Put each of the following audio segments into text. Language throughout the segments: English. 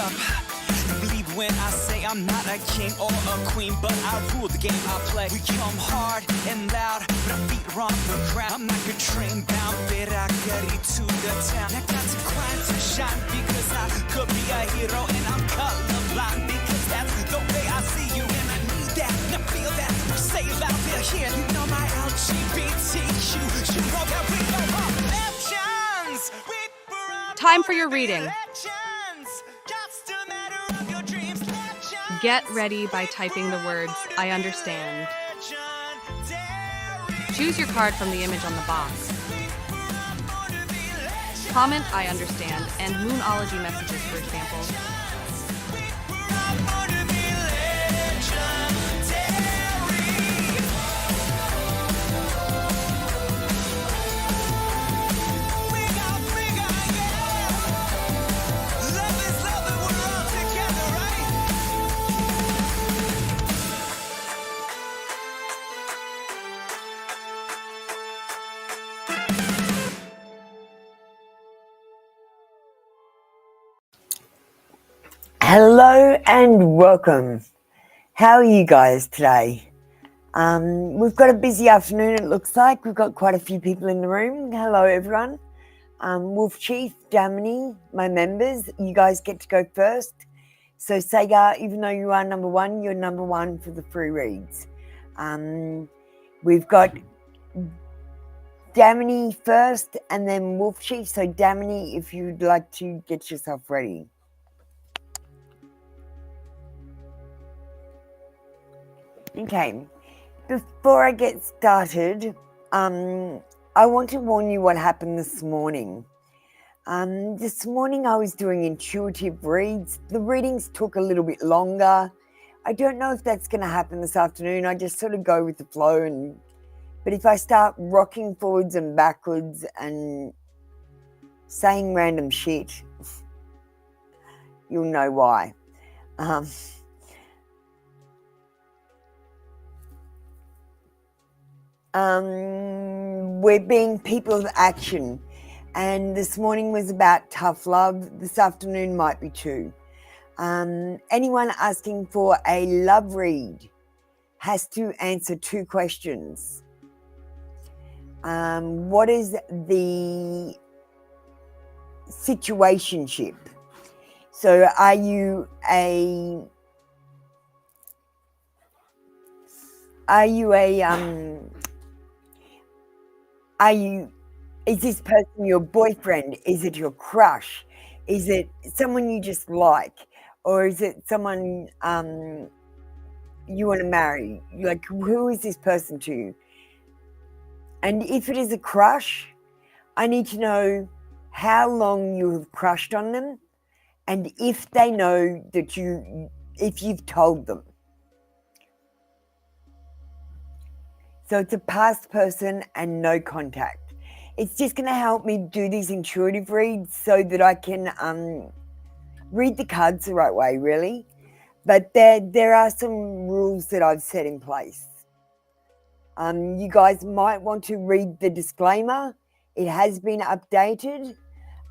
up. Believe when I say I'm not a king or a queen, but I rule the game I play. We come hard and loud, but our feet are on the ground. I'm like a train bound, but I got it to the town. I got to grind to shine because I could be a hero, and I'm colorblind because that's the way I see you, and I need that, and I feel that. Say it loud, they'll hear. You know my LGBTQ. You know that we go up. Legends. Time for your reading. Get ready by typing the words, I understand. Choose your card from the image on the box. Comment, I understand, and Moonology messages, for example. Hello and welcome. How are you guys today? We've got a busy afternoon, it looks like. We've got quite a few people in the room. Hello, everyone. Wolf Chief, Damini, my members, you guys get to go first. So, Sega, even though you are number one, you're number one for the free reads. We've got Damini first and then Wolf Chief. So, Damini, if you'd like to get yourself ready. Okay, before I get started, I want to warn you what happened this morning. This morning I was doing intuitive reads. The readings took a little bit longer. I don't know if that's going to happen this afternoon. I just sort of go with the flow. But if I start rocking forwards and backwards and saying random shit, you'll know why. We're being people of action, and this morning was about tough love. This afternoon might be too. Anyone asking for a love read has to answer two questions. What is the situationship? So is this person your boyfriend? Is it your crush? Is it someone you just like? Or is it someone you want to marry? Like, who is this person to you? And if it is a crush, I need to know how long you have crushed on them and if they know that if you've told them. So it's a past person and no contact. It's just going to help me do these intuitive reads so that I can read the cards the right way, really. But there are some rules that I've set in place. You guys might want to read the disclaimer. It has been updated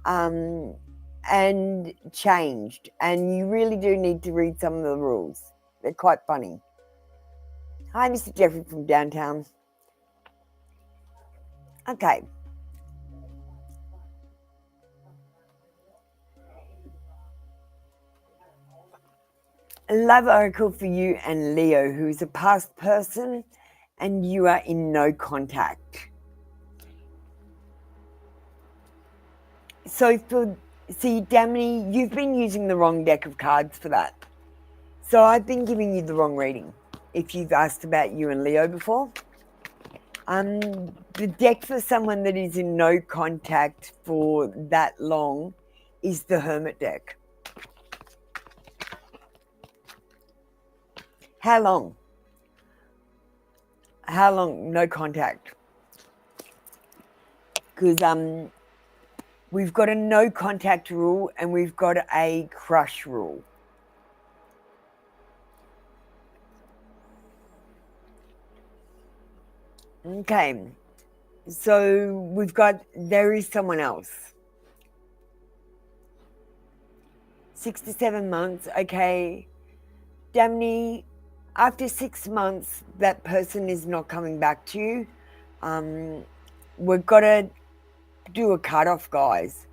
and changed. And you really do need to read some of the rules. They're quite funny. Hi, Mr. Jeffrey from downtown. Okay. A love oracle for you and Leo, who is a past person, and you are in no contact. So Damini, you've been using the wrong deck of cards for that. So I've been giving you the wrong reading. If you've asked about you and Leo before. The deck for someone that is in no contact for that long is the Hermit deck. How long? How long no contact? Because we've got a no contact rule and we've got a crush rule. Okay, so there is someone else. 6 to 7 months. Okay, Damni, after 6 months, that person is not coming back to you. We've got to do a cutoff, guys.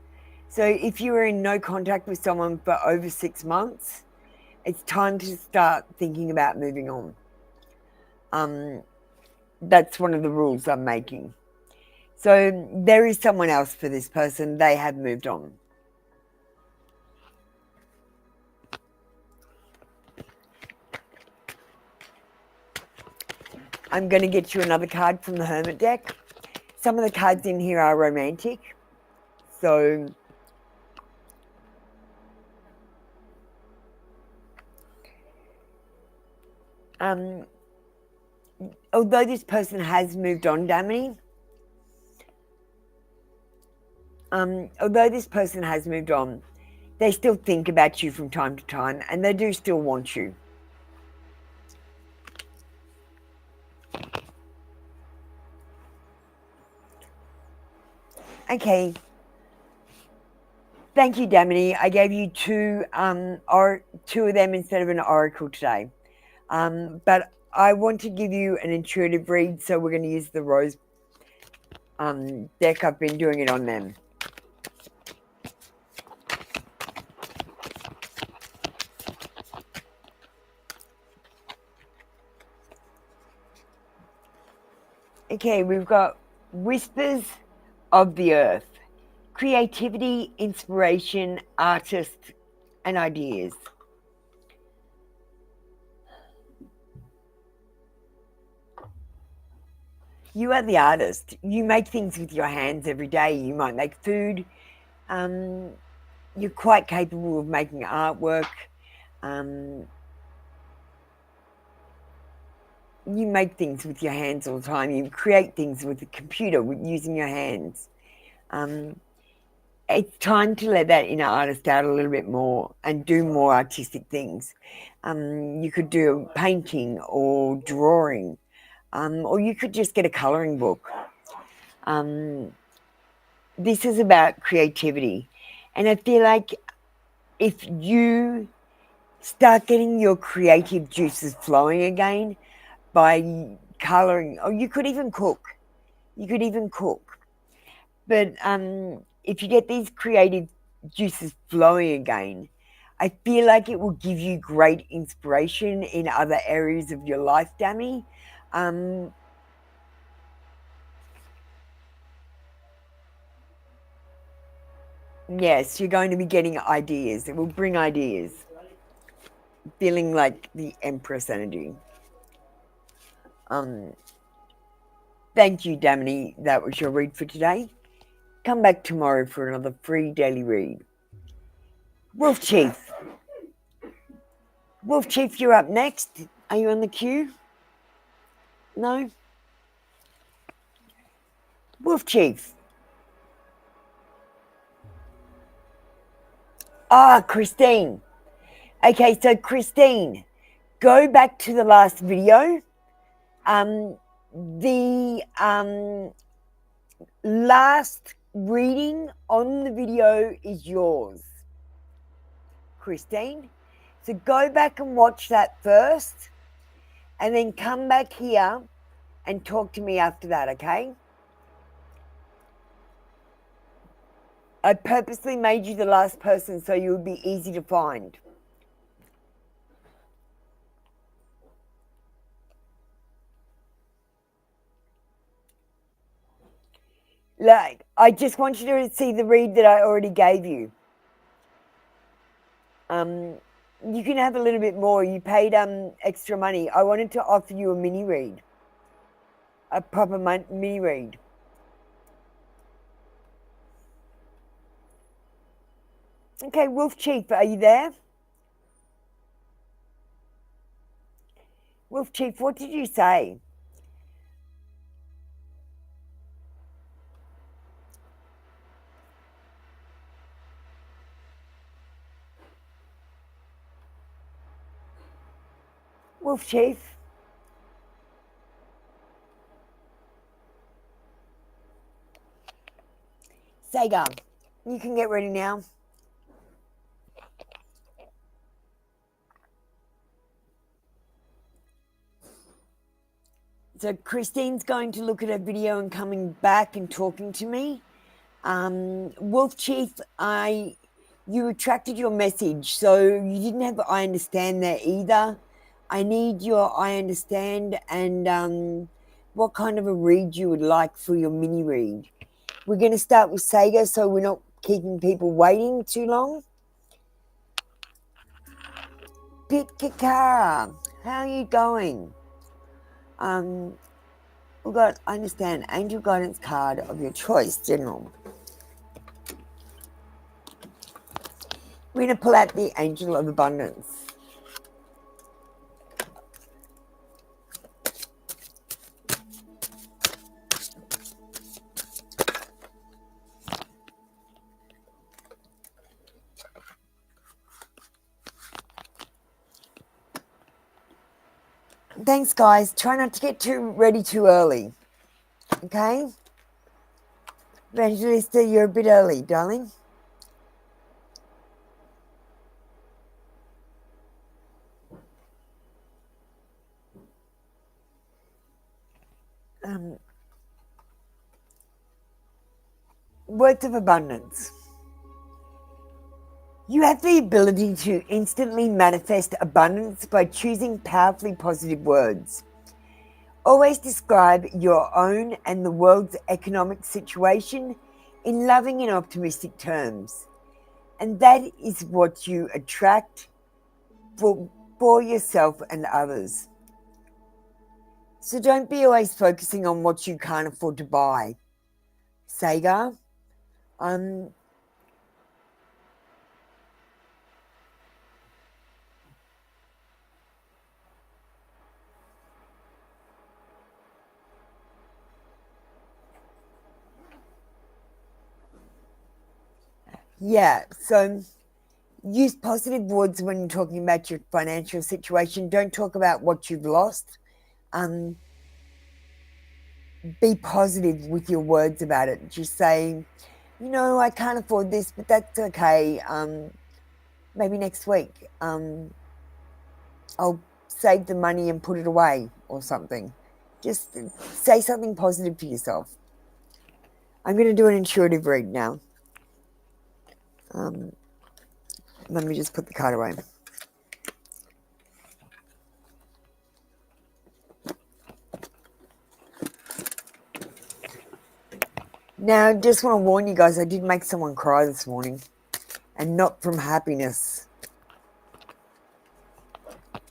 So if you were in no contact with someone for over 6 months, it's time to start thinking about moving on. That's one of the rules I'm making. So there is someone else for this person. They have moved on. I'm going to get you another card from the Hermit deck. Some of the cards in here are romantic. So although this person has moved on, Damini, although this person has moved on, they still think about you from time to time, and they do still want you. Okay. Thank you, Damini. I gave you two of them instead of an oracle today. But I want to give you an intuitive read, so we're going to use the rose deck. I've been doing it on them. Okay, we've got Whispers of the Earth. Creativity, inspiration, artists, and ideas. You are the artist. You make things with your hands every day. You might make food. You're quite capable of making artwork. You make things with your hands all the time. You create things with a computer using your hands. It's time to let that inner artist out a little bit more and do more artistic things. You could do painting or drawing, or you could just get a colouring book. This is about creativity. And I feel like if you start getting your creative juices flowing again by colouring, or you could even cook. But if you get these creative juices flowing again, I feel like it will give you great inspiration in other areas of your life, Dami. Yes, you're going to be getting ideas. It will bring ideas. Feeling like the Empress energy. Thank you, Damini. That was your read for today. Come back tomorrow for another free daily read. Wolf Chief. Wolf Chief, you're up next. Are you on the queue? No? Wolf Chief. Christine. Okay, so Christine, go back to the last video. The last reading on the video is yours, Christine. So go back and watch that first, and then come back here and talk to me after that, okay? I purposely made you the last person so you would be easy to find. Like, I just want you to see the read that I already gave you. You can have a little bit more. You paid extra money. I wanted to offer you a mini read. A proper mini read. Okay, Wolf Chief, are you there? Wolf Chief, what did you say? Wolf Chief? Sega, you can get ready now. So Christine's going to look at her video and coming back and talking to me. Wolf Chief, you retracted your message, so you didn't have I understand there either. I need your I understand and what kind of a read you would like for your mini read. We're going to start with Sega so we're not keeping people waiting too long. Pit Kakara, how are you going? We've got, I understand, Angel Guidance card of your choice, General. We're going to pull out the Angel of Abundance. Thanks, guys. Try not to get ready too early. Okay? Evangelista, you're a bit early, darling. Words of abundance. You have the ability to instantly manifest abundance by choosing powerfully positive words. Always describe your own and the world's economic situation in loving and optimistic terms. And that is what you attract for yourself and others. So don't be always focusing on what you can't afford to buy. Sagar, yeah, so use positive words when you're talking about your financial situation. Don't talk about what you've lost. Be positive with your words about it. Just say, I can't afford this, but that's okay. Maybe next week I'll save the money and put it away or something. Just say something positive to yourself. I'm going to do an intuitive read now. Let me just put the card away. Now, I just want to warn you guys, I did make someone cry this morning, and not from happiness. It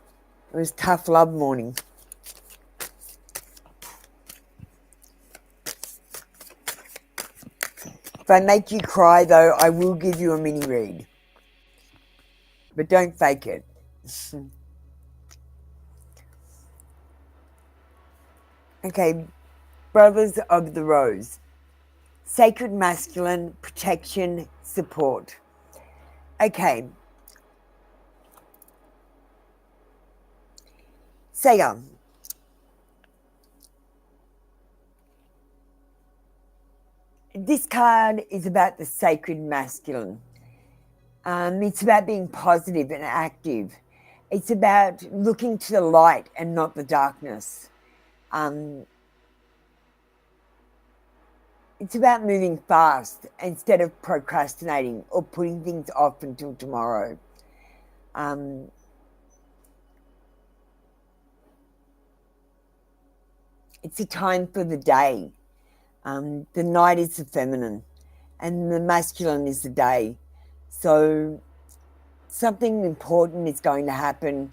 was tough love morning. If I make you cry, though, I will give you a mini read. But don't fake it. Okay, Brothers of the Rose. Sacred masculine, protection, support. Okay. Sega. This card is about the sacred masculine. It's about being positive and active. It's about looking to the light and not the darkness. It's about moving fast instead of procrastinating or putting things off until tomorrow. It's a time for the day. The night is the feminine and the masculine is the day. So something important is going to happen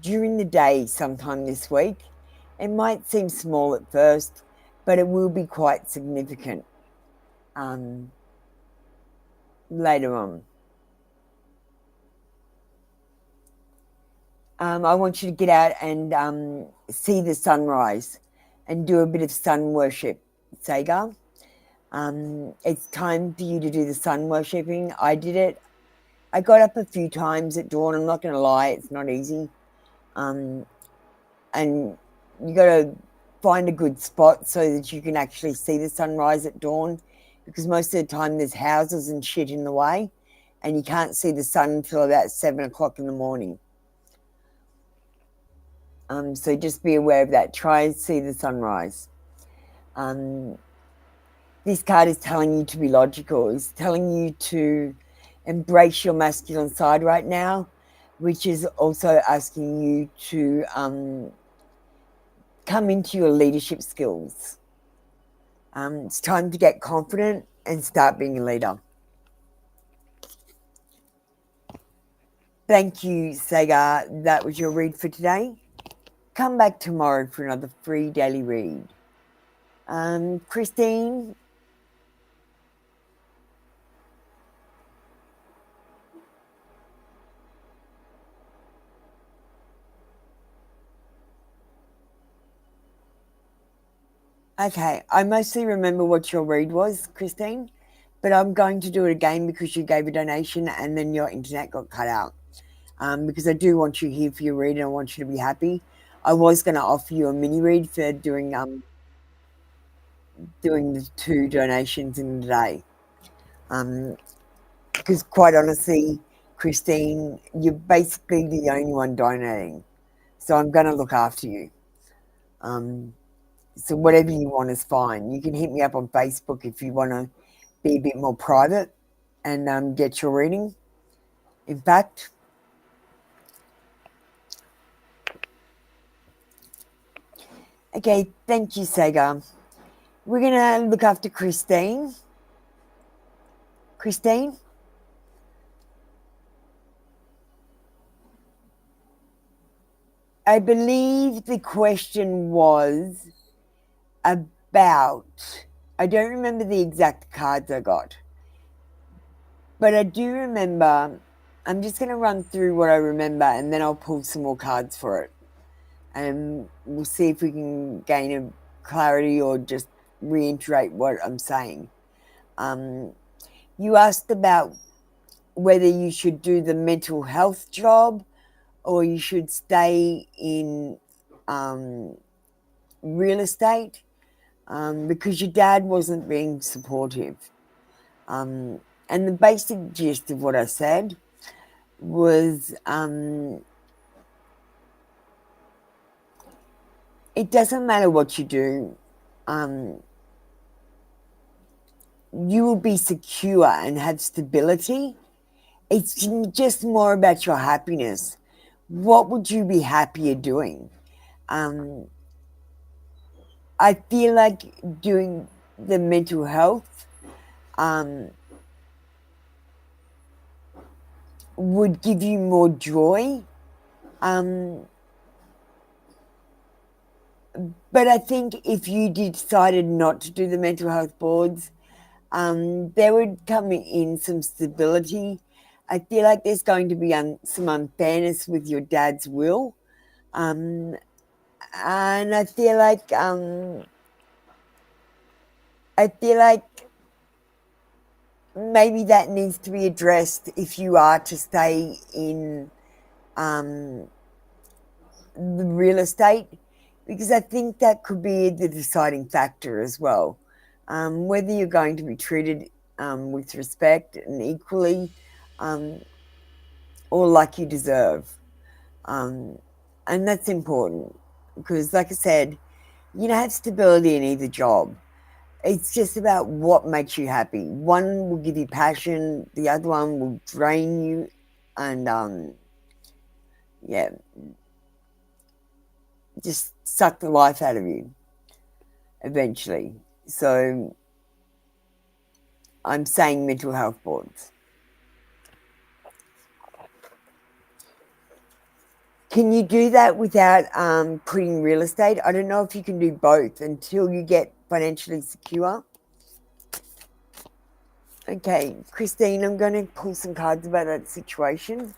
during the day sometime this week. It might seem small at first, but it will be quite significant later on. I want you to get out and see the sunrise and do a bit of sun worship, Sagar. It's time for you to do the sun worshipping. I did it. I got up a few times at dawn. I'm not going to lie, it's not easy. And you got to find a good spot so that you can actually see the sunrise at dawn, because most of the time there's houses and shit in the way and you can't see the sun until about 7 o'clock in the morning. So just be aware of that. Try and see the sunrise. This card is telling you to be logical. It's telling you to embrace your masculine side right now, which is also asking you to come into your leadership skills. It's time to get confident and start being a leader. Thank you, Sagar. That was your read for today. Come back tomorrow for another free daily read. Christine? Okay, I mostly remember what your read was, Christine, but I'm going to do it again because you gave a donation and then your internet got cut out. Because I do want you here for your read and I want you to be happy. I was going to offer you a mini read for doing the 2 donations in a day. Because quite honestly, Christine, you're basically the only one donating. So I'm going to look after you. So whatever you want is fine. You can hit me up on Facebook if you want to be a bit more private and get your reading. In fact, okay, thank you, Sagar. We're going to look after Christine. Christine? I believe the question was about, I don't remember the exact cards I got, but I do remember, I'm just going to run through what I remember and then I'll pull some more cards for it. And we'll see if we can gain a clarity or just reiterate what I'm saying. You asked about whether you should do the mental health job or you should stay in real estate because your dad wasn't being supportive. And the basic gist of what I said was it doesn't matter what you do. You will be secure and have stability. It's just more about your happiness. What would you be happier doing? I feel like doing the mental health would give you more joy. But I think if you decided not to do the mental health boards, there would come in some stability. I feel like there's going to be some unfairness with your dad's will. And I feel like maybe that needs to be addressed if you are to stay in the real estate, because I think that could be the deciding factor as well. Whether you're going to be treated with respect and equally or like you deserve. And that's important because, like I said, you don't have stability in either job. It's just about what makes you happy. One will give you passion, the other one will drain you, and just suck the life out of you eventually. So I'm saying mental health boards. Can you do that without putting real estate? I don't know if you can do both until you get financially secure. Okay, Christine, I'm going to pull some cards about that situation.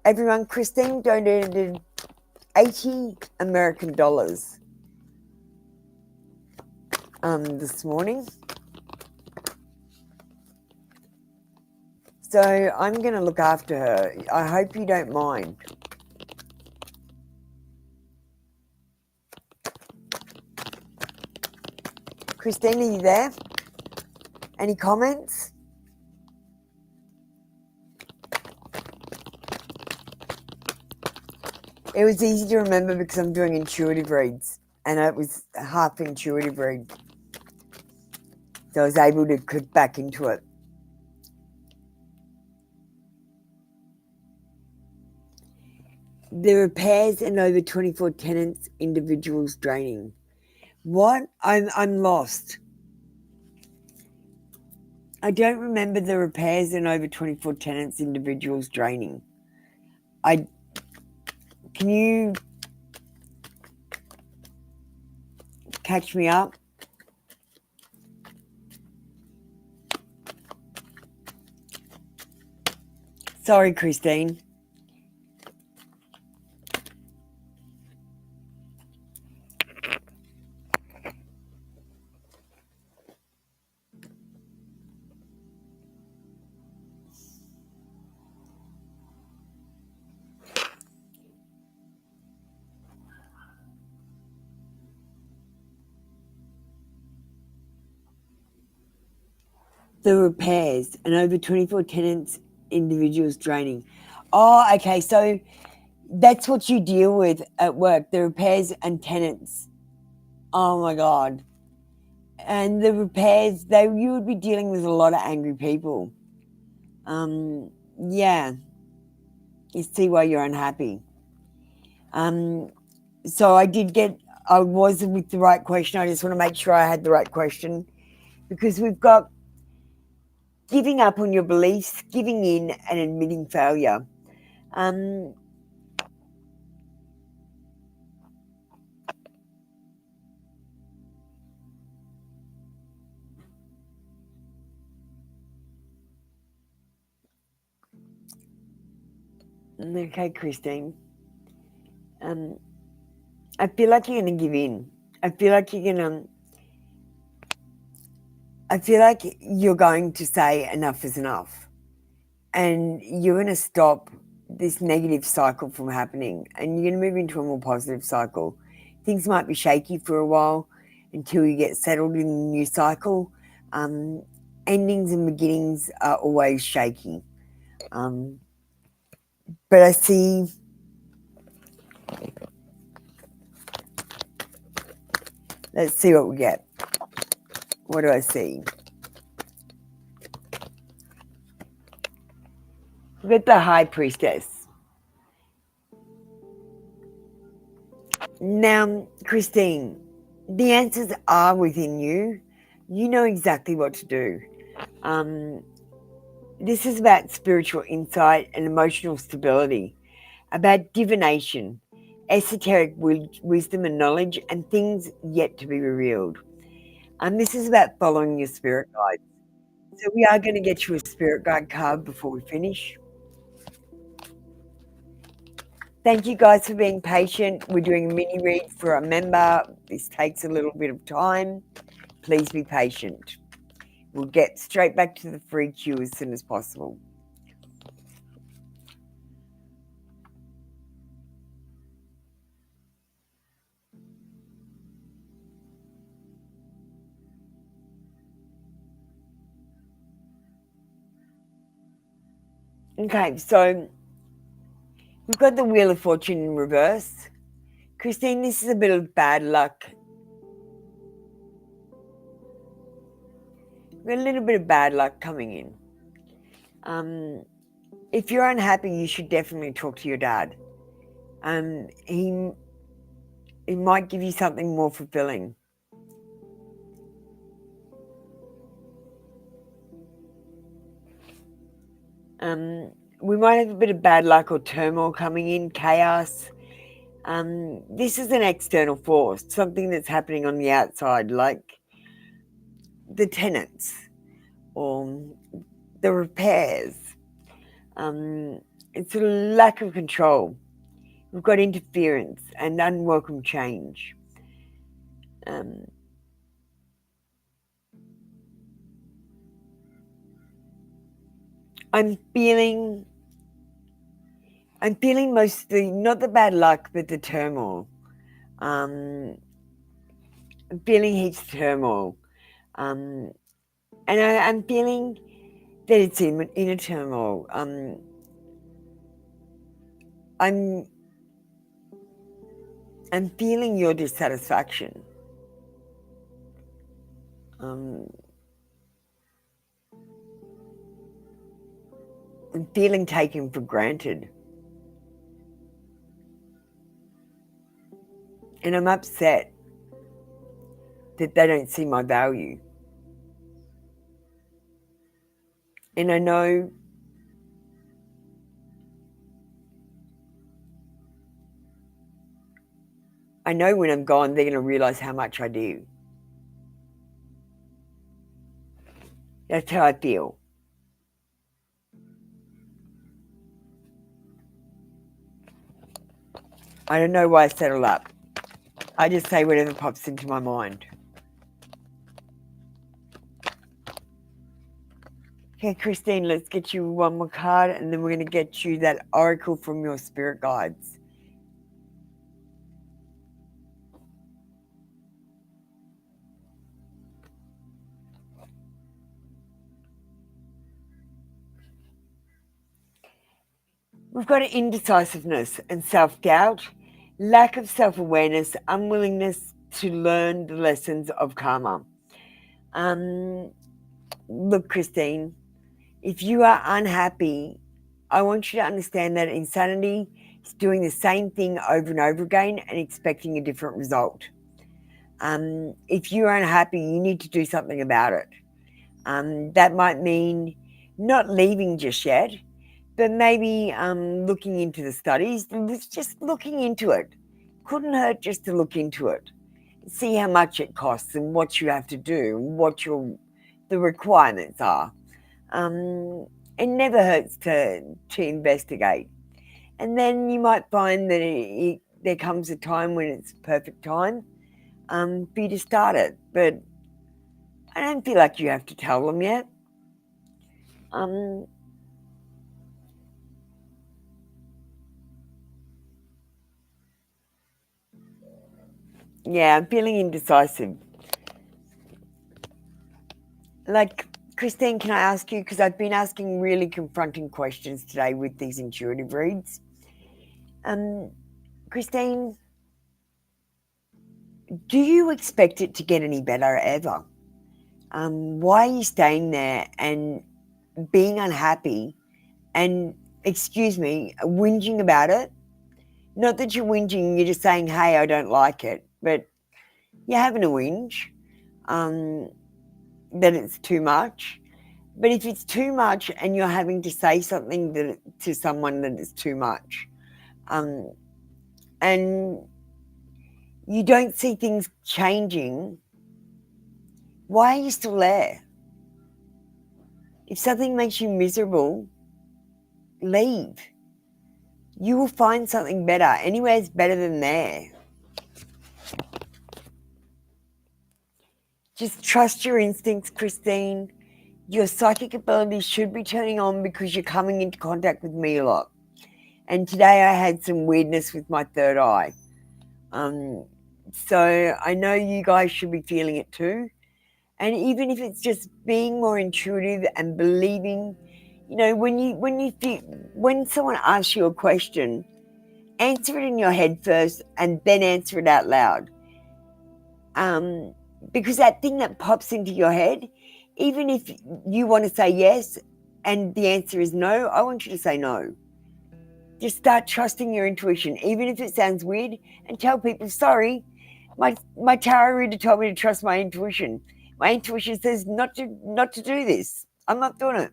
Everyone, Christine donated $80 American this morning. So I'm going to look after her. I hope you don't mind. Christine, are you there? Any comments? It was easy to remember because I'm doing intuitive reads, and it was half intuitive read. So I was able to click back into it. The repairs and over 24 tenants, individuals draining. What? I'm lost. I don't remember the repairs and over 24 tenants, individuals draining. Can you catch me up? Sorry, Christine. The repairs and over 24 tenants, individuals draining. Oh, okay. So that's what you deal with at work, the repairs and tenants. Oh my God. And the repairs, you would be dealing with a lot of angry people. Yeah. You see why you're unhappy. So I was with the right question. I just want to make sure I had the right question, because we've got giving up on your beliefs, giving in, and admitting failure. Okay, Christine. I feel like you're going to give in. I feel like you're going to say enough is enough. And you're going to stop this negative cycle from happening. And you're going to move into a more positive cycle. Things might be shaky for a while until you get settled in the new cycle. Endings and beginnings are always shaky. But I see... Let's see what we get. What do I see? We've got the High Priestess. Now, Christine, the answers are within you. You know exactly what to do. This is about spiritual insight and emotional stability, about divination, esoteric wisdom and knowledge, and things yet to be revealed. This is about following your spirit guides. So we are going to get you a spirit guide card before we finish. Thank you guys for being patient. We're doing a mini read for a member. This takes a little bit of time. Please be patient. We'll get straight back to the free queue as soon as possible. Okay, so we've got the Wheel of Fortune in reverse. Christine, this is a bit of bad luck. We've got a little bit of bad luck coming in. If you're unhappy, you should definitely talk to your dad. He might give you something more fulfilling. We might have a bit of bad luck or turmoil coming in, chaos. This is an external force, something that's happening on the outside, like the tenants or the repairs. It's a lack of control. We've got interference and unwelcome change. I'm feeling mostly not the bad luck, but the turmoil. I'm feeling heaps of turmoil. And I'm feeling that it's in a turmoil. I'm I'm feeling your dissatisfaction. I'm feeling taken for granted. And I'm upset that they don't see my value. And I know when I'm gone, they're going to realize how much I do. That's how I feel. I don't know why I settle up. I just say whatever pops into my mind. Okay, Christine, let's get you one more card, and then we're going to get you that oracle from your spirit guides. We've got indecisiveness and self-doubt, lack of self-awareness, unwillingness to learn the lessons of karma. Look, Christine, if you are unhappy, I want you to understand that insanity is doing the same thing over and over again and expecting a different result. If you're unhappy, you need to do something about it. That might mean not leaving just yet, but maybe looking into the studies, just looking into it. Couldn't hurt just to look into it. See how much it costs and what you have to do and what the requirements are. It never hurts to investigate. And then you might find that there comes a time when it's perfect time for you to start it. But I don't feel like you have to tell them yet. Yeah, I'm feeling indecisive. Like, Christine, can I ask you, because I've been asking really confronting questions today with these intuitive reads. Christine, do you expect it to get any better ever? Why are you staying there and being unhappy and, excuse me, whinging about it? Not that you're whinging, you're just saying, hey, I don't like it, but you're having a whinge that it's too much. But if it's too much and you're having to say something to someone that is too much, and you don't see things changing, why are you still there? If something makes you miserable, leave. You will find something better. Anywhere's better than there. Just trust your instincts, Christine. Your psychic abilities should be turning on because you're coming into contact with me a lot. And today I had some weirdness with my third eye. So I know you guys should be feeling it too. And even if it's just being more intuitive and believing, you know, when someone asks you a question, answer it in your head first and then answer it out loud. Because that thing that pops into your head, even if you want to say yes and the answer is no, I want you to say no. Just start trusting your intuition, even if it sounds weird, and tell people, sorry, my tarot reader told me to trust my intuition. My intuition says not to do this. I'm not doing it.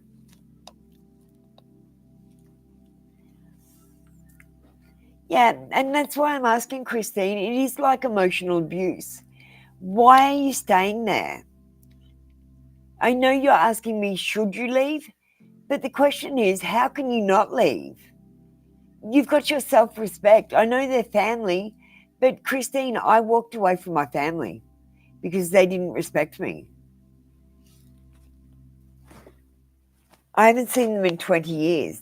Yeah, and that's why I'm asking, Christine. It is like emotional abuse. Why are you staying there? I know you're asking me, should you leave? But the question is, how can you not leave? You've got your self-respect. I know they're family, but Christine, I walked away from my family because they didn't respect me. I haven't seen them in 20 years.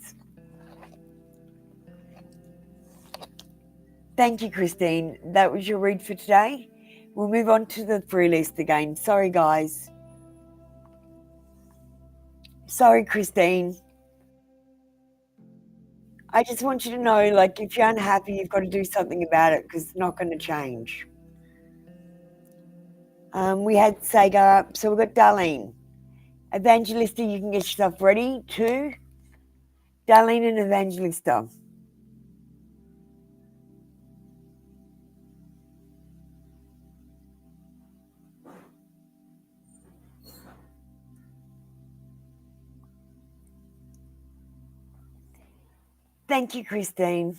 Thank you, Christine. That was your read for today. We'll move on to the free list again. Sorry, guys. Sorry, Christine. I just want you to know, like, if you're unhappy, you've got to do something about it because it's not going to change. We had Saga up, so we've got Darlene. Evangelista, you can get yourself ready too. Darlene and Evangelista. Thank you, Christine.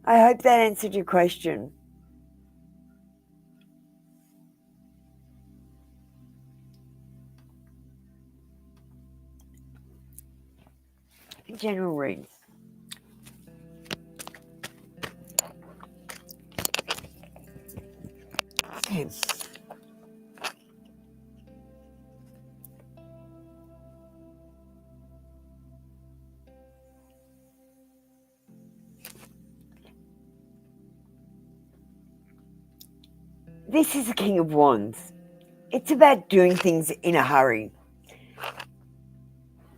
I hope that answered your question. General read. Okay. This is the King of Wands. It's about doing things in a hurry.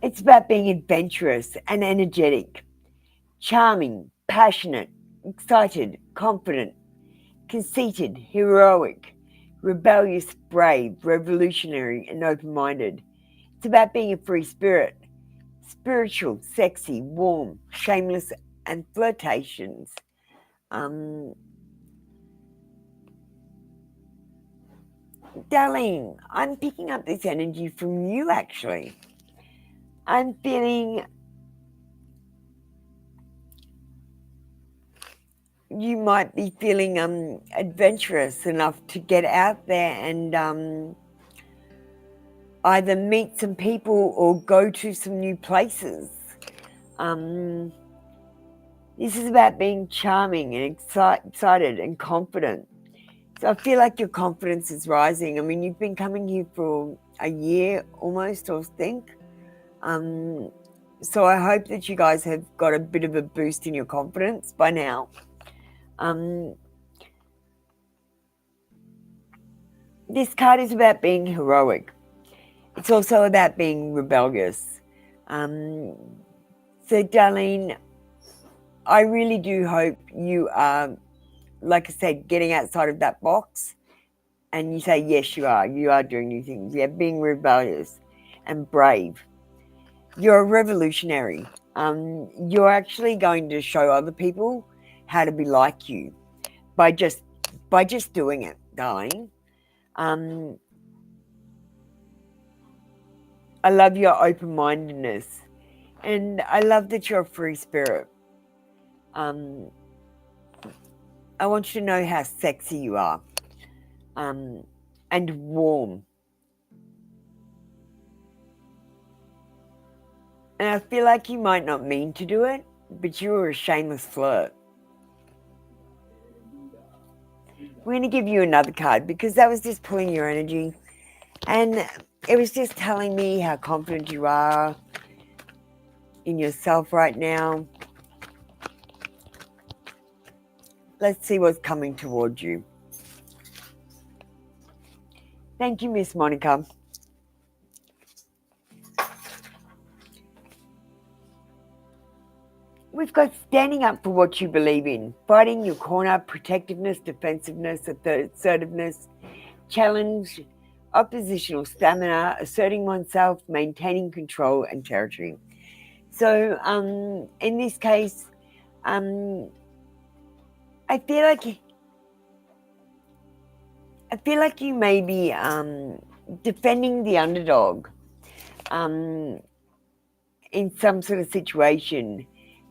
It's about being adventurous and energetic, charming, passionate, excited, confident, conceited, heroic, rebellious, brave, revolutionary, and open-minded. It's about being a free spirit, spiritual, sexy, warm, shameless, and flirtations. Darlene, I'm picking up this energy from you, actually. I'm feeling you might be feeling adventurous enough to get out there and either meet some people or go to some new places. This is about being charming and excited and confident. So I feel like your confidence is rising. I mean, you've been coming here for a year almost, I think. So I hope that you guys have got a bit of a boost in your confidence by now. This card is about being heroic. It's also about being rebellious. So, Darlene, I really do hope you are, like I said, getting outside of that box. And you say, yes, you are. You are doing new things. Yeah, being rebellious and brave. You're a revolutionary. You're actually going to show other people how to be like you by just doing it, darling. I love your open-mindedness, and I love that you're a free spirit. I want you to know how sexy you are, and warm. And I feel like you might not mean to do it, but you were a shameless flirt. We're going to give you another card because that was just pulling your energy. And it was just telling me how confident you are in yourself right now. Let's see what's coming towards you. Thank you, Miss Monica. We've got standing up for what you believe in, fighting your corner, protectiveness, defensiveness, assertiveness, challenge, oppositional stamina, asserting oneself, maintaining control and territory. So in this case, I feel like you may be defending the underdog in some sort of situation.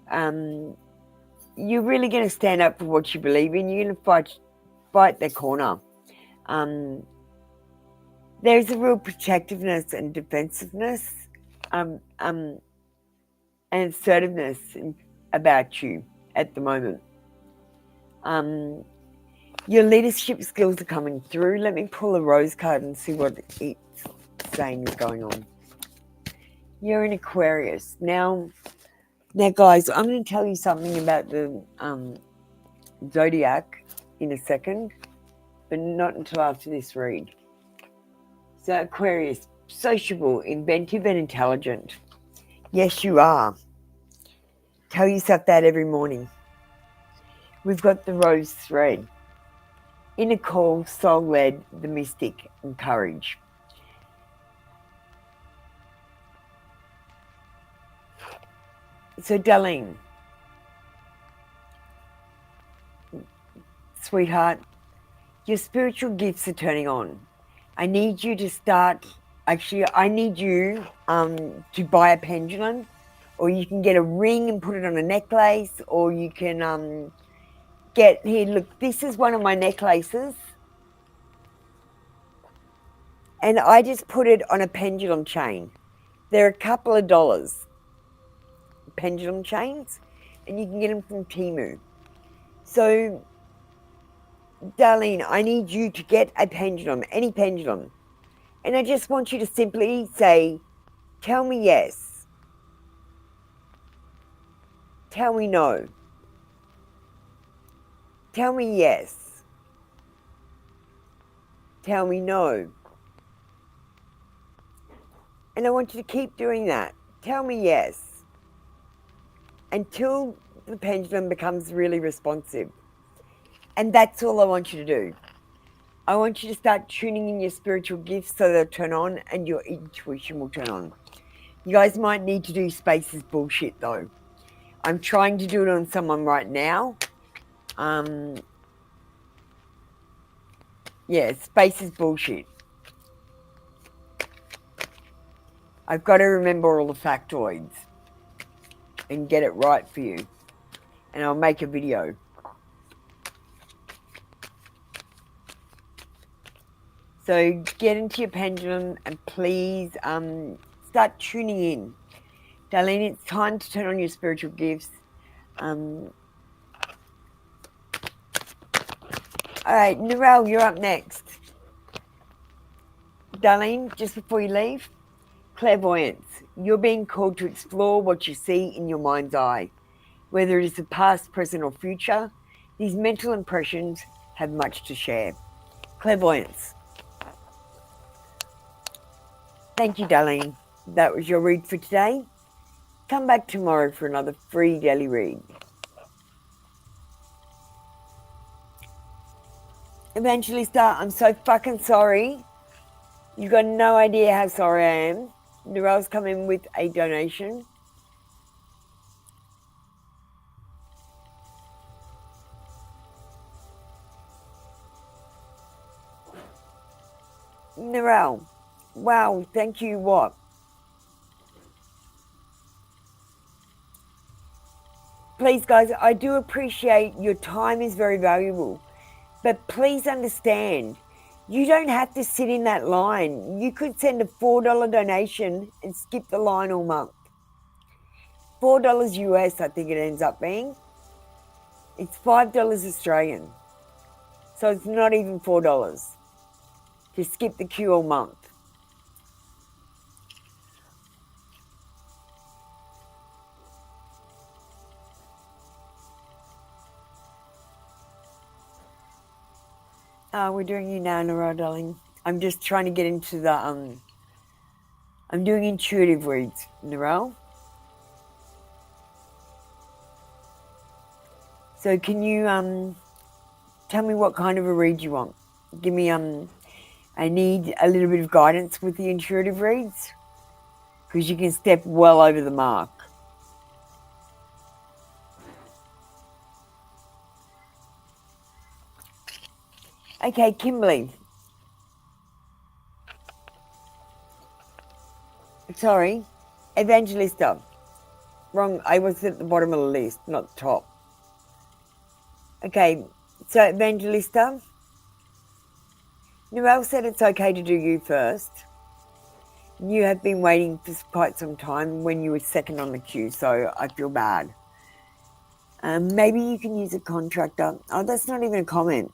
You're really going to stand up for what you believe in. You're going to fight their corner. There's a real protectiveness and defensiveness and assertiveness about you at the moment. Your leadership skills are coming through. Let me pull a rose card and see what it's saying is going on. You're an Aquarius. Now, guys, I'm going to tell you something about the zodiac in a second, but not until after this read. So, Aquarius, sociable, inventive, and intelligent. Yes, you are. Tell yourself that every morning. We've got the rose thread. Inner call, soul-led, the mystic, and courage. So, Darlene, sweetheart, your spiritual gifts are turning on. I need you to start, actually, I need you to buy a pendulum, or you can get a ring and put it on a necklace, or you can get, here, look, this is one of my necklaces. And I just put it on a pendulum chain. They're a couple of dollars, pendulum chains, and you can get them from Temu. So, Darlene, I need you to get a pendulum, any pendulum. And I just want you to simply say, tell me yes. Tell me no. Tell me yes. Tell me no. And I want you to keep doing that. Tell me yes. Until the pendulum becomes really responsive. And that's all I want you to do. I want you to start tuning in your spiritual gifts so they'll turn on and your intuition will turn on. You guys might need to do spaces bullshit though. I'm trying to do it on someone right now. Yeah, space is bullshit. I've got to remember all the factoids and get it right for you. And I'll make a video. So get into your pendulum and please start tuning in. Darlene, it's time to turn on your spiritual gifts. All right, Narelle, you're up next. Darlene, just before you leave, clairvoyance. You're being called to explore what you see in your mind's eye. Whether it is the past, present, or future, these mental impressions have much to share. Clairvoyance. Thank you, Darlene. That was your read for today. Come back tomorrow for another free daily read. Evangelista, I'm so fucking sorry. You got no idea how sorry I am. Narelle's come in with a donation. Narelle, wow, thank you what? Please, guys, I do appreciate your time is very valuable. But please understand, you don't have to sit in that line. You could send a $4 donation and skip the line all month. $4 US, I think it ends up being. It's $5 Australian. So it's not even $4 to skip the queue all month. We're doing you now, Nora, darling. I'm just trying to get into the, I'm doing intuitive reads, Narelle. So can you tell me what kind of a read you want? Give me, I need a little bit of guidance with the intuitive reads because you can step well over the mark. Okay, Kimberly. Sorry, Evangelista. Wrong, I was at the bottom of the list, not the top. Okay, so Evangelista. Narelle said it's okay to do you first. You have been waiting for quite some time when you were second on the queue, so I feel bad. Maybe you can use a contractor. Oh, that's not even a comment.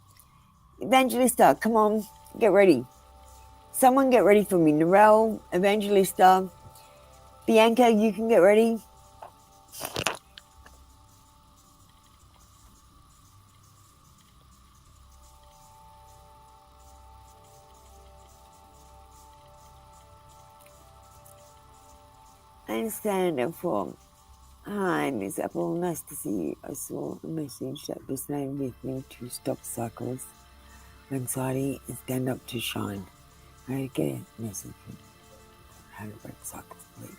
Evangelista, come on, get ready. Someone get ready for me. Narelle, Evangelista, Bianca, you can get ready. understand for. Hi, Miss Apple. Nice to see you. I saw a message that resonated with me to stop cycles of anxiety and stand up to shine. I get a message from how to break cycles, please.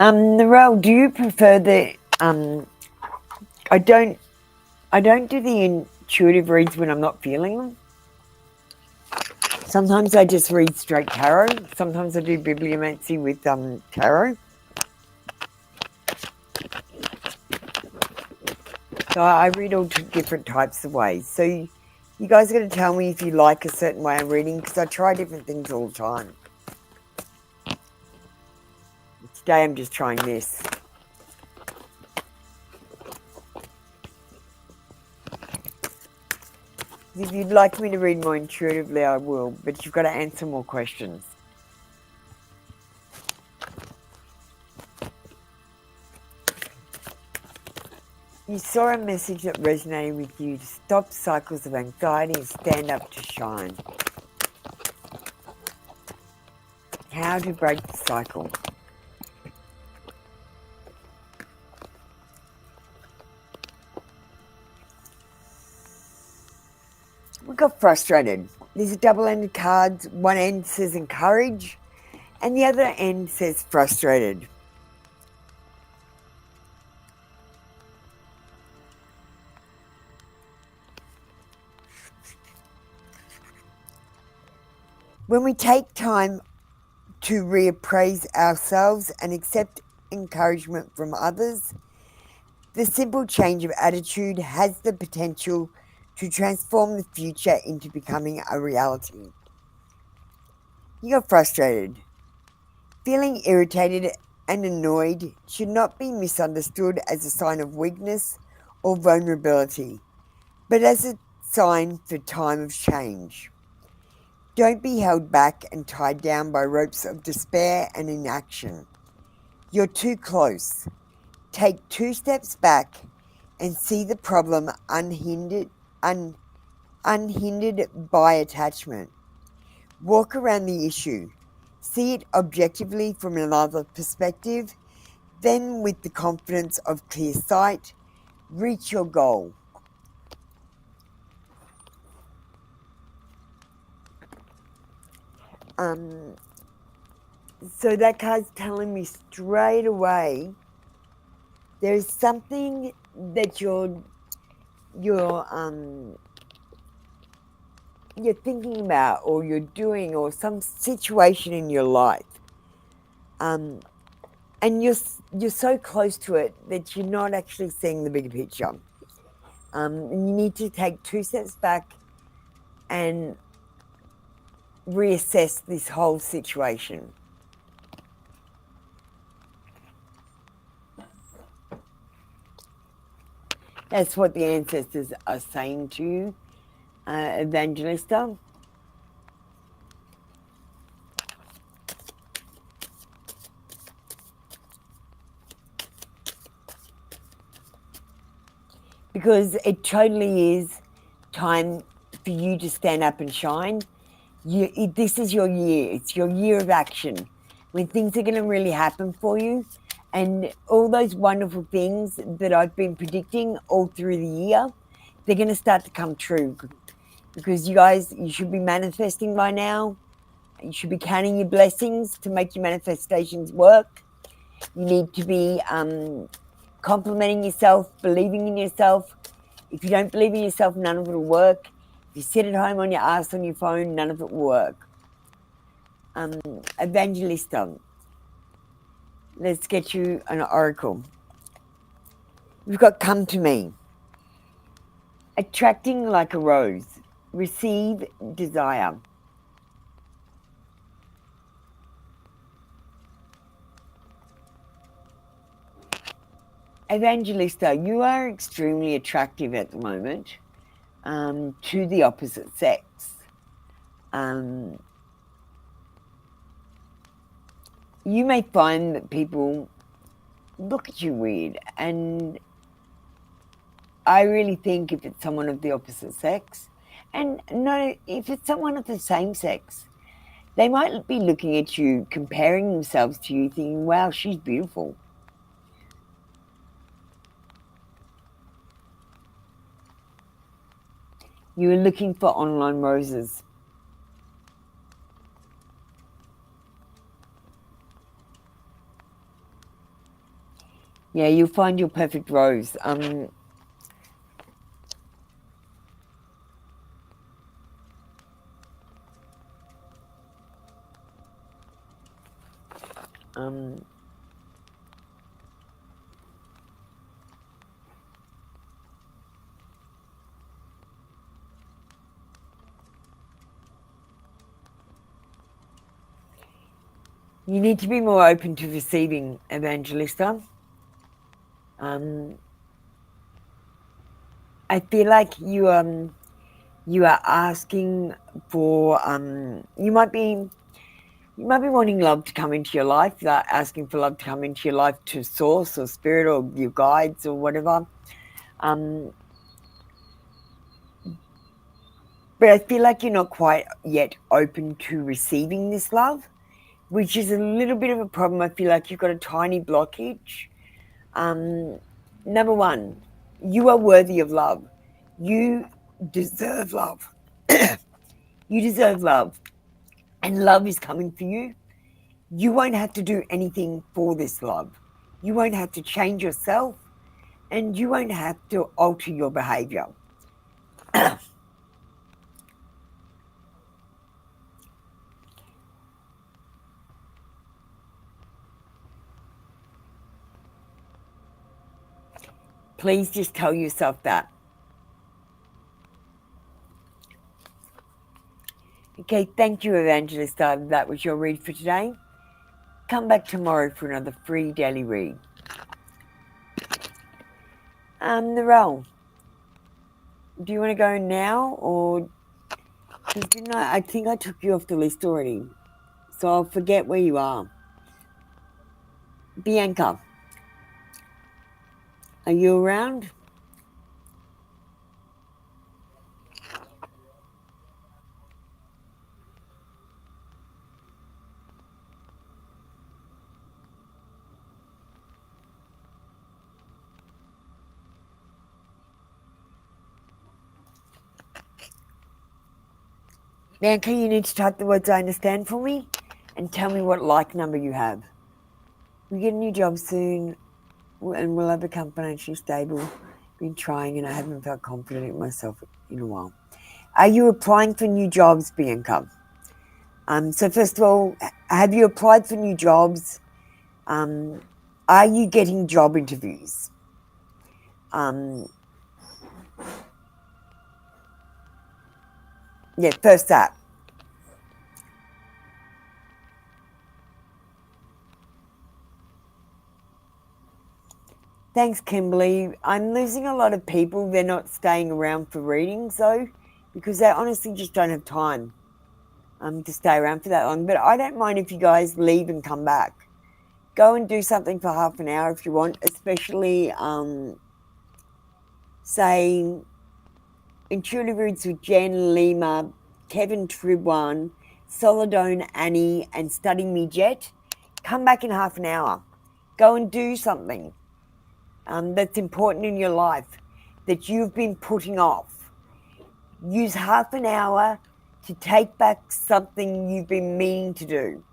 Um, Narelle, do you prefer the I don't do the intuitive reads when I'm not feeling them. Sometimes I just read straight tarot. Sometimes I do bibliomancy with tarot. So I read all different types of ways. So you guys are going to tell me if you like a certain way of reading, because I try different things all the time. Today I'm just trying this. If you'd like me to read more intuitively, I will, but you've got to answer more questions. You saw a message that resonated with you to stop cycles of anxiety and stand up to shine. How to break the cycle. We got frustrated. These are double-ended cards. One end says encourage, and the other end says frustrated. When we take time to reappraise ourselves and accept encouragement from others, the simple change of attitude has the potential to transform the future into becoming a reality. You got frustrated. Feeling irritated and annoyed should not be misunderstood as a sign of weakness or vulnerability, but as a sign for time of change. Don't be held back and tied down by ropes of despair and inaction. You're too close. Take 2 steps back and see the problem unhindered by attachment. Walk around the issue. See it objectively from another perspective. Then, with the confidence of clear sight, reach your goal. So that card's telling me straight away there's something that you're thinking about, or you're doing, or some situation in your life, and you're so close to it that you're not actually seeing the bigger picture. And you need to take 2 steps back and reassess this whole situation. That's what the ancestors are saying to you, Evangelista. Because it totally is time for you to stand up and shine. This is your year. It's your year of action, when things are going to really happen for you. And all those wonderful things that I've been predicting all through the year, they're going to start to come true. Because you should be manifesting by now. You should be counting your blessings to make your manifestations work. You need to be complimenting yourself, believing in yourself. If you don't believe in yourself, none of it will work. If you sit at home on your ass on your phone, none of it will work. Evangelista, let's get you an oracle. We've got come to me. Attracting like a rose. Receive desire. Evangelista, you are extremely attractive at the moment to the opposite sex. You may find that people look at you weird, and I really think if it's someone of the opposite sex, and no, if it's someone of the same sex, they might be looking at you, comparing themselves to you, thinking, wow, she's beautiful. You are looking for online roses. Yeah, you'll find your perfect rose. You need to be more open to receiving, Evangelista. I feel like you are asking for you might be wanting love to come into your life. You're asking for love to come into your life to source or spirit or your guides or whatever. But I feel like you're not quite yet open to receiving this love, which is a little bit of a problem. I feel like you've got a tiny blockage. Number one, you are worthy of love. You deserve love. You deserve love. And love is coming for you. You won't have to do anything for this love. You won't have to change yourself, and you won't have to alter your behavior. Please just tell yourself that. Okay, thank you, Evangelista. That was your read for today. Come back tomorrow for another free daily read. Narelle, do you want to go now, or didn't I think I took you off the list already, so I'll forget where you are. Bianca, are you around? Bianca, you need to type the words I understand for me and tell me what like number you have. We get a new job soon and will I become financially stable? Been trying and I haven't felt confident in myself in a while. Are you applying for new jobs, Bianca? So first of all, have you applied for new jobs? Are you getting job interviews? Yeah, first that. Thanks, Kimberly. I'm losing a lot of people. They're not staying around for readings, though, because they honestly just don't have time to stay around for that long. But I don't mind if you guys leave and come back. Go and do something for half an hour if you want, especially, say, Intuitive Roots with Jen, Lima, Kevin Tribwan, Soladone, Annie, and Studying Me Jet. Come back in half an hour. Go and do something that's important in your life that you've been putting off. Use half an hour to take back something you've been meaning to do.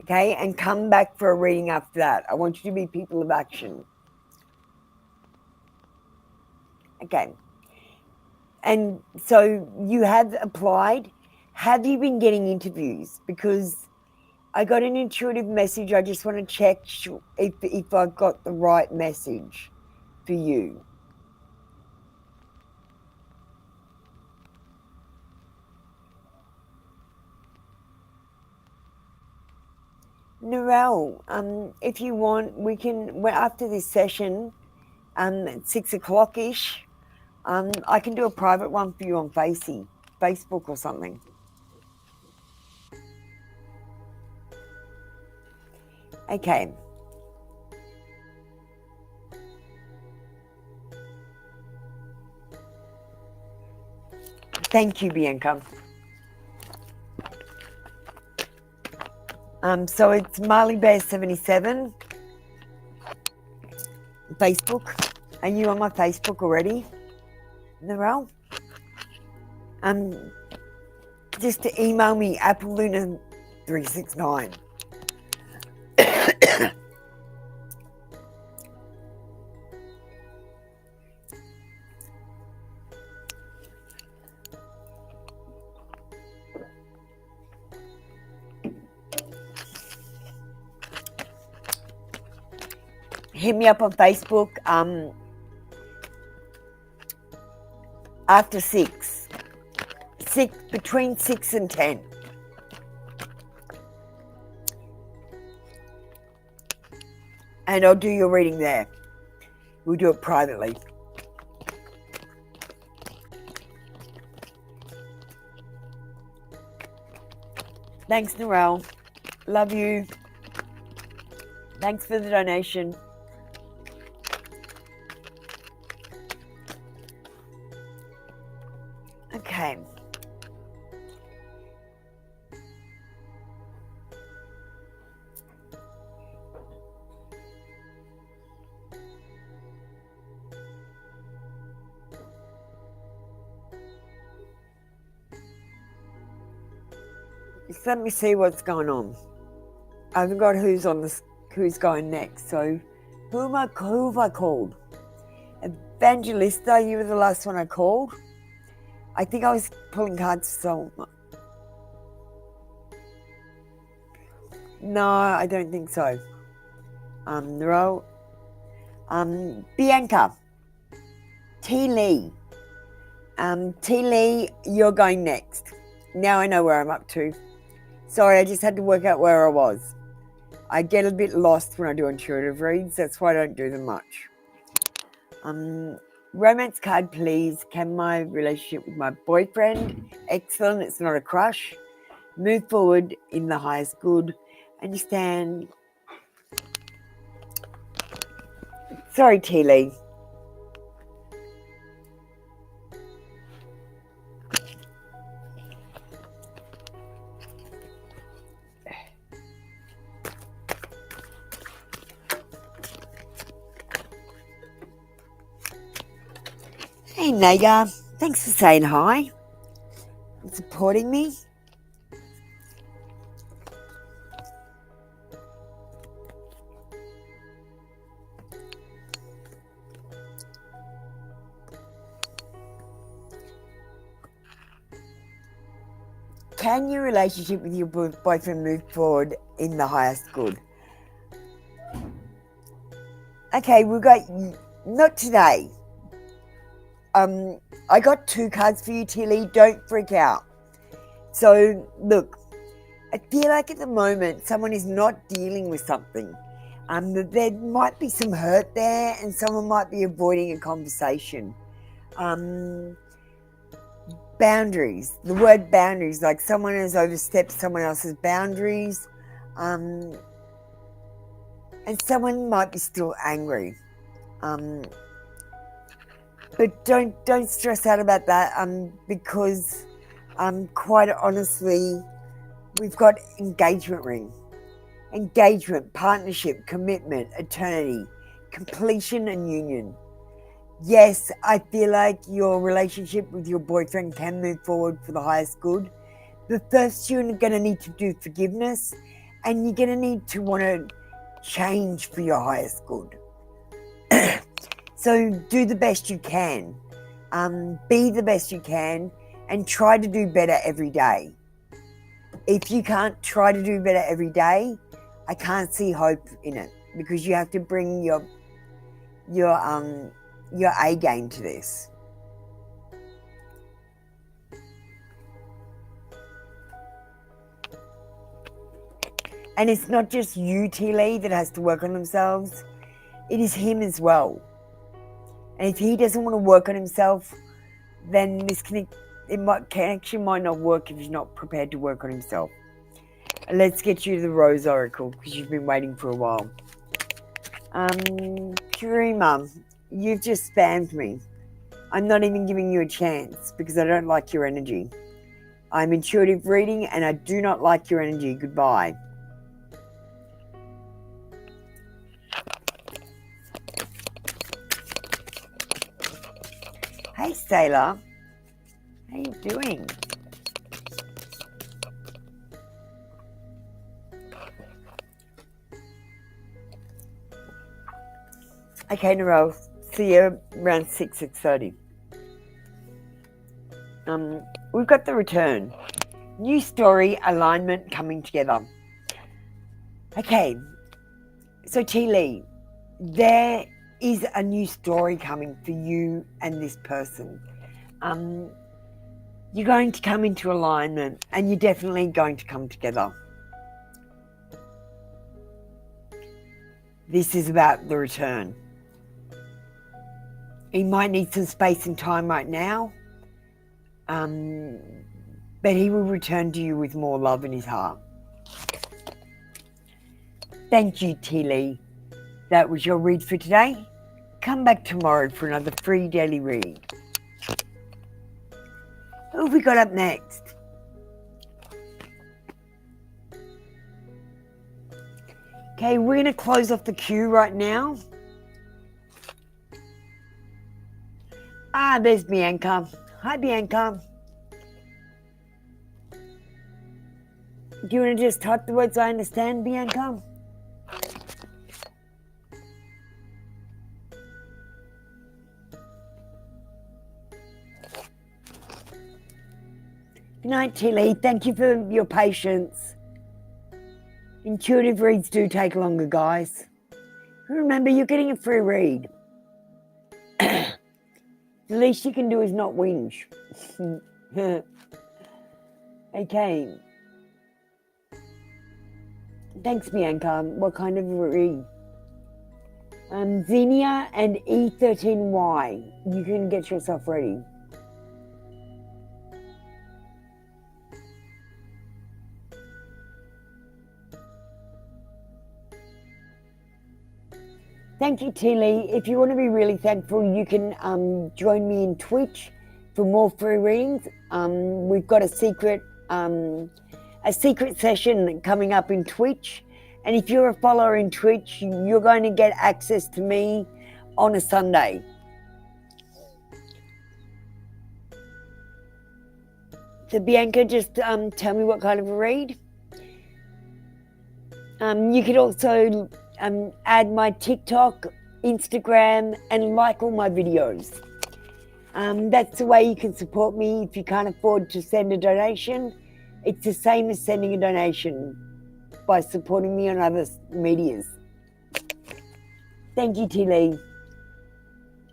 Okay? And come back for a reading after that. I want you to be people of action. Okay. And so you have applied. Have you been getting interviews? Because I got an intuitive message. I just want to check if I've got the right message. for you. Narelle, if you want, we can, after this session, at 6 o'clock-ish, I can do a private one for you on Facebook or something. Okay. Thank you, Bianca. So it's Marley Bear 77, Facebook. Are you on my Facebook already, Narelle? Just to email me, appleluna369. Hit me up on Facebook after 6, between 6 and 10. And I'll do your reading there. We'll do it privately. Thanks, Narelle. Love you. Thanks for the donation. Okay. Just let me see what's going on. I haven't got who's going next. So who have I called? Evangelista, you were the last one I called. I think I was pulling cards for someone. No, I don't think so. Narelle. Bianca. T. Lee. T. Lee, you're going next. Now I know where I'm up to. Sorry, I just had to work out where I was. I get a bit lost when I do intuitive reads. That's why I don't do them much. Romance card, please. Can my relationship with my boyfriend? Excellent. It's not a crush. Move forward in the highest good. Understand. Sorry, T. Lee. Hey, Naga. Thanks for saying hi and supporting me. Can your relationship with your boyfriend move forward in the highest good? Okay, we've got, not today. I got 2 cards for you, Tilly. Don't freak out. So, look, I feel like at the moment someone is not dealing with something. There might be some hurt there and someone might be avoiding a conversation. Boundaries. The word boundaries, like someone has overstepped someone else's boundaries. And someone might be still angry. But don't stress out about that because quite honestly, we've got engagement ring. Engagement, partnership, commitment, eternity, completion and union. Yes, I feel like your relationship with your boyfriend can move forward for the highest good. But first you're going to need to do forgiveness and you're going to need to want to change for your highest good. So do the best you can, be the best you can, and try to do better every day. If you can't try to do better every day, I can't see hope in it because you have to bring your A game to this. And it's not just you, T. Lee, that has to work on themselves. It is him as well. And if he doesn't want to work on himself, then this connection might not work if he's not prepared to work on himself. And let's get you to the Rose Oracle, because you've been waiting for a while. Purima, you've just spammed me. I'm not even giving you a chance because I don't like your energy. I'm intuitive reading and I do not like your energy. Goodbye. Hey, Sailor. How you doing? Okay, Narelle. See you around 6:30. We've got the return. New story, alignment coming together. Okay, so T. Lee, there is a new story coming for you and this person. You're going to come into alignment and you're definitely going to come together. This is about the return. He might need some space and time right now, but he will return to you with more love in his heart. Thank you, T. Lee. That was your read for today. Come back tomorrow for another free daily read. Who have we got up next? Okay, we're going to close off the queue right now. There's Bianca. Hi, Bianca. Do you want to just type the words I understand, Bianca? Good night, Tilly. Thank you for your patience. Intuitive reads do take longer, guys. Remember, you're getting a free read. The least you can do is not whinge. Okay. Thanks, Bianca. What kind of read? Xenia and E13Y. You can get yourself ready. Thank you, Tilly. If you want to be really thankful, you can join me in Twitch for more free readings. We've got a secret session coming up in Twitch. And if you're a follower in Twitch, you're going to get access to me on a Sunday. So Bianca, just tell me what kind of a read. You could also add my TikTok, Instagram, and like all my videos. That's the way you can support me if you can't afford to send a donation. It's the same as sending a donation by supporting me on other medias. Thank you, Tilly.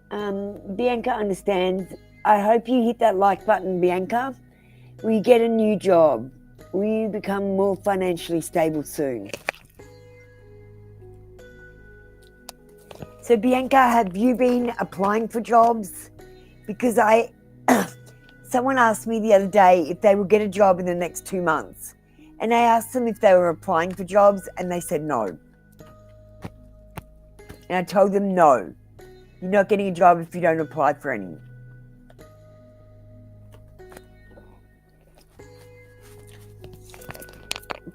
Bianca understands. I hope you hit that like button, Bianca. Will you get a new job? Will you become more financially stable soon? So Bianca, have you been applying for jobs? Because someone asked me the other day if they would get a job in the next 2 months. And I asked them if they were applying for jobs and they said no. And I told them no. You're not getting a job if you don't apply for any.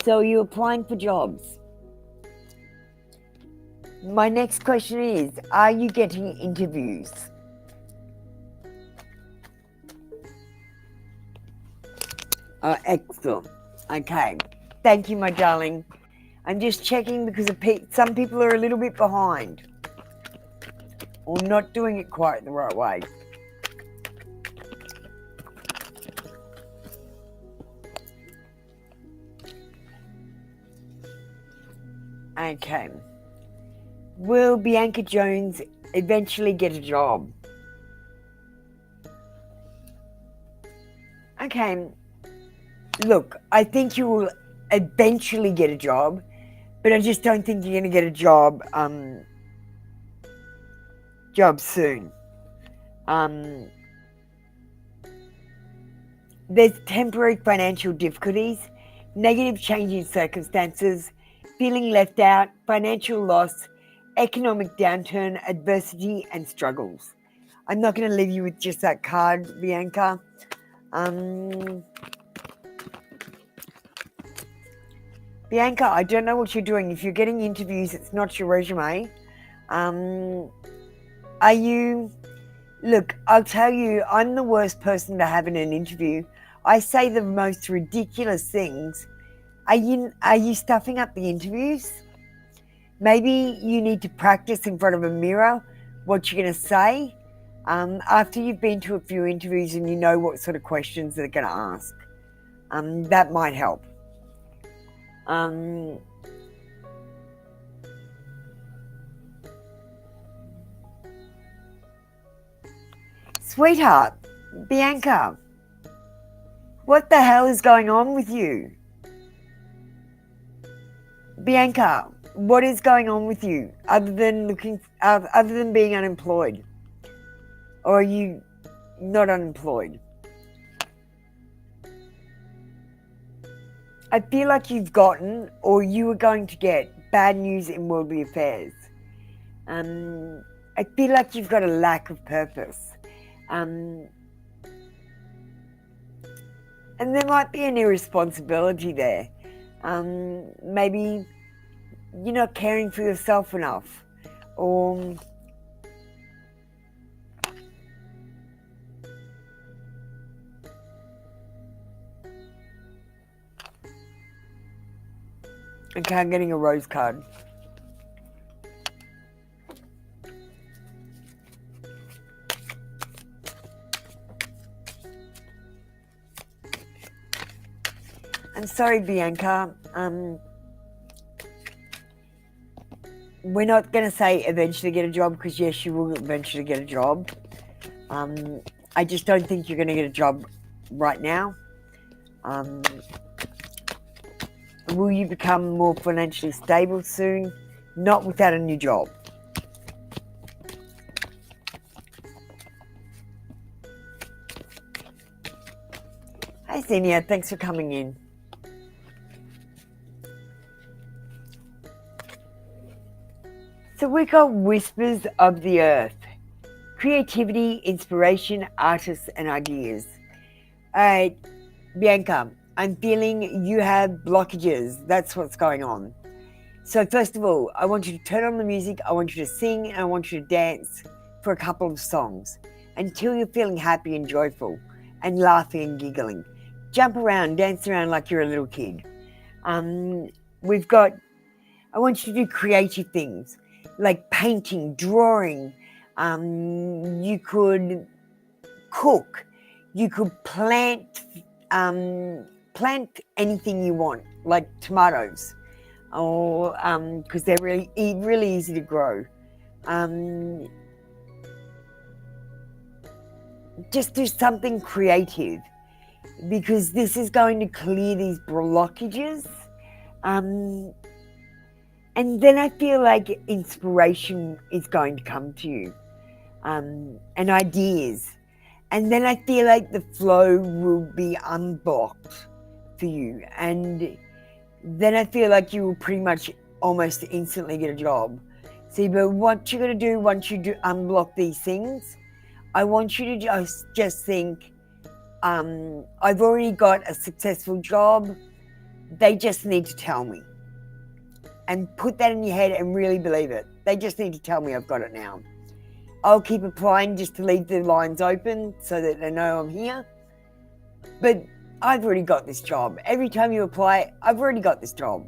So you're applying for jobs. My next question is, are you getting interviews? Oh, excellent. Okay. Thank you, my darling. I'm just checking because some people are a little bit behind or not doing it quite the right way. Okay. Will Bianca Jones eventually get a job. Okay, look, I think you will eventually get a job, but I just don't think you're going to get a job soon. There's temporary financial difficulties, negative change in circumstances, feeling left out, financial loss, economic downturn, adversity, and struggles. I'm not going to leave you with just that card, Bianca. Bianca, I don't know what you're doing. If you're getting interviews, it's not your resume. Are you... Look, I'll tell you, I'm the worst person to have in an interview. I say the most ridiculous things. Are you stuffing up the interviews? Maybe you need to practice in front of a mirror what you're going to say after you've been to a few interviews and you know what sort of questions they're going to ask. That might help. Sweetheart, Bianca, what the hell is going on with you? Bianca, what is going on with you other than being unemployed? Or are you not unemployed? I feel like you've gotten, or you are going to get, bad news in worldly affairs. I feel like you've got a lack of purpose. And there might be an irresponsibility there. Maybe you're not caring for yourself enough, or okay, I'm getting a rose card. I'm sorry, Bianca. We're not going to say eventually get a job, because yes, you will eventually get a job. I just don't think you're going to get a job right now. Will you become more financially stable soon? Not without a new job. Hi, Xenia. Thanks for coming in. So we got Whispers of the Earth. Creativity, inspiration, artists, and ideas. All right, Bianca, I'm feeling you have blockages. That's what's going on. So first of all, I want you to turn on the music. I want you to sing, and I want you to dance for a couple of songs until you're feeling happy and joyful and laughing and giggling. Jump around, dance around like you're a little kid. I want you to do creative things like painting, drawing. You could cook. You could plant anything you want, like tomatoes, or because they're really easy to grow. Just do something creative, because this is going to clear these blockages. And then I feel like inspiration is going to come to you, and ideas. And then I feel like the flow will be unblocked for you. And then I feel like you will pretty much almost instantly get a job. See, but what you're going to do once you do unblock these things, I want you to just think, I've already got a successful job. They just need to tell me. And put that in your head and really believe it. They just need to tell me I've got it now. I'll keep applying just to leave the lines open so that they know I'm here. But I've already got this job. Every time you apply, I've already got this job.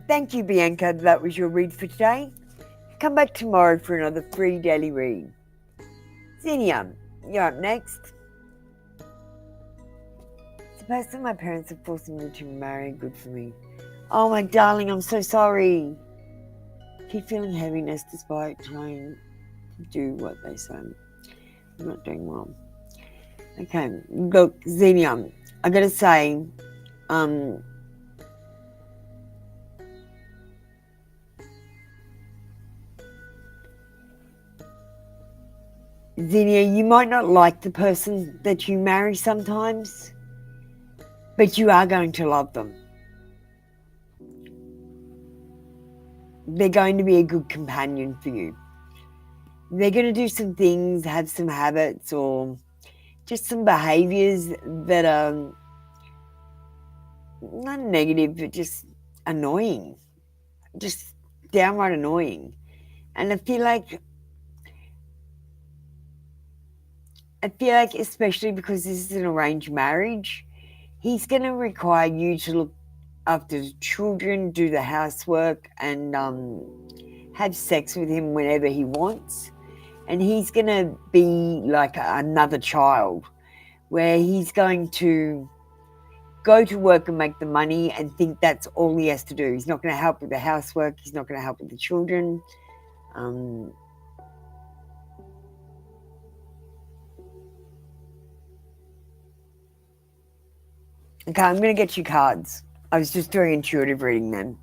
Thank you, Bianca. That was your read for today. Come back tomorrow for another free daily read. Xenia, you're up next. the person my parents are forcing me to marry good for me? Oh, my darling, I'm so sorry. Keep feeling heaviness despite trying to do what they say. I'm not doing well. Okay, look, Xenia, I gotta say, Xenia, you might not like the person that you marry sometimes, but you are going to love them. They're going to be a good companion for you. They're going to do some things, have some habits, or just some behaviors that are not negative, but just annoying. Just downright annoying. And I feel like especially because this is an arranged marriage, he's going to require you to look after the children, do the housework, and have sex with him whenever he wants. And he's going to be like another child, where he's going to go to work and make the money and think that's all he has to do. He's not going to help with the housework. He's not going to help with the children. Okay, I'm going to get you cards. I was just doing intuitive reading then.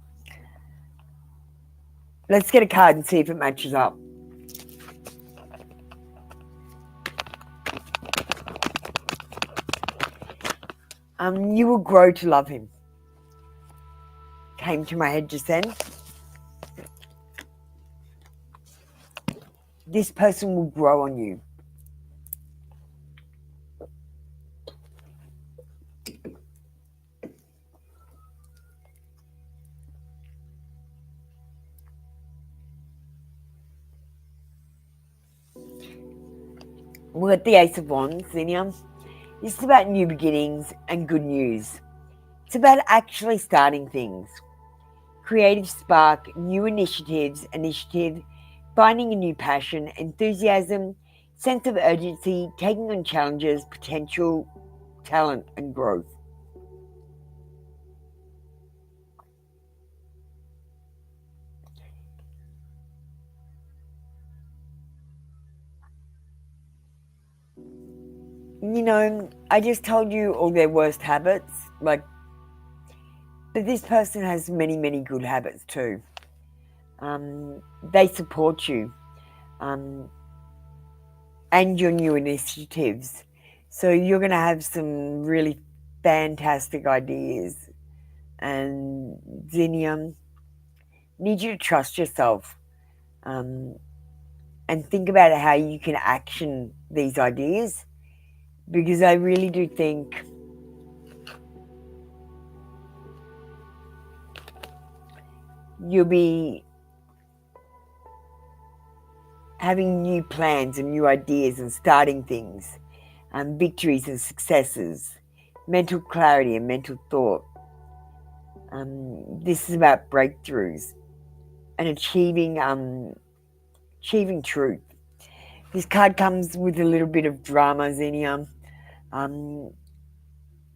Let's get a card and see if it matches up. You will grow to love him. Came to my head just then. This person will grow on you. We're at the Ace of Wands, Xenia. This is about new beginnings and good news. It's about actually starting things. Creative spark, new initiative, finding a new passion, enthusiasm, sense of urgency, taking on challenges, potential, talent, and growth. You know, I just told you all their worst habits, but this person has many, many good habits too. They support you and your new initiatives. So you're going to have some really fantastic ideas. And Xenia, need you to trust yourself and think about how you can action these ideas, because I really do think you'll be having new plans and new ideas and starting things, victories and successes, mental clarity and mental thought. This is about breakthroughs and achieving truth. This card comes with a little bit of drama, Xenia.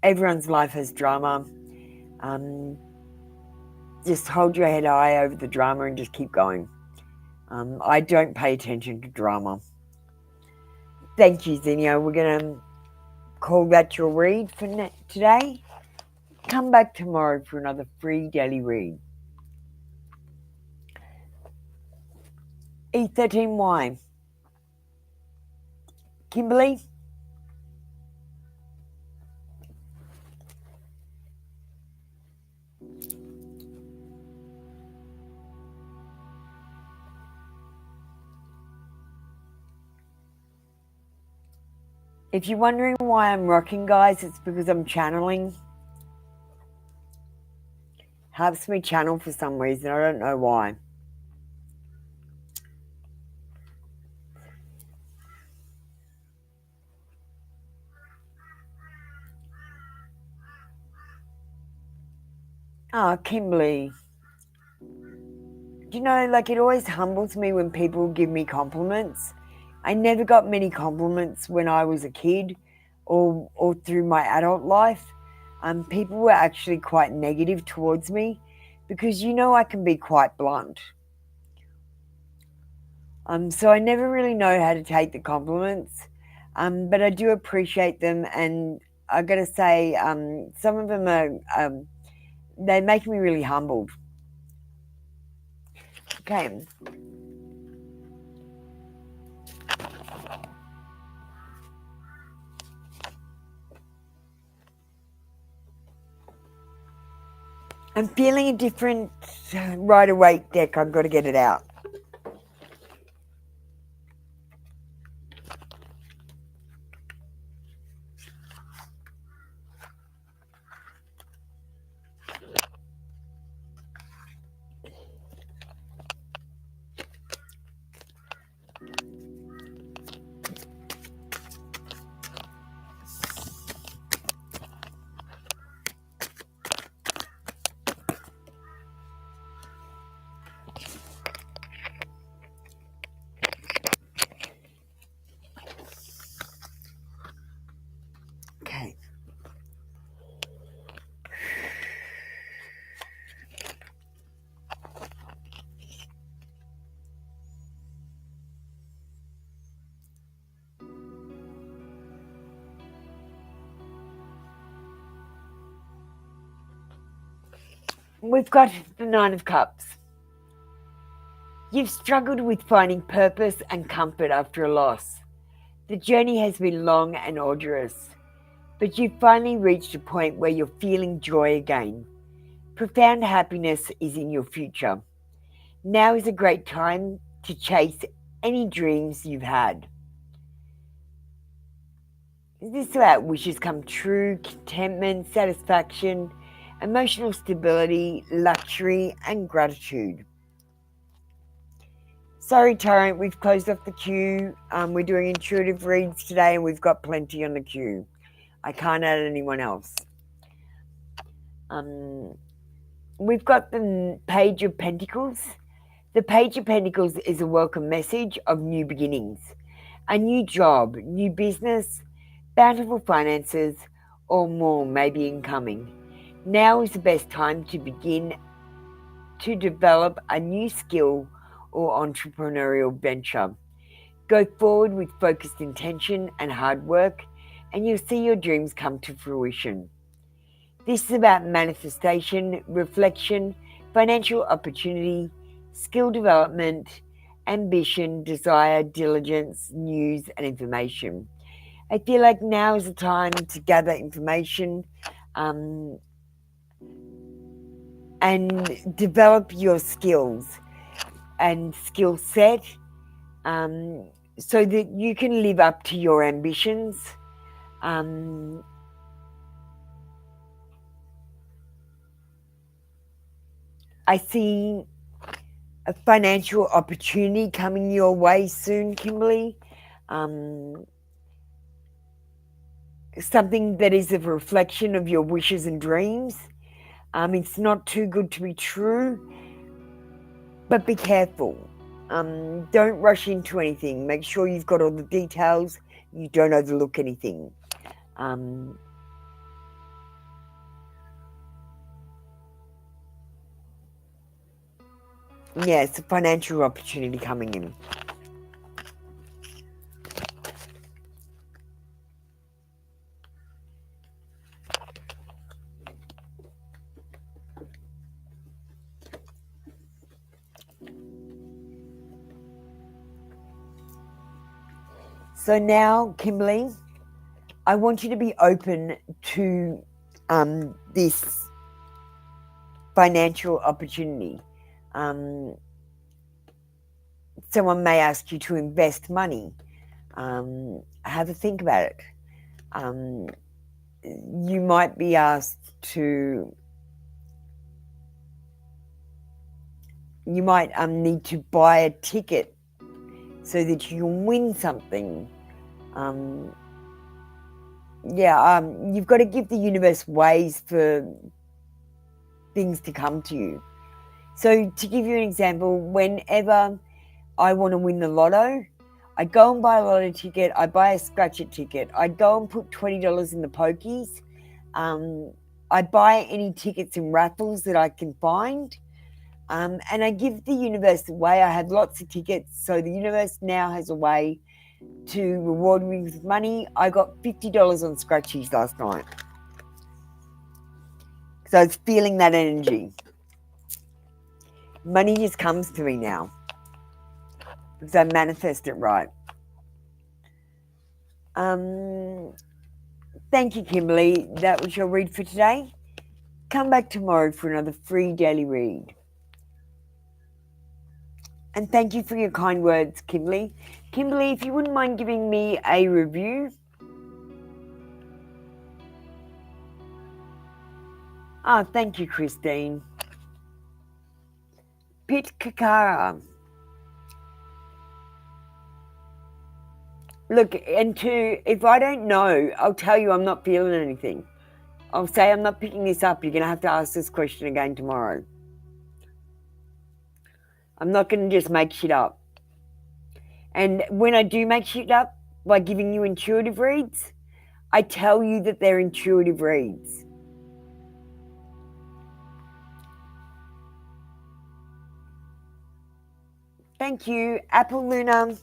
Everyone's life has drama. Just hold your head high over the drama and just keep going. I don't pay attention to drama. Thank you, Xenia. We're going to call that your read for today. Come back tomorrow for another free daily read. E13Y. Kimberly? If you're wondering why I'm rocking, guys, it's because I'm channeling. Helps me channel for some reason. I don't know why. Oh, Kimberly. You know, like, it always humbles me when people give me compliments. I never got many compliments when I was a kid or through my adult life. People were actually quite negative towards me because I can be quite blunt. So I never really know how to take the compliments, but I do appreciate them, and I got to say, some of them are they make me really humbled. Okay. I'm feeling a different Rider-Waite deck. I've got to get it out. Okay. We've got the Nine of Cups. You've struggled with finding purpose and comfort after a loss. The journey has been long and arduous, but you've finally reached a point where you're feeling joy again. Profound happiness is in your future. Now is a great time to chase any dreams you've had. This is about wishes come true, contentment, satisfaction, emotional stability, luxury, and gratitude. Sorry, Tarot, we've closed off the queue. We're doing intuitive reads today, and we've got plenty on the queue. I can't add anyone else. We've got the Page of Pentacles. The Page of Pentacles is a welcome message of new beginnings, a new job, new business, bountiful finances, or more may be incoming. Now is the best time to begin to develop a new skill or entrepreneurial venture. Go forward with focused intention and hard work, and you'll see your dreams come to fruition. This is about manifestation, reflection, financial opportunity, skill development, ambition, desire, diligence, news, and information. I feel like now is the time to gather information and develop your skills and skill set so that you can live up to your ambitions. I see a financial opportunity coming your way soon, Kimberly. Something that is a reflection of your wishes and dreams. It's not too good to be true, but be careful. Don't rush into anything. Make sure you've got all the details. You don't overlook anything. Yeah, it's a financial opportunity coming in. So now, Kimberly, I want you to be open to this financial opportunity. Someone may ask you to invest money. Have a think about it. You might be asked to... You might need to buy a ticket so that you can win something. You've got to give the universe ways for things to come to you. So to give you an example, whenever I want to win the lotto, I go and buy a lotto ticket, I buy a scratch-it ticket, I go and put $20 in the pokies, I buy any tickets and raffles that I can find. And I give the universe away. I have lots of tickets, so the universe now has a way to reward me with money. I got $50 on scratchies last night. So I was feeling that energy. Money just comes to me now because I manifest it right. Thank you, Kimberly. That was your read for today. Come back tomorrow for another free daily read. And thank you for your kind words, Kimberly. Kimberly, if you wouldn't mind giving me a review. Thank you, Christine. Pit Kakara. Look, and if I don't know, I'll tell you I'm not feeling anything. I'll say I'm not picking this up. You're going to have to ask this question again tomorrow. I'm not going to just make shit up. And when I do make shit up by giving you intuitive reads, I tell you that they're intuitive reads. Thank you, Apple Luna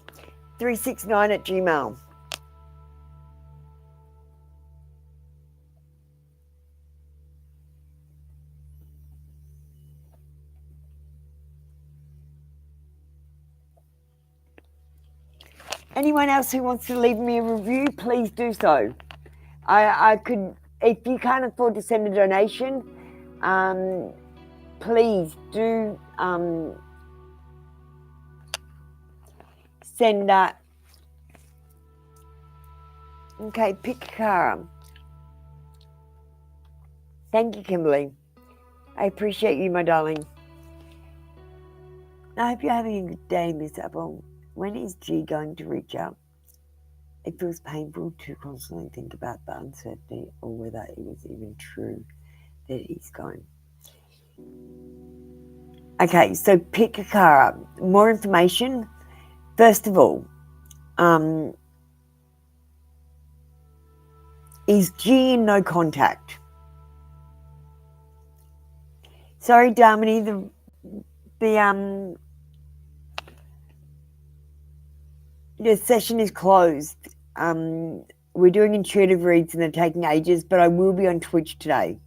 369 at Gmail. Anyone else who wants to leave me a review, please do so. I could, if you can't afford to send a donation, please do send that. Okay, pick a car. Thank you, Kimberly. I appreciate you, my darling. I hope you're having a good day, Miss Apple. When is G going to reach out? It feels painful to constantly think about the uncertainty or whether it was even true that he's going. Okay, so pick a car up. More information. First of all, is G in no contact? Sorry, Damini, the session is closed. We're doing intuitive reads and they're taking ages, but I will be on Twitch today.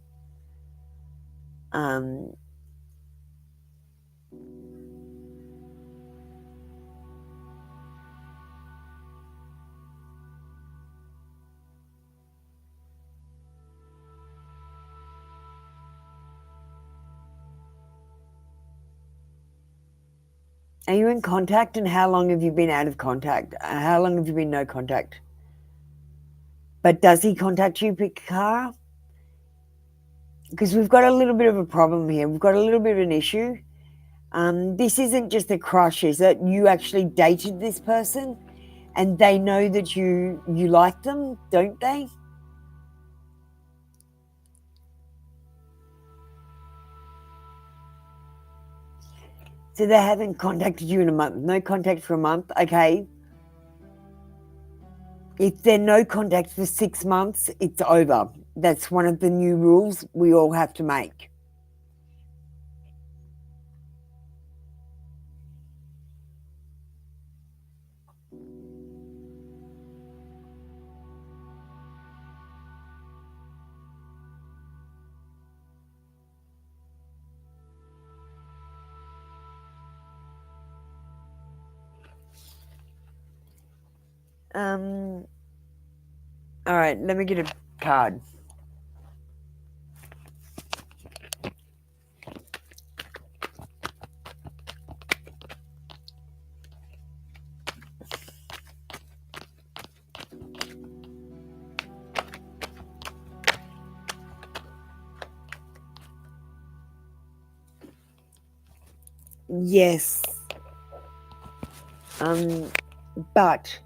Are you in contact, and how long have you been out of contact? How long have you been no contact? But does he contact you, Pikara? Because we've got a little bit of a problem here. We've got a little bit of an issue. This isn't just a crush, is it? You actually dated this person and they know that you like them, don't they? So they haven't contacted you in a month. No contact for a month. Okay. If they're no contact for 6 months, it's over. That's one of the new rules we all have to make. All right, let me get a card. Yes. But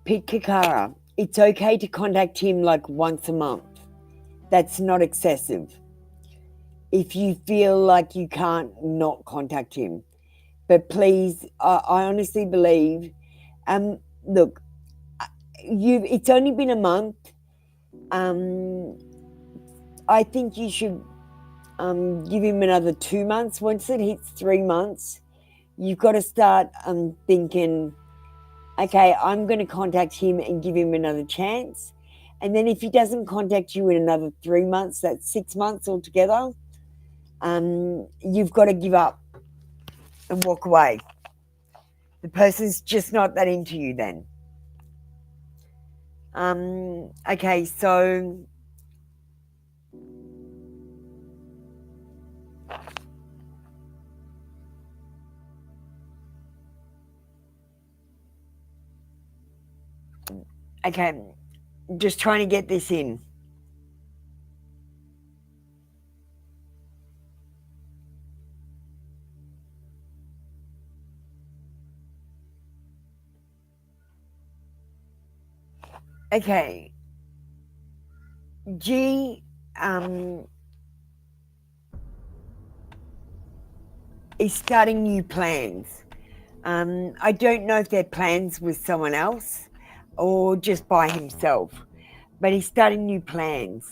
Pete Kikara, it's okay to contact him like once a month. That's not excessive. If you feel like you can't not contact him. But please, I honestly believe, look, it's only been a month. I think you should give him another 2 months. Once it hits 3 months, you've got to start thinking, okay, I'm going to contact him and give him another chance. And then if he doesn't contact you in another 3 months, that's 6 months altogether, you've got to give up and walk away. The person's just not that into you then. Okay, so okay, just trying to get this in. Okay, G is starting new plans. I don't know if they're plans with someone else or just by himself, but he's starting new plans.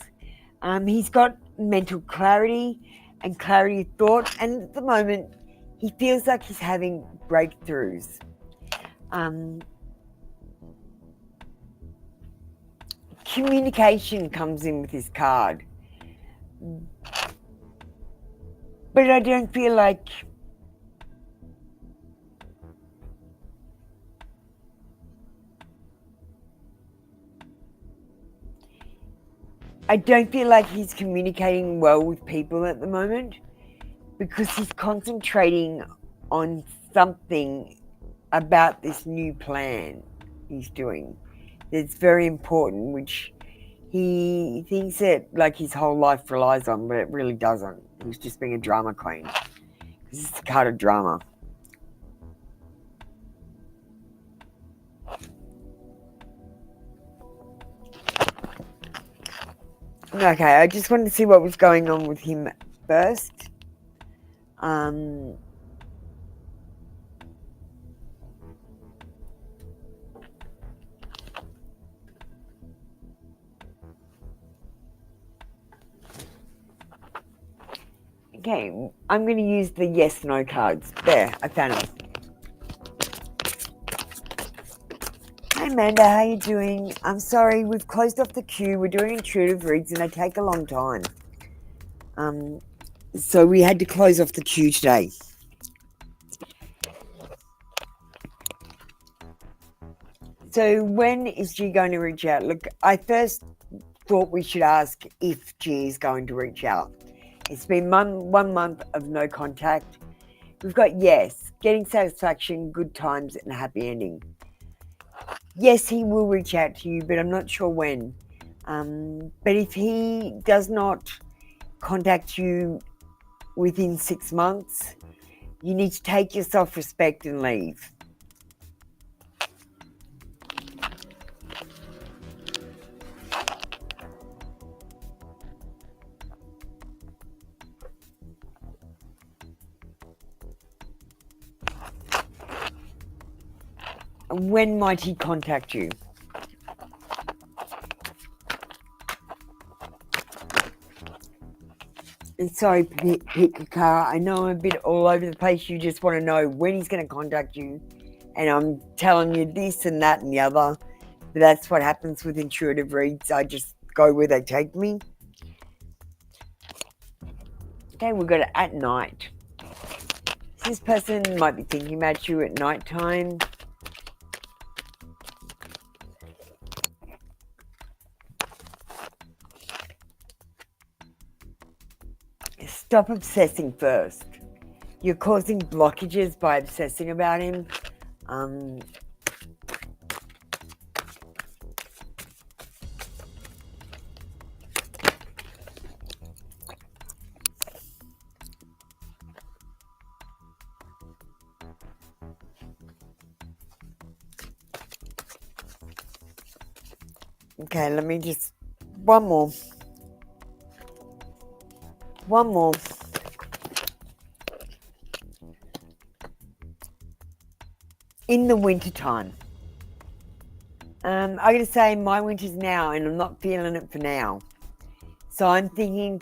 He's got mental clarity and clarity of thought, and at the moment he feels like he's having breakthroughs. Communication comes in with this card, but I don't feel like he's communicating well with people at the moment, because he's concentrating on something about this new plan he's doing that's very important, which he thinks that like his whole life relies on, but it really doesn't. He's just being a drama queen. This is the card of drama. Okay, I just wanted to see what was going on with him first. Okay, I'm going to use the yes/no cards. There, I found them. Hi Amanda, how you doing? I'm sorry, we've closed off the queue. We're doing intuitive reads and they take a long time. So we had to close off the queue today. So when is G going to reach out? Look, I first thought we should ask if G is going to reach out. It's been 1 month of no contact. We've got yes, getting satisfaction, good times, and a happy ending. Yes, he will reach out to you, but I'm not sure when. But if he does not contact you within 6 months, you need to take your self-respect and leave. When might he contact you? And sorry, Pikakara, I know I'm a bit all over the place. You just want to know when he's going to contact you. And I'm telling you this and that and the other. But that's what happens with intuitive reads. I just go where they take me. Okay, we've got it at night. This person might be thinking about you at night time. Stop obsessing first. You're causing blockages by obsessing about him. Okay, let me just... One more. In the winter time. I gotta say, my winter's now, and I'm not feeling it for now. So I'm thinking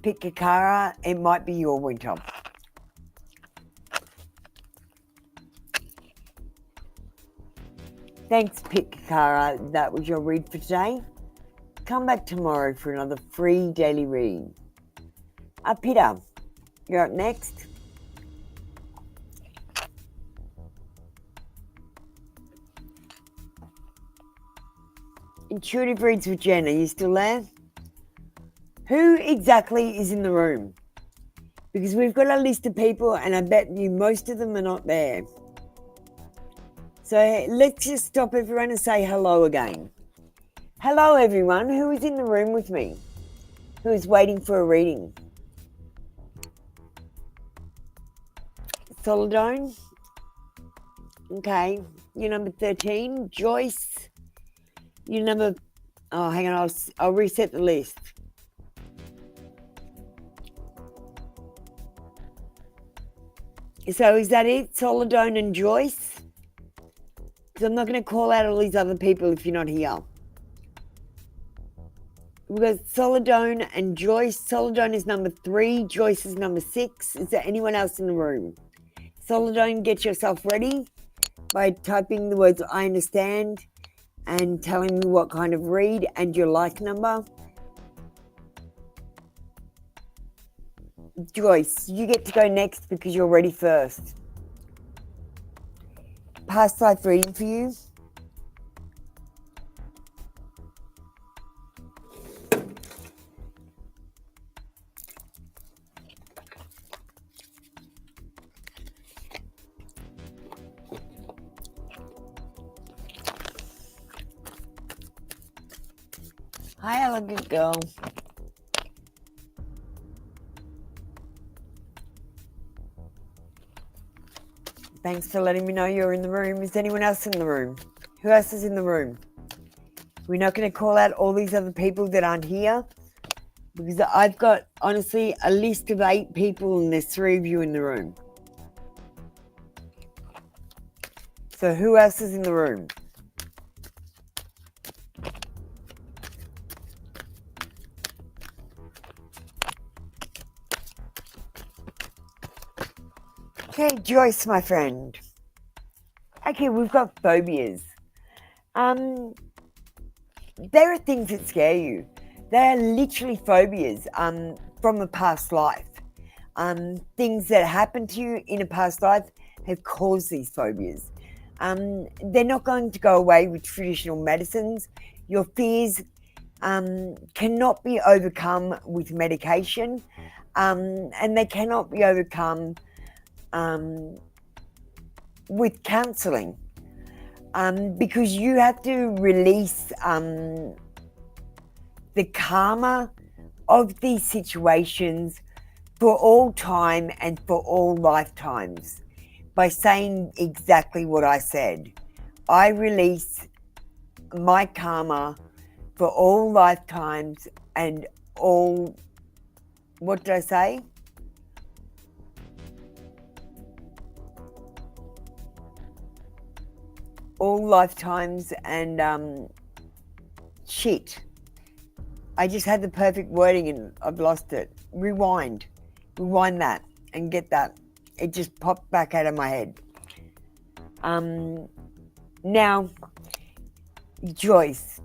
pick a Kara, it might be your winter. Thanks, Kara. That was your read for today. Come back tomorrow for another free daily read. Peter, you're up next. Intuitive Reads with Jen, are you still there? Who exactly is in the room? Because we've got a list of people and I bet you most of them are not there. So let's just stop everyone and say hello again. Hello everyone, who is in the room with me? Who is waiting for a reading? Solidone? Okay, you're number 13. Joyce? You're number... Oh, hang on, I'll reset the list. So is that it? Solidone and Joyce? Because I'm not going to call out all these other people if you're not here. We've got Solidone and Joyce. Solidone is number 3. Joyce is number 6. Is there anyone else in the room? Solidone, get yourself ready by typing the words I understand and telling me what kind of read and your like number. Joyce, you get to go next because you're ready first. Past life reading for you. Hi, elegant girl. Thanks for letting me know you're in the room. Is anyone else in the room? Who else is in the room? We're not going to call out all these other people that aren't here because I've got, honestly, a list of 8 people and there's 3 of you in the room. So who else is in the room? Okay, Joyce, my friend. Okay, we've got phobias. There are things that scare you. They are literally phobias from a past life. Things that happened to you in a past life have caused these phobias. They're not going to go away with traditional medicines. Your fears cannot be overcome with medication, and they cannot be overcome with counselling, because you have to release the karma of these situations for all time and for all lifetimes by saying exactly what I said. I release my karma for all lifetimes and all, what did I say? All lifetimes and shit. I just had the perfect wording and I've lost it. Rewind that and get that. It just popped back out of my head. Now, Joyce,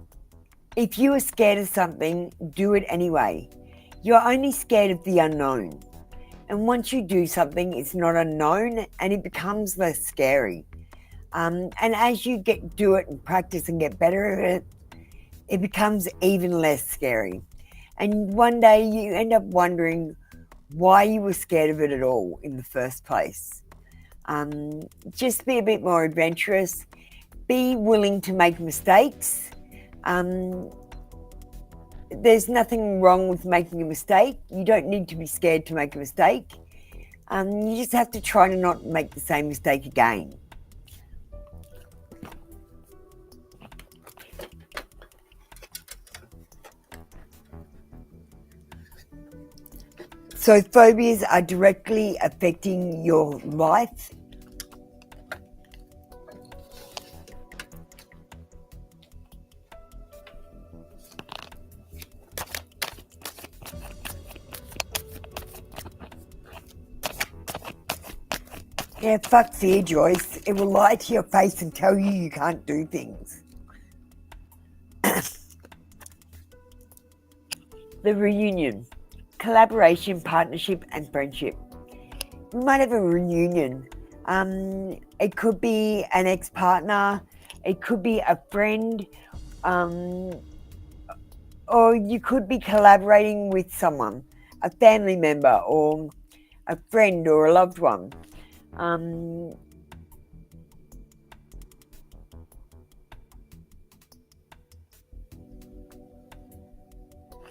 if you are scared of something, do it anyway. You're only scared of the unknown. And once you do something, it's not unknown and it becomes less scary. And as you do it and practice and get better at it, it becomes even less scary. And one day you end up wondering why you were scared of it at all in the first place. Just be a bit more adventurous. Be willing to make mistakes. There's nothing wrong with making a mistake. You don't need to be scared to make a mistake. You just have to try to not make the same mistake again. So phobias are directly affecting your life. Yeah, fuck fear, Joyce. It will lie to your face and tell you you can't do things. The reunion. Collaboration, partnership, and friendship. We might have a reunion. It could be an ex-partner. It could be a friend. Or you could be collaborating with someone, a family member or a friend or a loved one.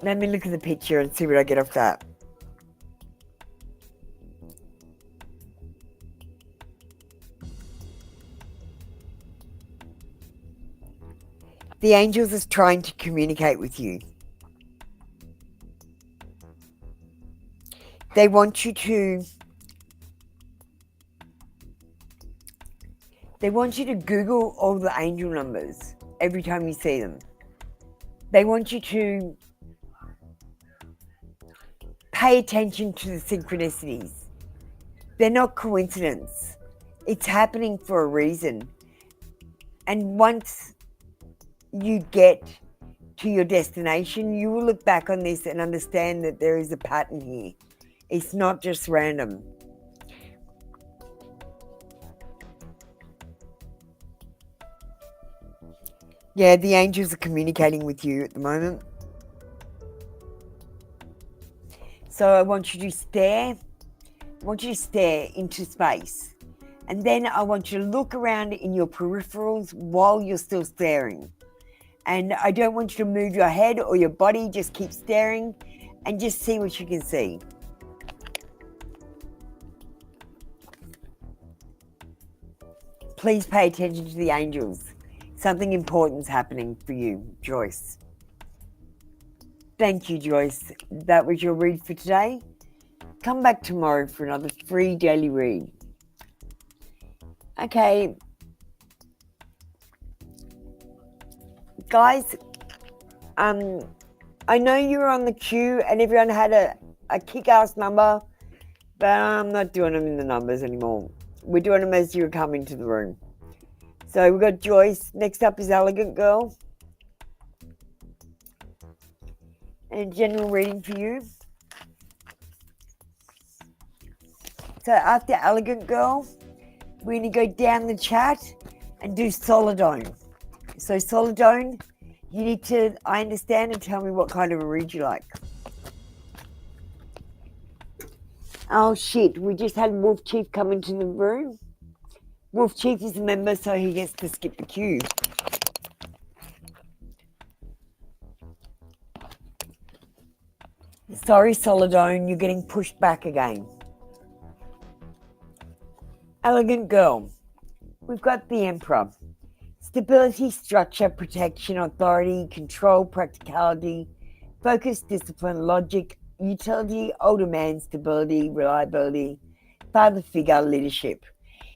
Let me look at the picture and see what I get off that. The angels are trying to communicate with you. They want you to Google all the angel numbers every time you see them. They want you to pay attention to the synchronicities. They're not coincidence. It's happening for a reason. And once you get to your destination, you will look back on this and understand that there is a pattern here. It's not just random. Yeah, the angels are communicating with you at the moment. So I want you to stare. I want you to stare into space. And then I want you to look around in your peripherals while you're still staring. And I don't want you to move your head or your body. Just keep staring and just see what you can see. Please pay attention to the angels. Something important's happening for you, Joyce. Thank you, Joyce. That was your read for today. Come back tomorrow for another free daily read. Okay. Guys, I know you were on the queue and everyone had a kick-ass number, but I'm not doing them in the numbers anymore. We're doing them as you come into the room. So we've got Joyce. Next up is Elegant Girl. And a general reading for you. So after Elegant Girl, we're going to go down the chat and do Solidone. So Solidone, you need to, I understand, and tell me what kind of a read you like. Oh shit, we just had Wolf Chief come into the room. Wolf Chief is a member, so he gets to skip the queue. Sorry, Solidone, you're getting pushed back again. Elegant Girl, we've got the Emperor. Stability, structure, protection, authority, control, practicality, focus, discipline, logic, utility, older man, stability, reliability, father figure, leadership.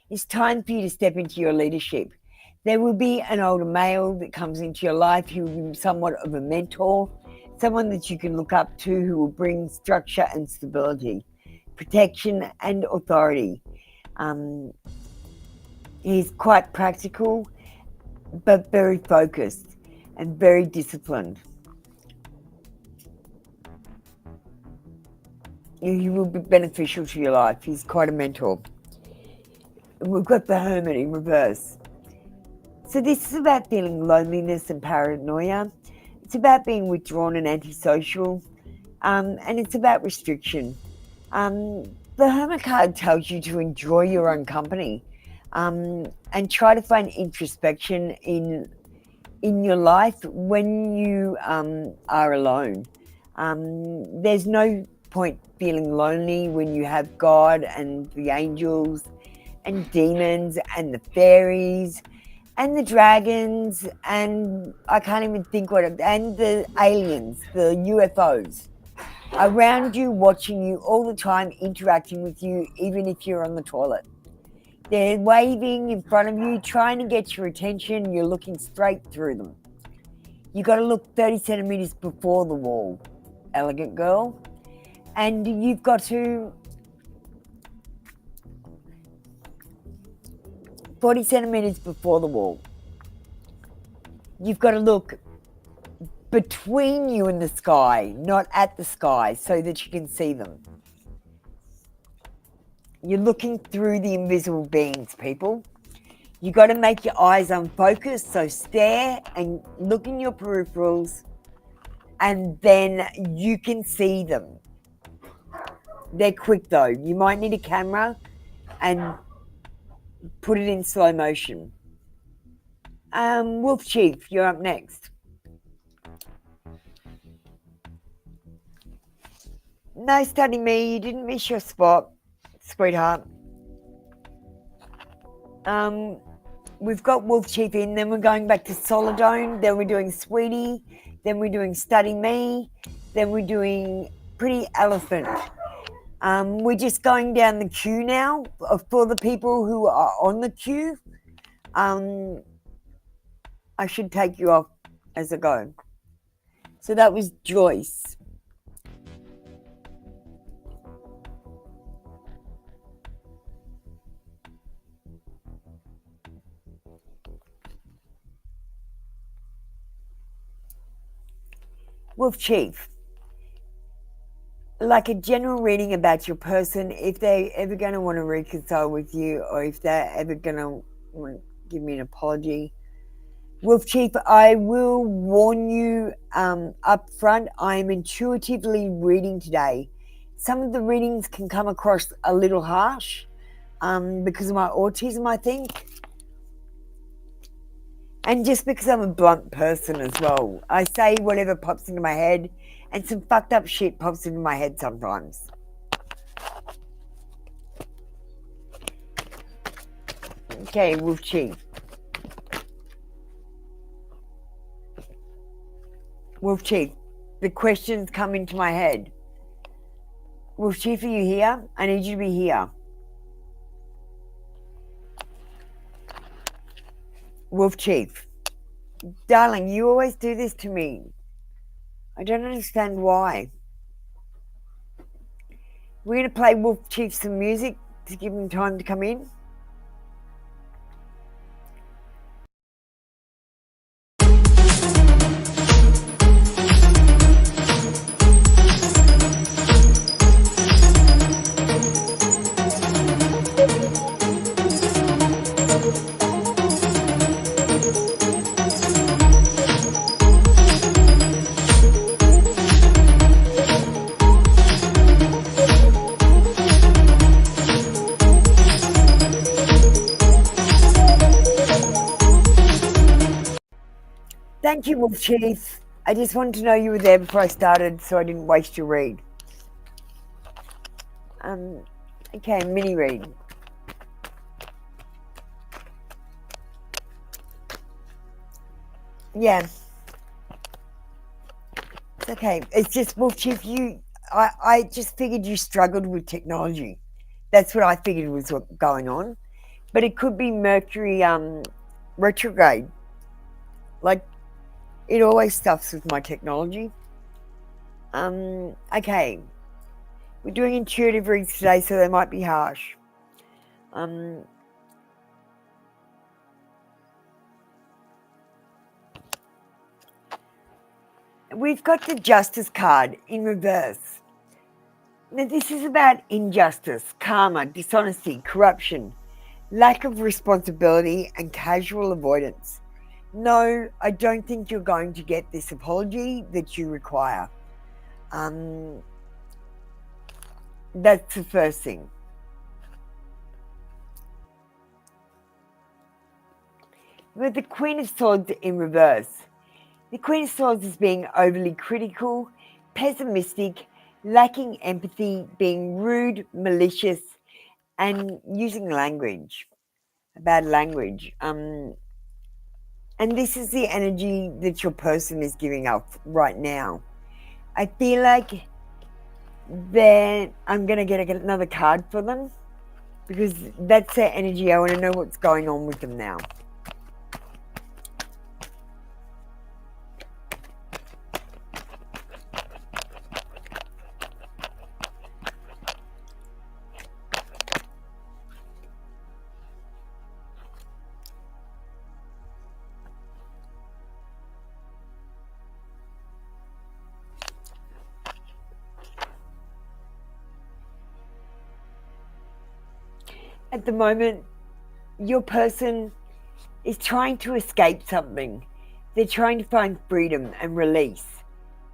It's time for you to step into your leadership. There will be an older male that comes into your life who will be somewhat of a mentor, someone that you can look up to who will bring structure and stability, protection and authority. He's quite practical, but very focused and very disciplined. He will be beneficial to your life. He's quite a mentor. We've got the Hermit in reverse. So this is about feeling loneliness and paranoia. It's about being withdrawn and antisocial. And it's about restriction. The Hermit card tells you to enjoy your own company and try to find introspection in your life when you are alone. There's no point feeling lonely when you have God and the angels and demons and the fairies and the dragons and I can't even think and the aliens, the UFOs around you, watching you all the time, interacting with you, even if you're on the toilet. They're waving in front of you, trying to get your attention. You're looking straight through them. You got to look 30 centimeters before the wall, Elegant Girl. And you've got to 40 centimeters before the wall. You've got to look between you and the sky, not at the sky, so that you can see them. You're looking through the invisible beings, people. You got to make your eyes unfocused, so stare and look in your peripherals, and then you can see them. They're quick though. You might need a camera and put it in slow motion. Wolf Chief, you're up next. No, study me. You didn't miss your spot, sweetheart. We've got Wolf Chief in, then we're going back to Solidone, then we're doing Sweetie, then we're doing Study Me, then we're doing Pretty Elephant. We're just going down the queue now for the people who are on the queue. I should take you off as I go. So that was Joyce. Wolf Chief, like a general reading about your person, if they're ever going to want to reconcile with you, or if they're ever going to want to give me an apology. Wolf Chief, I will warn you up front, I am intuitively reading today. Some of the readings can come across a little harsh because of my autism, I think. And just because I'm a blunt person as well. I say whatever pops into my head, and some fucked up shit pops into my head sometimes. Okay, Wolf Chief. Wolf Chief, the questions come into my head. Wolf Chief, are you here? I need you to be here. Wolf Chief, darling, you always do this to me. I don't understand why. We're going to play Wolf Chief some music to give him time to come in. Thank you, Wolf Chief. I just wanted to know you were there before I started so I didn't waste your read. Okay, mini read. Yeah. It's okay. It's just, Wolf Chief, I just figured you struggled with technology. That's what I figured was going on. But it could be Mercury retrograde. Like, it always stuffs with my technology. Okay. We're doing intuitive reads today, so they might be harsh. We've got the Justice card in reverse. Now, this is about injustice, karma, dishonesty, corruption, lack of responsibility, and casual avoidance. No, I don't think you're going to get this apology that you require. That's the first thing. With the Queen of Swords in reverse. The Queen of Swords is being overly critical, pessimistic, lacking empathy, being rude, malicious, and using language, bad language. And this is the energy that your person is giving off right now. I feel like I'm going to get another card for them because that's their energy. I want to know what's going on with them now. at the moment, your person is trying to escape something. They're trying to find freedom and release.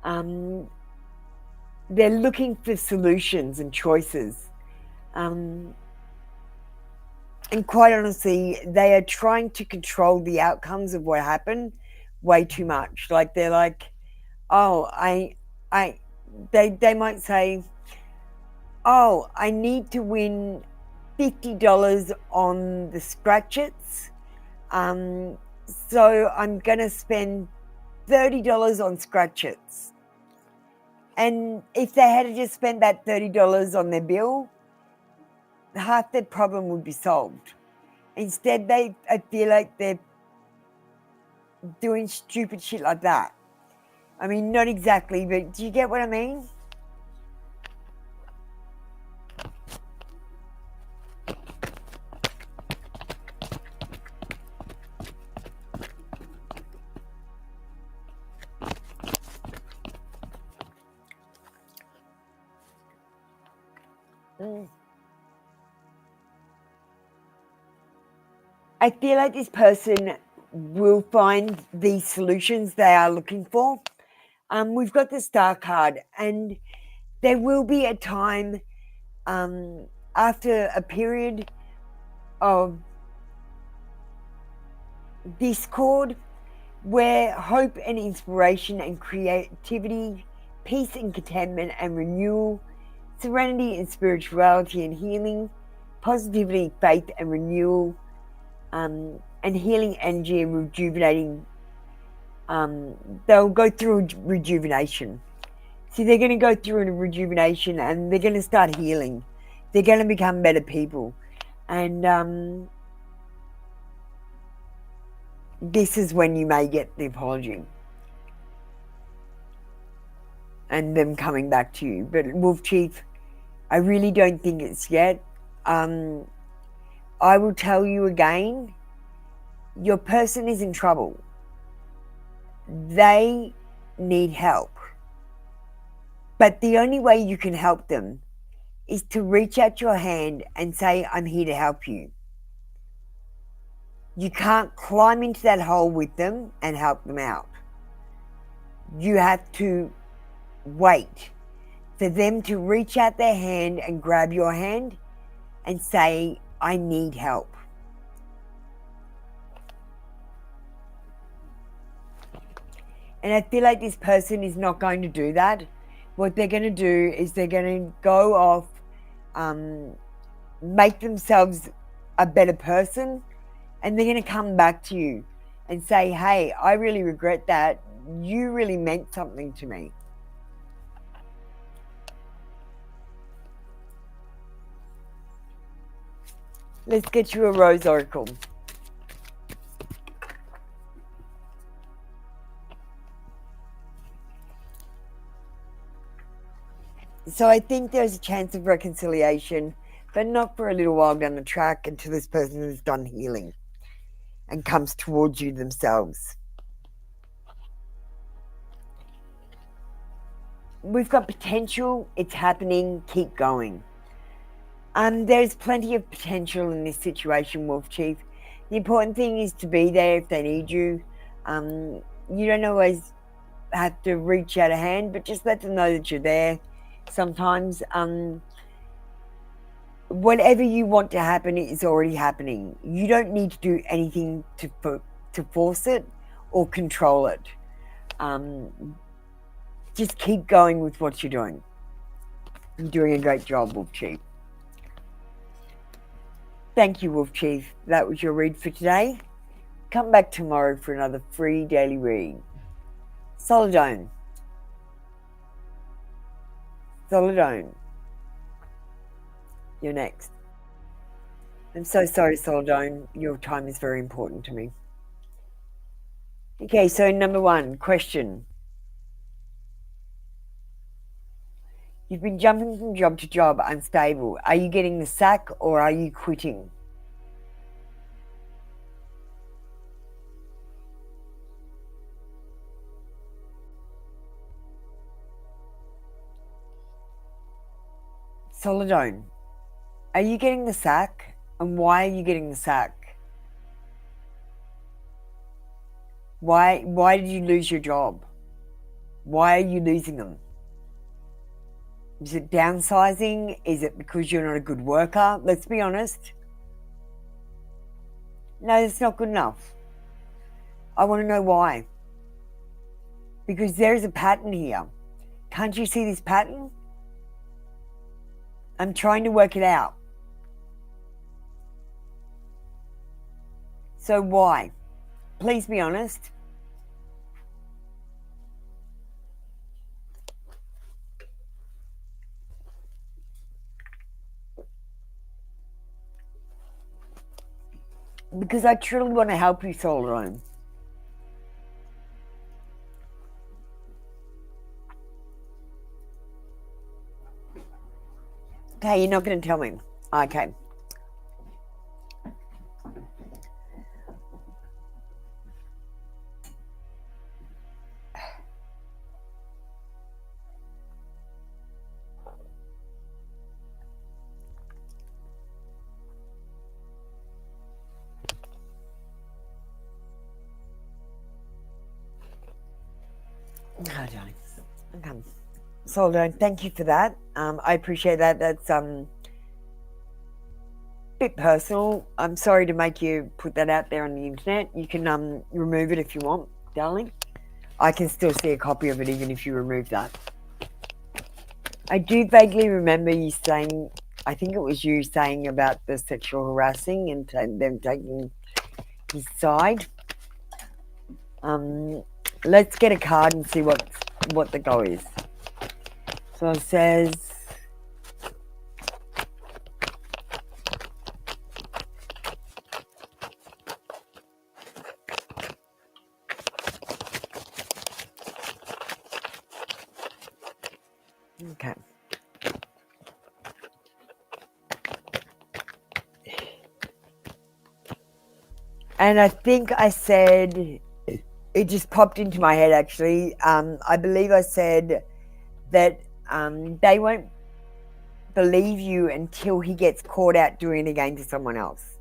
They're looking for solutions and choices. And quite honestly, they are trying to control the outcomes of what happened way too much. Like they're like, oh, they might say, oh, I need to win $50 on the scratchets. So I'm going to spend $30 on scratchets. And if they had just spent that $30 on their bill, half their problem would be solved. Instead, I feel like they're doing stupid shit like that. I mean, not exactly, but do you get what I mean? I feel like this person will find the solutions they are looking for. We've got the Star card, and there will be a time after a period of discord where hope and inspiration and creativity, peace and contentment and renewal, serenity and spirituality and healing, positivity, faith and renewal, and healing energy and rejuvenating. They'll go through rejuvenation. See, they're going to go through a rejuvenation and they're going to start healing. They're going to become better people. And this is when you may get the apology and them coming back to you. But Wolf Chief, I really don't think it's yet. I will tell you again, your person is in trouble. They need help. But the only way you can help them is to reach out your hand and say, I'm here to help you. You can't climb into that hole with them and help them out. You have to wait for them to reach out their hand and grab your hand and say, I need help. And I feel like this person is not going to do that. What they're going to do is they're going to go off, make themselves a better person, and they're going to come back to you and say, hey, I really regret that. You really meant something to me. Let's get you a Rose Oracle. So I think there's a chance of reconciliation, but not for a little while down the track until this person is done healing and comes towards you themselves. We've got potential. It's happening. Keep going. There's plenty of potential in this situation, Wolf Chief. The important thing is to be there if they need you. You don't always have to reach out a hand, but just let them know that you're there. Sometimes whatever you want to happen is already happening. You don't need to do anything to force it or control it. Just keep going with what you're doing. You're doing a great job, Wolf Chief. Thank you, Wolf Chief. That was your read for today. Come back tomorrow for another free daily read. Solidone. Solidone. You're next. I'm so sorry, Solidone. Your time is very important to me. Okay, so number 1, question. You've been jumping from job to job, unstable. Are you getting the sack or are you quitting? Solidone, are you getting the sack And why are you getting the sack? Why did you lose your job? Why are you losing them? Is it downsizing? Is it because you're not a good worker? Let's be honest. No, it's not good enough. I want to know why. Because there is a pattern here. Can't you see this pattern? I'm trying to work it out. So why? Please be honest. Because I truly want to help you, Soul Rome. Okay, you're not going to tell me. Okay. Oh, darling. Okay. Soul Rome, thank you for that. I appreciate that. That's bit personal. I'm sorry to make you put that out there on the internet. You can remove it if you want, darling. I can still see a copy of it even if you remove that. I do vaguely remember you saying, I think it was you saying about the sexual harassing and them taking his side. Let's get a card and see what the go is. So it says, okay. And I think I said, it just popped into my head actually. I believe I said that they won't believe you until he gets caught out doing it again to someone else.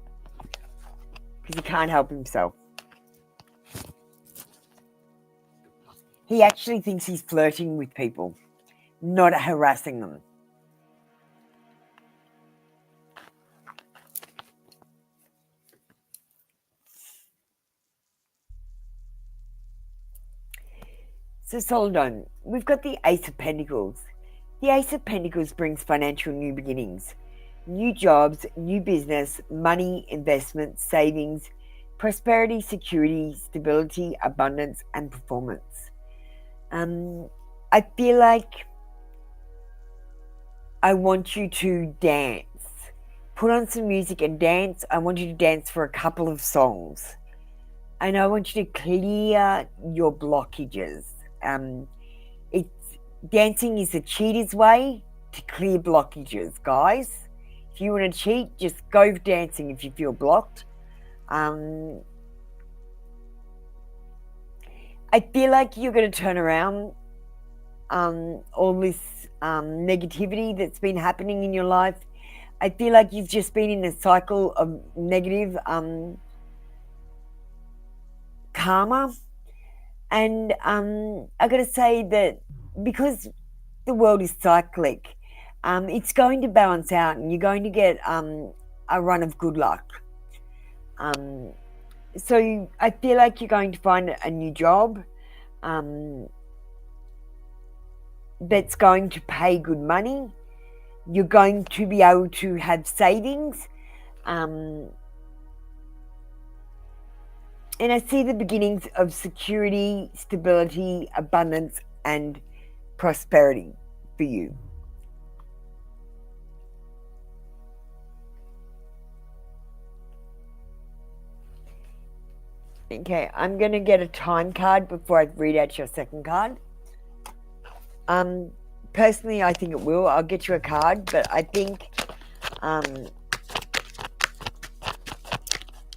Because he can't help himself. He actually thinks he's flirting with people, not harassing them. So Soldon, we've got the Ace of Pentacles. The Ace of Pentacles brings financial new beginnings, new jobs, new business, money, investment, savings, prosperity, security, stability, abundance, and performance. I feel like I want you to dance. Put on some music and dance. I want you to dance for a couple of songs. And I want you to clear your blockages. Dancing is the cheater's way to clear blockages, guys. If you want to cheat, just go dancing if you feel blocked. I feel like you're going to turn around all this negativity that's been happening in your life. I feel like you've just been in a cycle of negative karma. And I got to say that because the world is cyclic, it's going to balance out and you're going to get a run of good luck. So I feel like you're going to find a new job that's going to pay good money. You're going to be able to have savings. And I see the beginnings of security, stability, abundance, and prosperity for you. Okay, I'm going to get a time card before I read out your second card. Personally, I think it will. I'll get you a card, but I think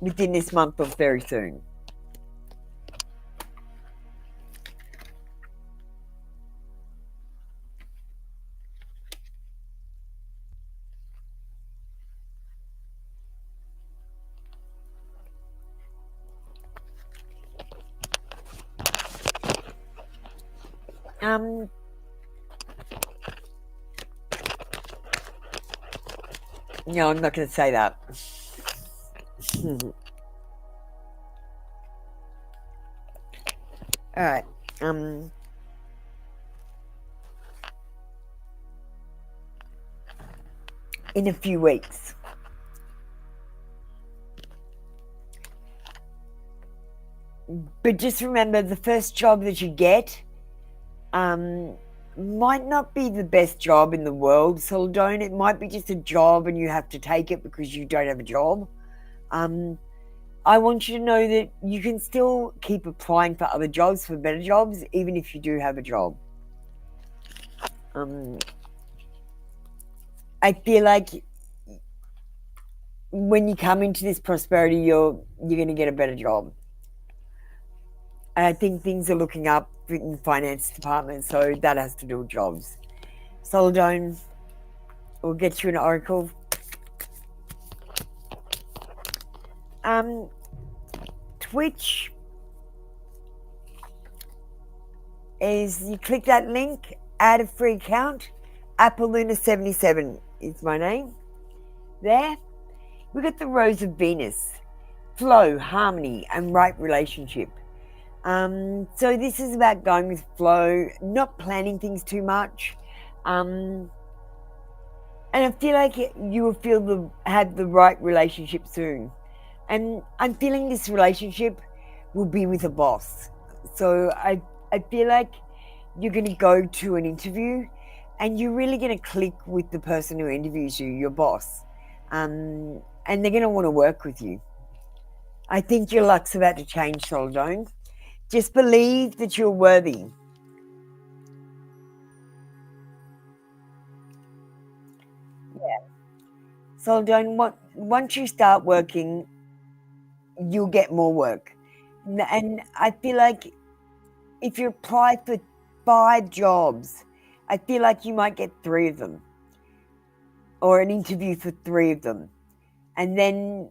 within this month or very soon. No, I'm not going to say that. All right. In a few weeks. But just remember, the first job that you get might not be the best job in the world, so don't. It might be just a job and you have to take it because you don't have a job. I want you to know that you can still keep applying for other jobs, for better jobs, even if you do have a job. I feel like when you come into this prosperity, you're going to get a better job. And I think things are looking up in the finance department, so that has to do with jobs. Soladone will get you an oracle. Twitch is you click that link, add a free account. Appaluna77 is my name. There, we got the Rose of Venus, flow, harmony, and right relationship. So this is about going with flow, not planning things too much. And I feel like you will have the right relationship soon. And I'm feeling this relationship will be with a boss. So I feel like you're going to go to an interview and you're really going to click with the person who interviews you, your boss. And they're going to want to work with you. I think your luck's about to change, Soladone. Just believe that you're worthy. Yeah. Soladone, once you start working, you'll get more work. And I feel like if you apply for 5 jobs, I feel like you might get 3 of them, or an interview for 3 of them. And then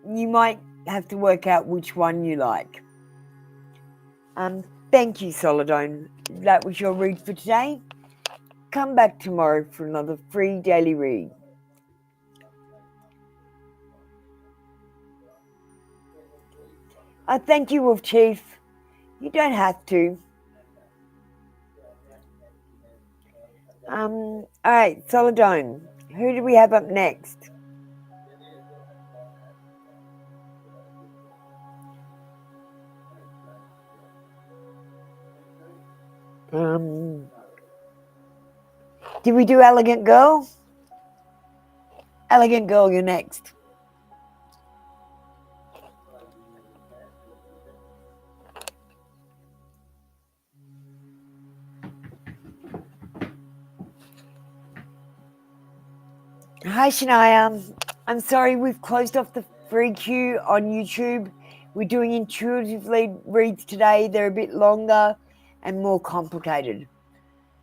you might have to work out which one you like. Thank you, Soladone. That was your read for today. Come back tomorrow for another free daily read. Thank you, Wolf Chief. You don't have to. All right, Soladone. Who do we have up next? Did we do Elegant Girl? Elegant Girl, you're next. Hi, Shania. I'm sorry we've closed off the free queue on YouTube. We're doing intuitive reads today. They're a bit longer and more complicated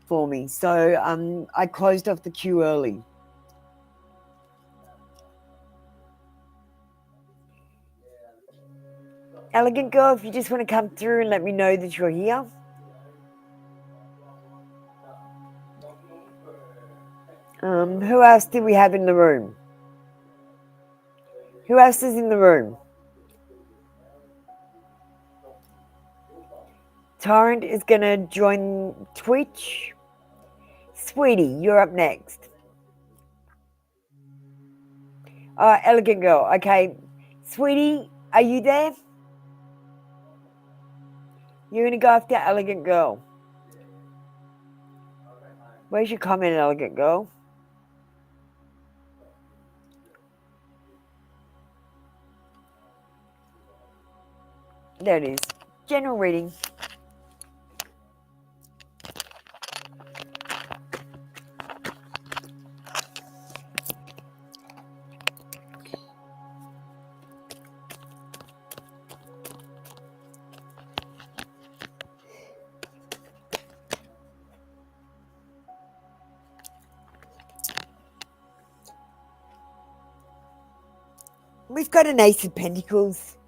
for me. So I closed off the queue early. Elegant Girl, if you just want to come through and let me know that you're here. Who else do we have in the room? Who else is in the room? Torrent is going to join Twitch. Sweetie, you're up next. Elegant Girl. Okay. Sweetie, are you there? You're going to go after Elegant Girl. Where's your comment, Elegant Girl? There it is. General reading. We've got an Ace of Pentacles.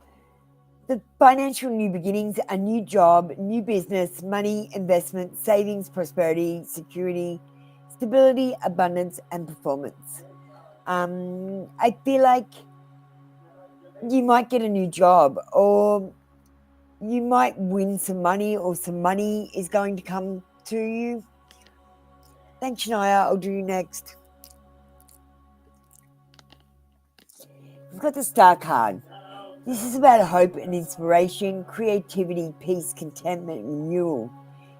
the financial new beginnings, a new job, new business, money, investment, savings, prosperity, security, stability, abundance, and performance. I feel like you might get a new job, or you might win some money, or some money is going to come to you. Thanks, Shania. I'll do you next. We've got the Star card. This is about hope and inspiration, creativity, peace, contentment, renewal,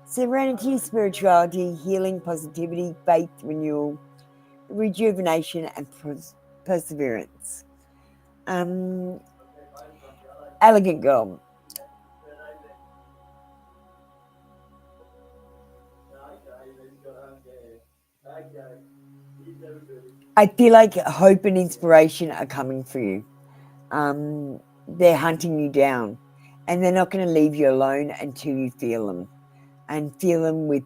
serenity, spirituality, healing, positivity, faith, renewal, rejuvenation, and perseverance. Elegant girl. I feel like hope and inspiration are coming for you. They're hunting you down, and they're not going to leave you alone until you feel them, and feel them with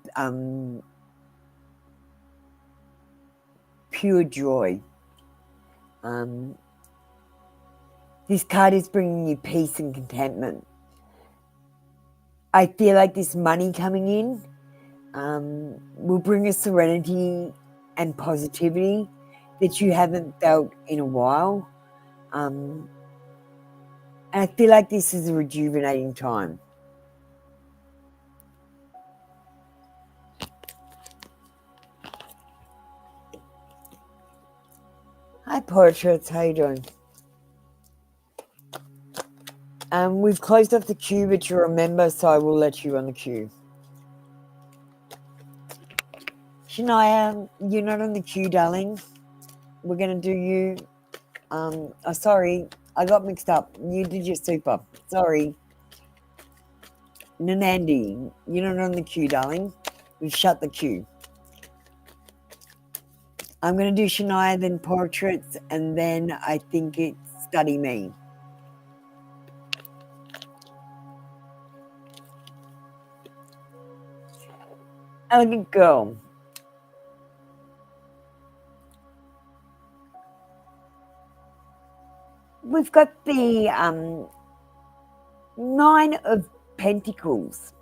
pure joy. This card is bringing you peace and contentment. I feel like this money coming in will bring a serenity and positivity that you haven't felt in a while. And I feel like this is a rejuvenating time. Hi, Portraits. How you doing? We've closed off the queue, but you're a member, so I will let you on the queue. Shania, you're not on the queue, darling. We're going to do you. Oh, sorry. I got mixed up. You did your super. Sorry. Nanandi, you're not on the queue, darling. We've shut the queue. I'm going to do Shania, then Portraits, and then I think it's Study Me. Elegant girl. We've got the Nine of Pentacles.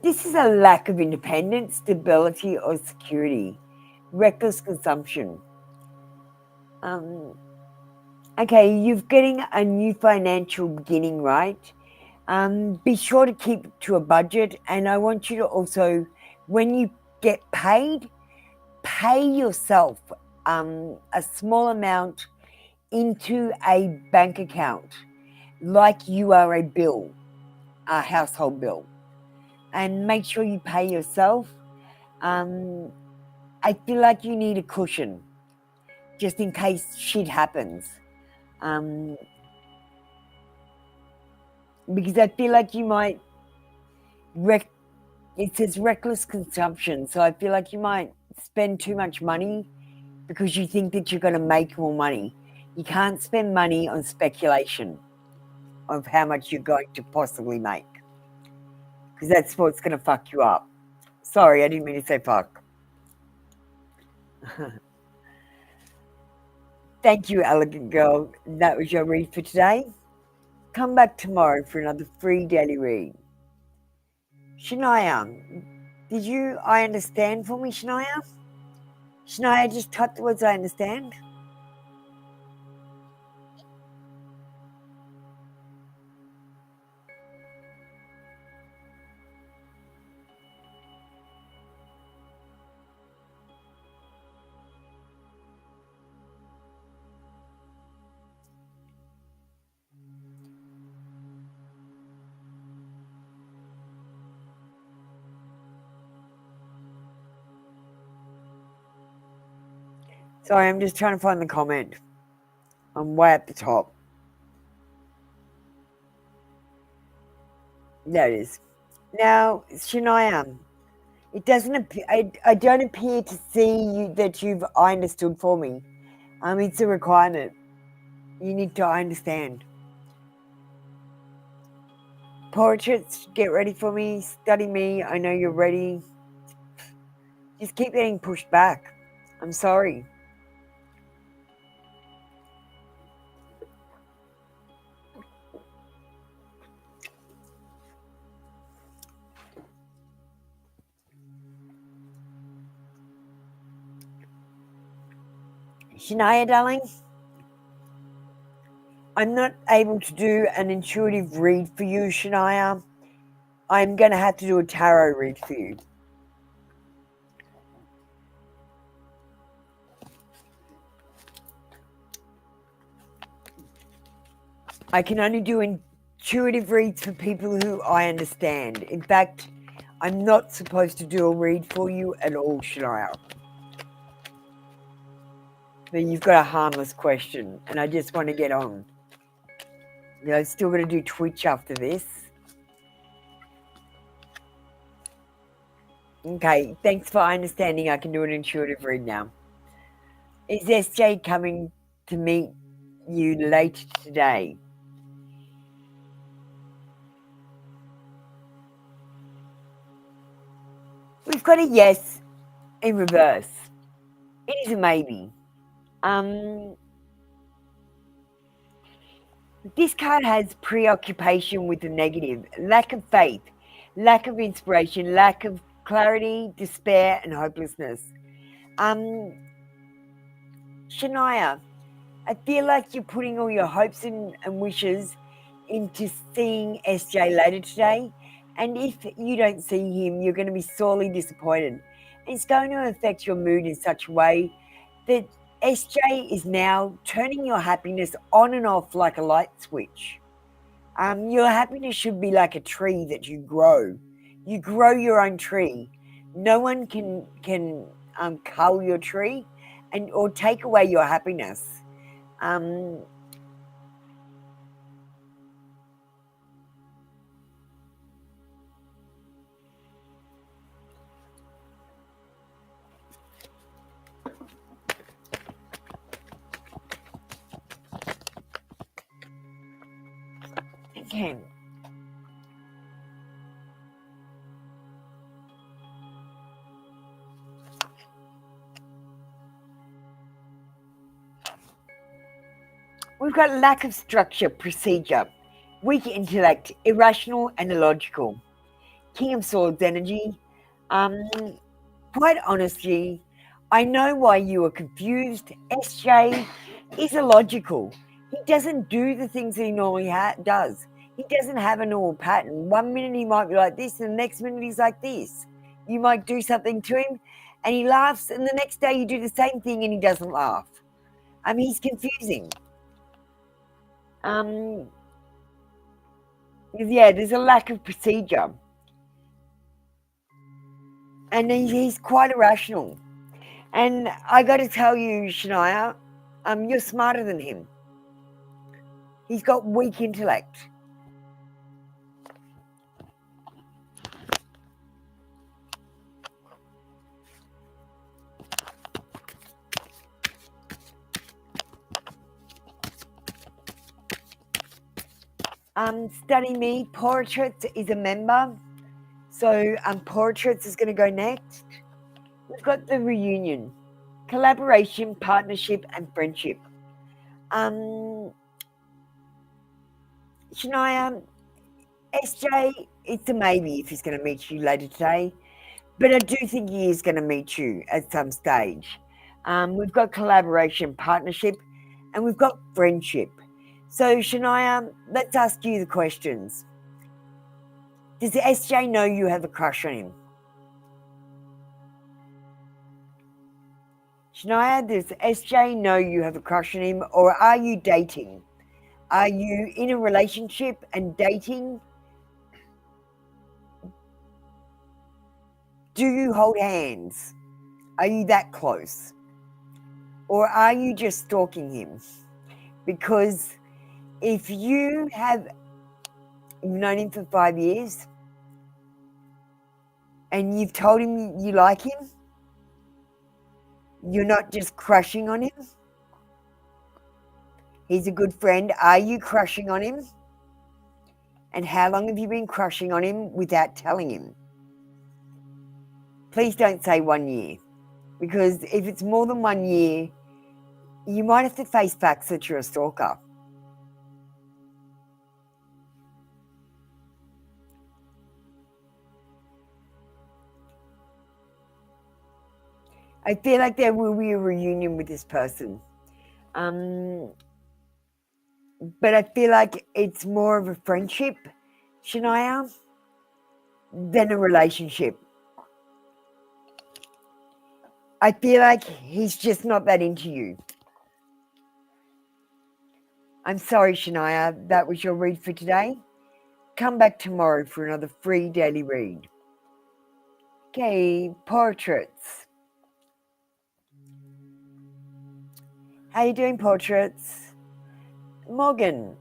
This is a lack of independence, stability, or security. Reckless consumption. Okay, you're getting a new financial beginning, right? Be sure to keep to a budget, and I want you to also, when you get paid, pay yourself a small amount into a bank account like you are a bill, a household bill, and make sure you pay yourself. I feel like you need a cushion just in case shit happens, because I feel like you might it says reckless consumption, so I feel like you might spend too much money because you think that you're going to make more money. You can't spend money on speculation of how much you're going to possibly make, because that's what's going to fuck you up. Sorry, I didn't mean to say fuck. Thank you, elegant girl. That was your read for today. Come back tomorrow for another free daily read. Shania, did you I understand for me, Shania? Shania, just type the words I understand. Sorry, I'm just trying to find the comment. I'm way at the top. There it is. Now, Shania, it doesn't appear, I don't appear to see you that you've I understood for me. It's a requirement. You need to understand. Portraits, get ready for me. Study me. I know you're ready. Just keep getting pushed back. I'm sorry. Shania, darling, I'm not able to do an intuitive read for you, Shania. I'm going to have to do a tarot read for you. I can only do intuitive reads for people who I understand. In fact, I'm not supposed to do a read for you at all, Shania. But you've got a harmless question, and I just want to get on. You know, I'm still going to do Twitch after this. Okay, thanks for understanding. I can do an intuitive read now. Is SJ coming to meet you later today? We've got a yes in reverse. It is a maybe. This card has preoccupation with the negative, lack of faith, lack of inspiration, lack of clarity, despair, and hopelessness. Shania, I feel like you're putting all your hopes and wishes into seeing SJ later today. And if you don't see him, you're going to be sorely disappointed. It's going to affect your mood in such a way that SJ is now turning your happiness on and off like a light switch. Your happiness should be like a tree that you grow. You grow your own tree. No one can cull your tree or take away your happiness. Okay. We've got lack of structure, procedure, weak intellect, irrational and illogical. King of Swords energy. Quite honestly, I know why you are confused. SJ is illogical. He doesn't do the things that he normally does. He doesn't have a normal pattern. 1 minute he might be like this, and the next minute he's like this. You might do something to him, and he laughs, and the next day you do the same thing, and he doesn't laugh. He's confusing. Yeah, there's a lack of procedure. And he's quite irrational. And I got to tell you, Shania, you're smarter than him. He's got weak intellect. Study Me, Portraits is a member. So Portraits is going to go next. We've got the reunion, collaboration, partnership, and friendship. Shania, SJ, it's a maybe if he's going to meet you later today. But I do think he is going to meet you at some stage. We've got collaboration, partnership, and we've got friendship. So, Shania, let's ask you the questions. Does SJ know you have a crush on him? Shania, does SJ know you have a crush on him, or are you dating? Are you in a relationship and dating? Do you hold hands? Are you that close? Or are you just stalking him? Because if you have known him for 5 years and you've told him you like him, you're not just crushing on him. He's a good friend. Are you crushing on him? And how long have you been crushing on him without telling him? Please don't say 1 year, because if it's more than 1 year, you might have to face facts that you're a stalker. I feel like there will be a reunion with this person. But I feel like it's more of a friendship, Shania, than a relationship. I feel like he's just not that into you. I'm sorry, Shania, that was your read for today. Come back tomorrow for another free daily read. Okay, portraits. How you doing, portraits? Morgan,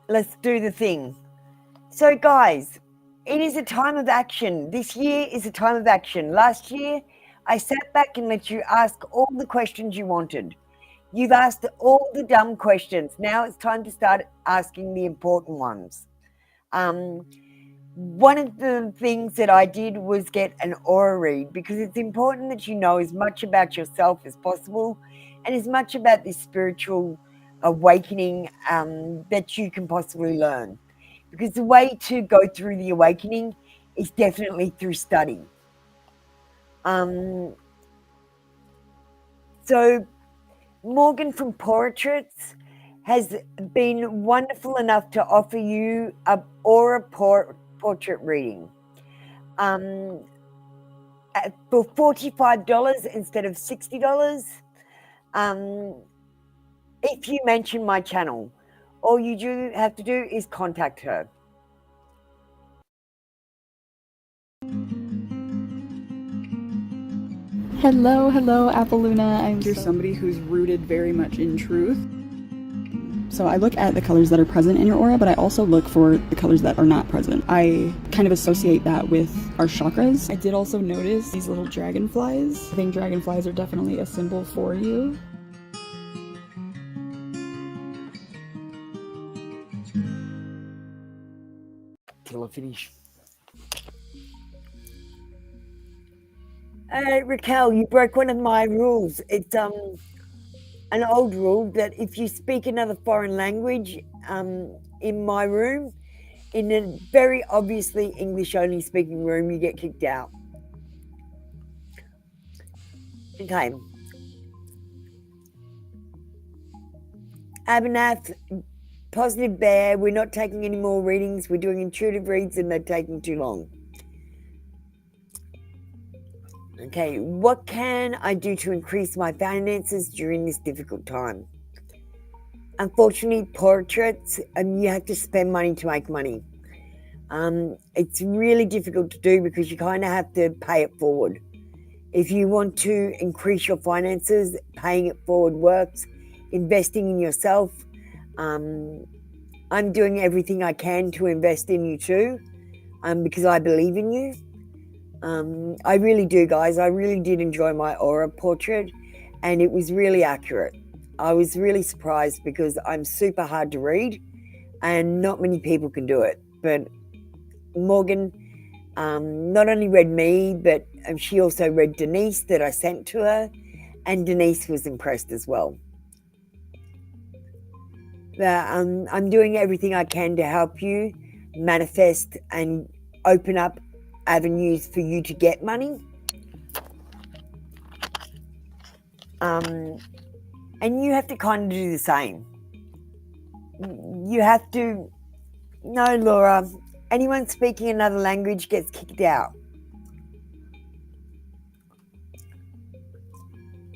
let's do the thing. So, guys, it is a time of action. This year is a time of action. Last year, I sat back and let you ask all the questions you wanted. You've asked all the dumb questions. Now it's time to start asking the important ones. One of the things that I did was get an aura read, because it's important that you know as much about yourself as possible and as much about this spiritual awakening that you can possibly learn. Because the way to go through the awakening is definitely through study. So Morgan from Portraits has been wonderful enough to offer you a aura portrait reading for $45 instead of $60. If you mention my channel, all you do have to do is contact her. Hello, Apoluna. You're somebody who's rooted very much in truth. So I look at the colors that are present in your aura, but I also look for the colors that are not present. I kind of associate that with our chakras. I did also notice these little dragonflies. I think dragonflies are definitely a symbol for you. Till I finish. Raquel, you broke one of my rules. It's an old rule that if you speak another foreign language in my room, in a very obviously English-only speaking room, you get kicked out. Okay. Abhinath, Positive Bear, we're not taking any more readings. We're doing intuitive reads and they're taking too long. Okay, what can I do to increase my finances during this difficult time? Unfortunately, portraits, you have to spend money to make money. It's really difficult to do because you kind of have to pay it forward. If you want to increase your finances, paying it forward works. Investing in yourself. I'm doing everything I can to invest in you too, because I believe in you. I really do, guys. I really did enjoy my aura portrait, and it was really accurate. I was really surprised because I'm super hard to read, and not many people can do it. But Morgan not only read me, but she also read Denise that I sent to her, and Denise was impressed as well. I'm doing everything I can to help you manifest and open up avenues for you to get money. And you have to kind of do the same. You have to... No, Laura. Anyone speaking another language gets kicked out.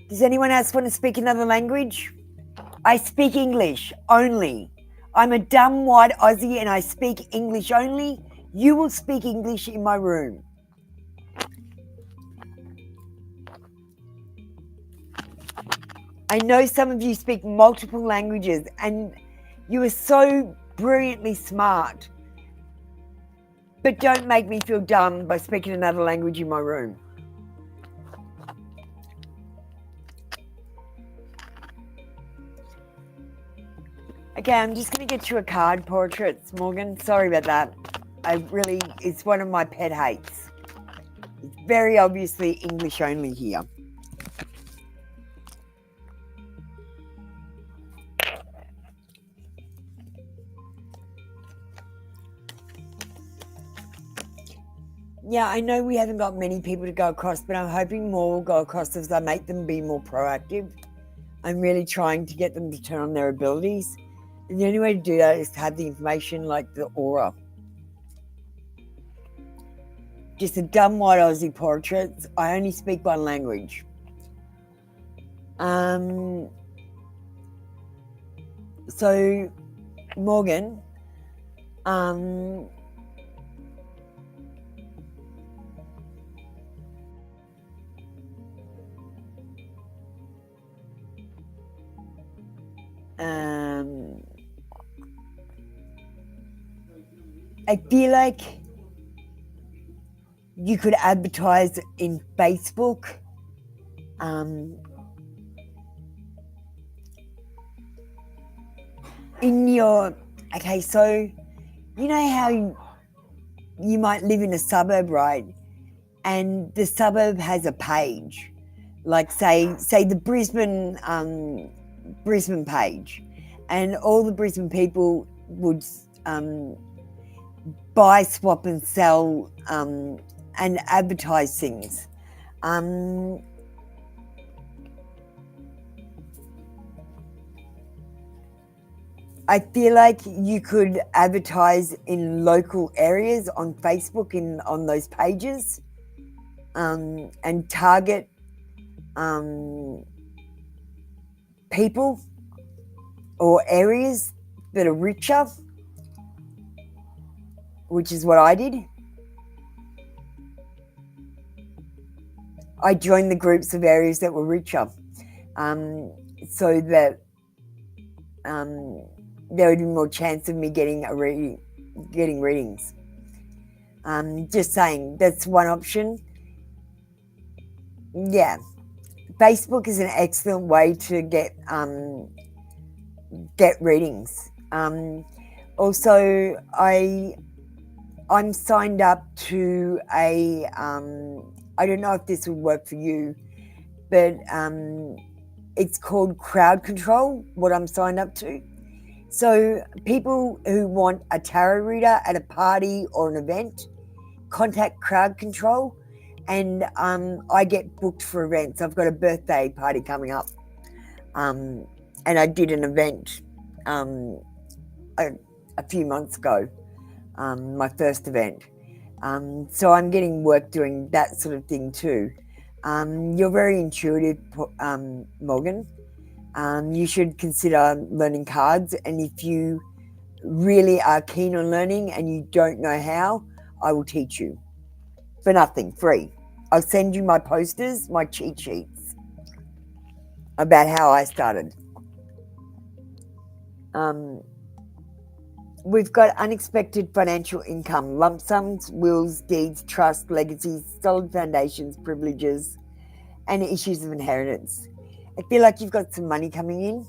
Does anyone else want to speak another language? I speak English only. I'm a dumb white Aussie and I speak English only. You will speak English in my room. I know some of you speak multiple languages and you are so brilliantly smart. But don't make me feel dumb by speaking another language in my room. Okay, I'm just going to get you a card, portraits, Morgan. Sorry about that. It's one of my pet hates. It's very obviously English only here. Yeah, I know we haven't got many people to go across, but I'm hoping more will go across as I make them be more proactive. I'm really trying to get them to turn on their abilities. And the only way to do that is to have the information like the aura. Just a dumb white Aussie portraits. I only speak one language. So, Morgan, I feel like you could advertise in Facebook. Okay, so you know how you might live in a suburb, right? And the suburb has a page, like say the Brisbane page, and all the Brisbane people would buy, swap, and sell and advertise things. I feel like you could advertise in local areas on Facebook on those pages, and target people or areas that are richer, which is what I did. I joined the groups of areas that were richer, so that there would be more chance of me getting readings. Just saying, that's one option. Yeah, Facebook is an excellent way to get readings. Also, I'm signed up to a I don't know if this would work for you, but it's called crowd control, what I'm signed up to. So people who want a tarot reader at a party or an event, contact crowd control, and I get booked for events. I've got a birthday party coming up, and I did an event a few months ago, my first event. So I'm getting work doing that sort of thing too. You're very intuitive, Morgan. You should consider learning cards, and if you really are keen on learning and you don't know how, I will teach you for nothing, free. I'll send you my posters, my cheat sheets about how I started. We've got unexpected financial income, lump sums, wills, deeds, trust, legacies, solid foundations, privileges, and issues of inheritance. I feel like you've got some money coming in.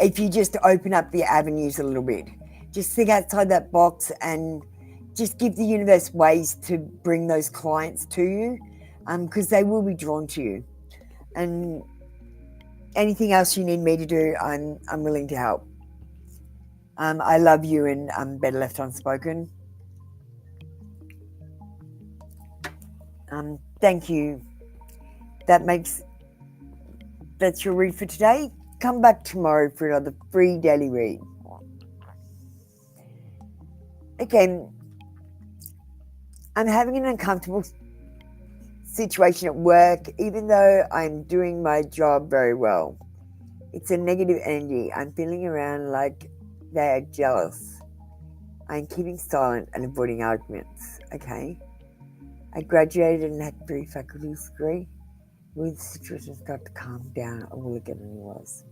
If you just open up the avenues a little bit, just think outside that box and just give the universe ways to bring those clients to you, because they will be drawn to you. And anything else you need me to do, I'm willing to help. I love you, and better left unspoken. Thank you. That's your read for today. Come back tomorrow for another free daily read. Okay, I'm having an uncomfortable situation at work, even though I'm doing my job very well. It's a negative energy. I'm feeling around like they are jealous. I'm keeping silent and avoiding arguments. Okay. I graduated and had 3 faculties degree. Will the situation start to calm down, or will it get any worse?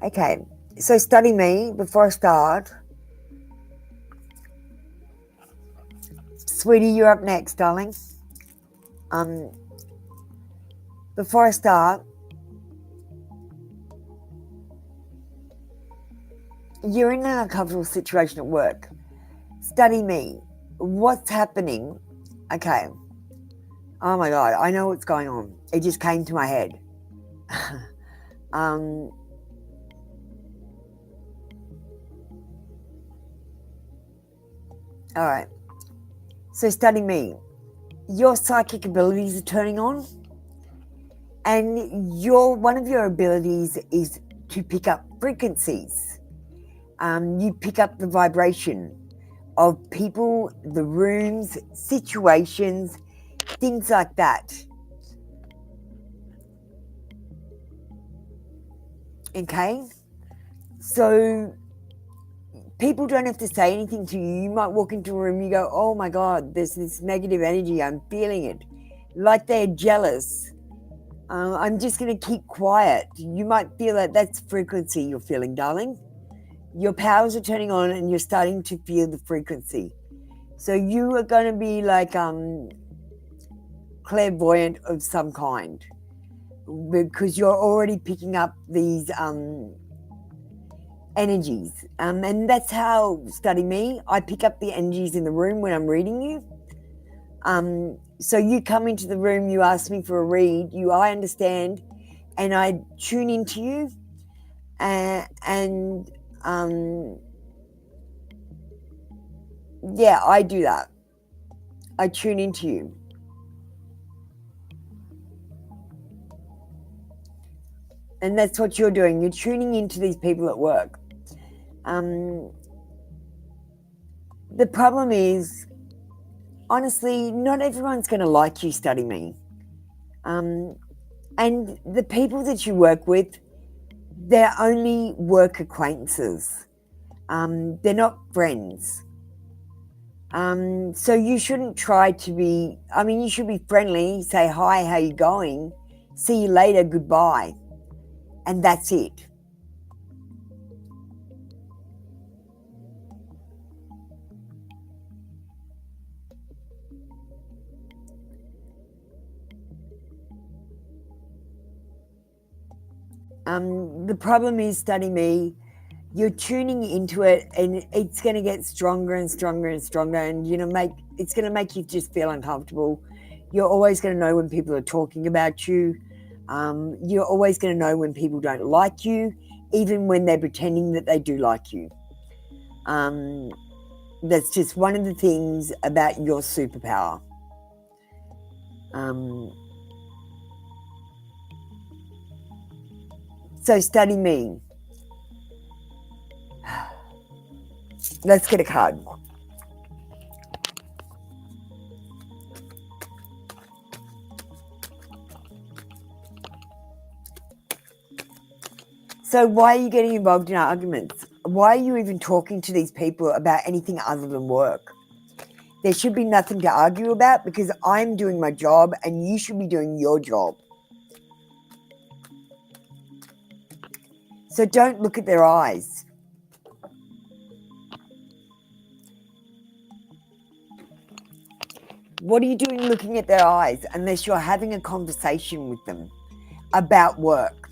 Okay, so study me before I start. Sweetie, you're up next, darling. Before I start, you're in an uncomfortable situation at work. Study me. What's happening? Okay. Oh my God, I know what's going on. It just came to my head. All right. So study me. Your psychic abilities are turning on, and one of your abilities is to pick up frequencies. You pick up the vibration of people, the rooms, situations, things like that. Okay? So people don't have to say anything to you. You might walk into a room, you go, oh my God, there's this negative energy. I'm feeling it. Like they're jealous. I'm just going to keep quiet. You might feel that that's frequency you're feeling, darling. Your powers are turning on and you're starting to feel the frequency. So you are going to be like clairvoyant of some kind, because you're already picking up these energies. And that's how, study me, I pick up the energies in the room when I'm reading you. So you come into the room, you ask me for a read, I understand, and I tune into you, and yeah, I do that. I tune into you. And that's what you're doing. You're tuning into these people at work. The problem is, honestly, not everyone's going to like you, study me. And the people that you work with, they're only work acquaintances. They're not friends. So you shouldn't try to be, you should be friendly, say, hi, how you going? See you later, goodbye. And that's it. The problem is, study me, you're tuning into it and it's going to get stronger and stronger and stronger, and it's going to make you just feel uncomfortable. You're always going to know when people are talking about you. You're always going to know when people don't like you, even when they're pretending that they do like you. That's just one of the things about your superpower. So study me. Let's get a card. So why are you getting involved in arguments? Why are you even talking to these people about anything other than work? There should be nothing to argue about, because I'm doing my job and you should be doing your job. So don't look at their eyes. What are you doing looking at their eyes unless you're having a conversation with them about work?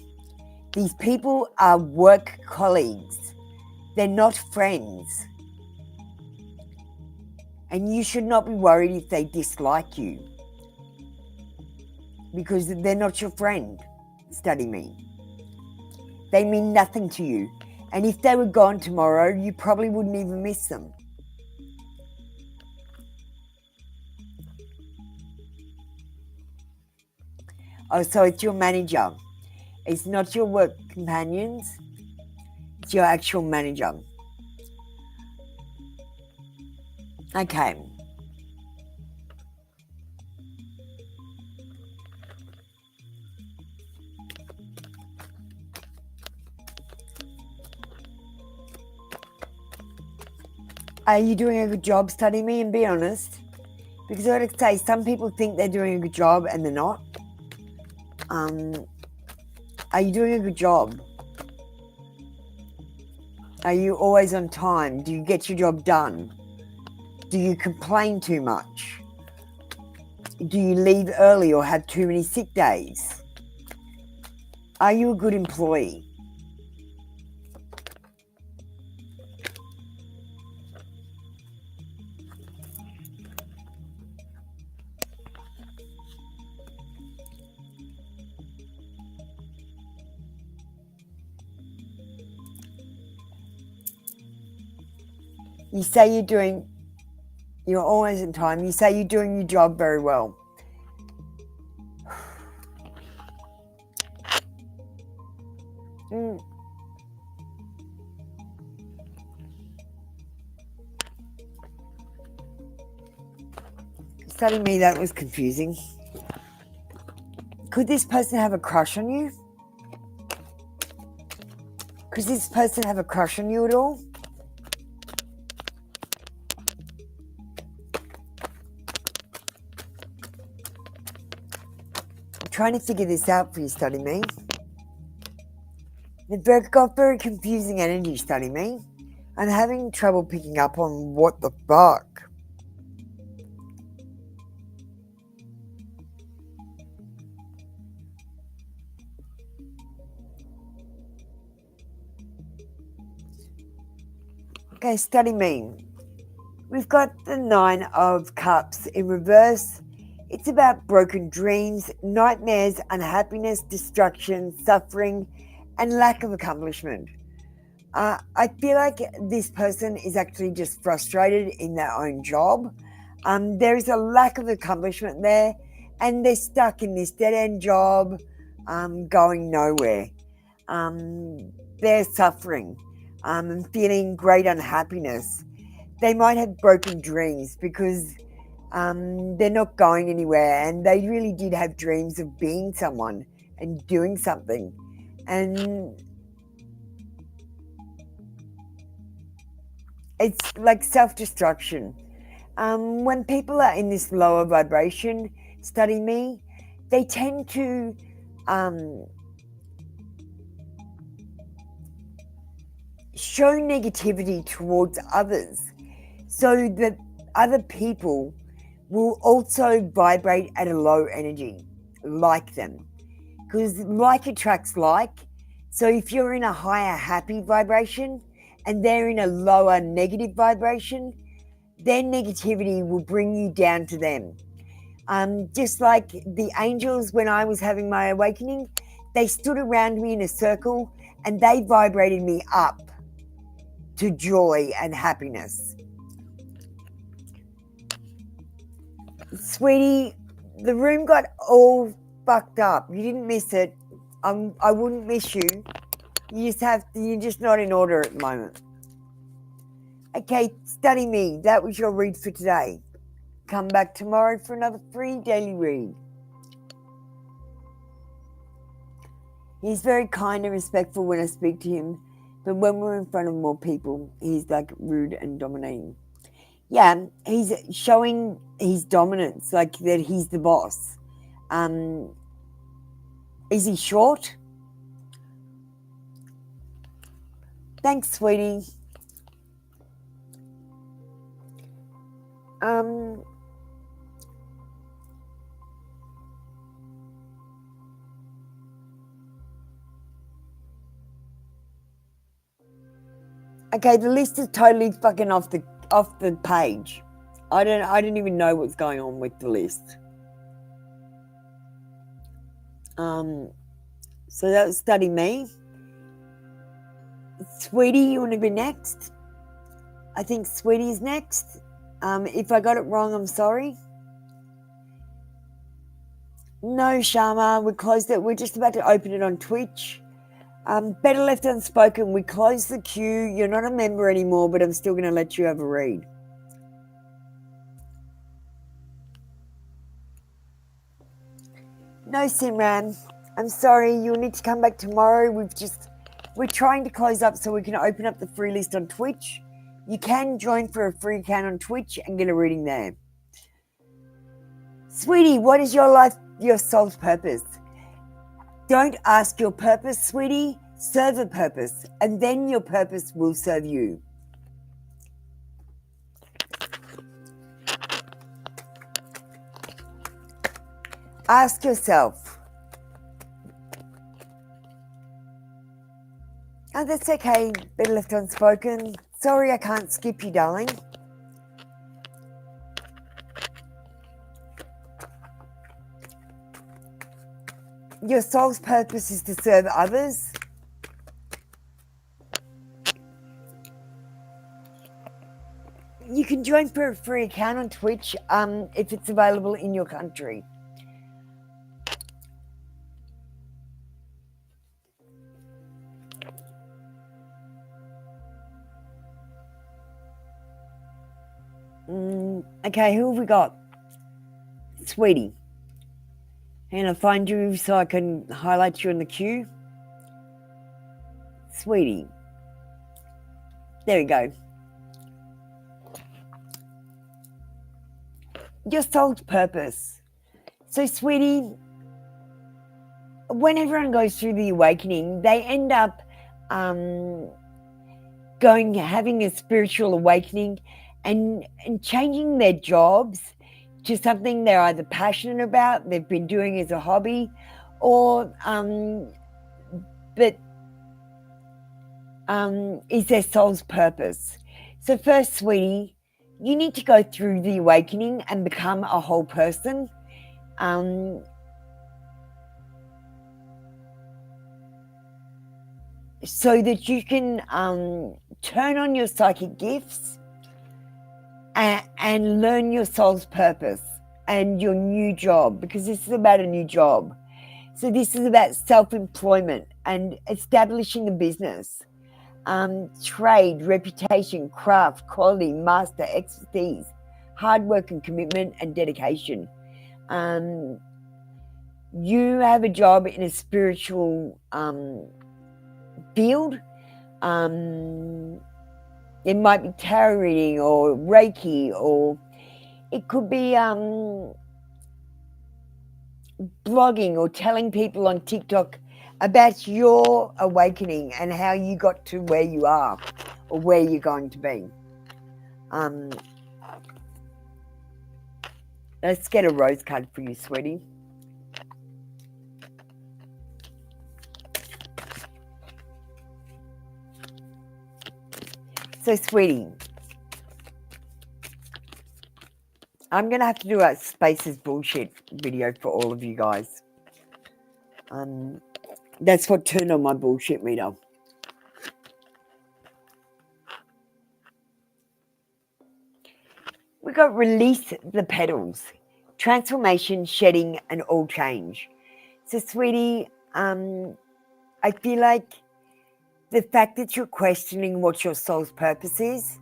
These people are work colleagues. They're not friends. And you should not be worried if they dislike you, because they're not your friend, study me. They mean nothing to you. And if they were gone tomorrow, you probably wouldn't even miss them. Oh, so it's your manager. It's not your work companions. It's your actual manager. Okay. Are you doing a good job, study me, and be honest? Because I gotta say, some people think they're doing a good job and they're not. Are you doing a good job? Are you always on time? Do you get your job done? Do you complain too much? Do you leave early or have too many sick days? Are you a good employee? You say you're doing You're always in time. You say you're doing your job very well. Studying me, that was confusing. Could this person have a crush on you? Could this person have a crush on you at all? I'm trying to figure this out for you, Study Me. They've got very confusing energy, Study Me. I'm having trouble picking up on what the fuck. Okay, Study Me. We've got the 9 of Cups in reverse. It's about broken dreams, nightmares, unhappiness, destruction, suffering, and lack of accomplishment. I feel like this person is actually just frustrated in their own job. There is a lack of accomplishment there, and they're stuck in this dead-end job, going nowhere. They're suffering and feeling great unhappiness. They might have broken dreams because they're not going anywhere, and they really did have dreams of being someone and doing something. And it's like self-destruction. When people are in this lower vibration, Study Me, they tend to show negativity towards others so that other people will also vibrate at a low energy like them, because like attracts like. So if you're in a higher happy vibration and they're in a lower negative vibration, their negativity will bring you down to them. Just like the angels, when I was having my awakening, they stood around me in a circle and they vibrated me up to joy and happiness. Sweetie, the room got all fucked up. You didn't miss it. I wouldn't miss you. You're just not in order at the moment. Okay, Study Me. That was your read for today. Come back tomorrow for another free daily read. He's very kind and respectful when I speak to him, but when we're in front of more people, he's like rude and dominating. Yeah, he's showing his dominance, like that he's the boss. Is he short? Thanks, sweetie. Okay, the list is totally fucking off the page. I don't even know what's going on with the list. So that was Study Me. Sweetie, you want to be next? I think Sweetie's next. If I got it wrong, I'm sorry. No, Sharma, we closed it. We're just about to open it on Twitch. Better left unspoken. We closed the queue. You're not a member anymore, but I'm still going to let you have a read. No, Simran. I'm sorry. You'll need to come back tomorrow. We're trying to close up so we can open up the free list on Twitch. You can join for a free account on Twitch and get a reading there. Sweetie, what is your soul's purpose? Don't ask your purpose, sweetie. Serve a purpose, and then your purpose will serve you. Ask yourself. Oh, that's okay. Better left unspoken. Sorry I can't skip you, darling. Your soul's purpose is to serve others. You can join for a free account on Twitch if it's available in your country. Okay, who have we got? Sweetie. And I'll find you so I can highlight you in the queue. Sweetie. There we go. Your soul's purpose. So, sweetie, when everyone goes through the awakening, they end up having a spiritual awakening and changing their jobs to something they're either passionate about, they've been doing as a hobby, or is their soul's purpose. So first, sweetie, you need to go through the awakening and become a whole person. So that you can turn on your psychic gifts and learn your soul's purpose and your new job, because this is about a new job. So this is about self-employment and establishing a business, trade, reputation, craft, quality, master, expertise, hard work and commitment and dedication. You have a job in a spiritual field. It might be tarot reading or Reiki, or it could be blogging or telling people on TikTok about your awakening and how you got to where you are or where you're going to be. Let's get a rose card for you, sweetie. So, sweetie, I'm going to have to do a Spaces Bullshit video for all of you guys. That's what turned on my bullshit meter. We got release the petals, transformation, shedding, and all change. So, sweetie, I feel like the fact that you're questioning what your soul's purpose is